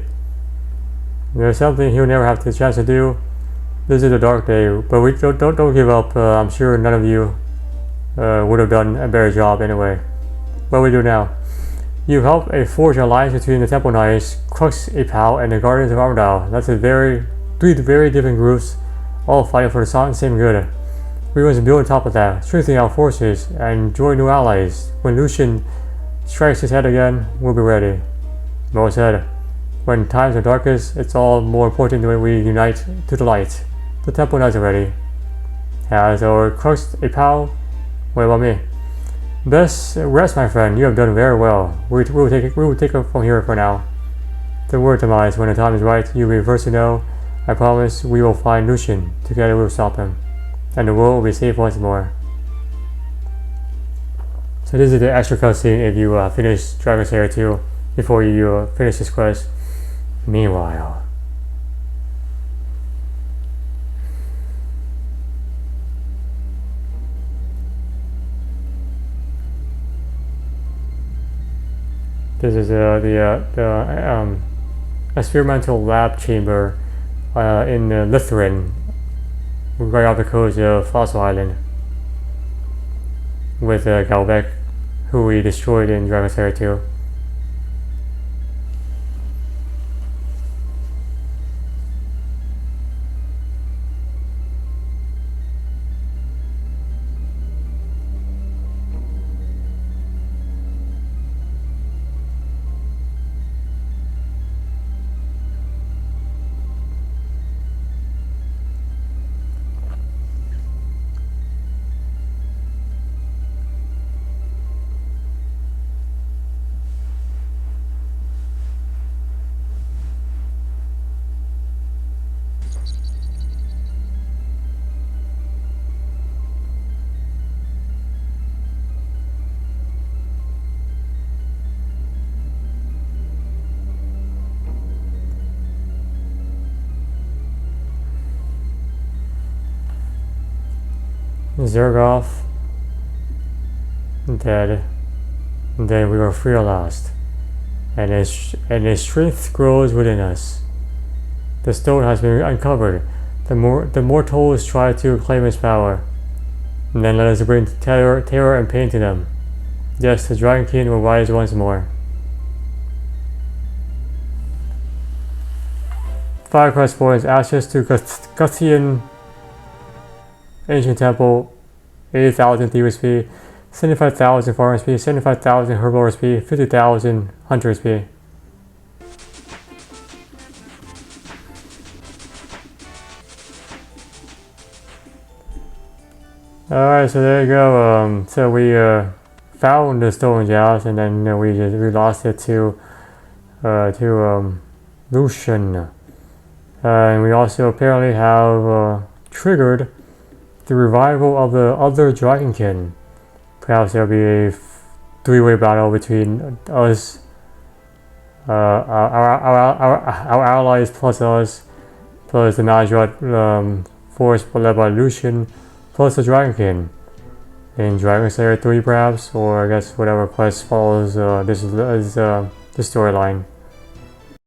There's something he'll never have the chance to do. This is a dark day, but we don't give up. I'm sure none of you would have done a better job anyway. What we do now? You helped forge an alliance between the Temple Knights, Crux Apal, and the Guardians of Armadale. That's three very different groups, all fighting for the same good. We must build on top of that, strengthen our forces, and join new allies. When Lucien strikes his head again, we'll be ready. Well said. When times are darkest, it's all more important when we unite to the light. The Temple Knights are ready. Has our Crux Apal? What about me? Best rest, my friend. You have done very well. We will take it from here for now. The word demise. When the time is right, you will first to know. I promise we will find Lucien. Together we will stop him, and the world will be safe once more. So this is the extra cutscene if you finish Dragon Slayer 2 before you finish this quest. Meanwhile, this is the experimental lab chamber in Lucien, right off the coast of Fossil Island, with Guthix, who we destroyed in Dragon Slayer 2. Surok dead. Then we were free at last, and his strength grows within us. The stone has been uncovered. The mortals try to claim its power, and then let us bring terror and pain to them. Yes, the Dragon King will rise once more. Fire Crest points access to Guthixian Ancient Temple, 80,000 Thieves XP, 75,000 Farm XP, 75,000 Herbal XP, 50,000 Hunter XP. Alright, so there you go. So we found the stolen jewels, and then we lost it to Lucien. And we also apparently have triggered the revival of the other Dragonkin. Perhaps there'll be a three-way battle between us, our allies plus us, plus the Magis force led by Lucien, plus the Dragonkin. In Dragon Slayer 3 perhaps, or I guess whatever quest follows this storyline.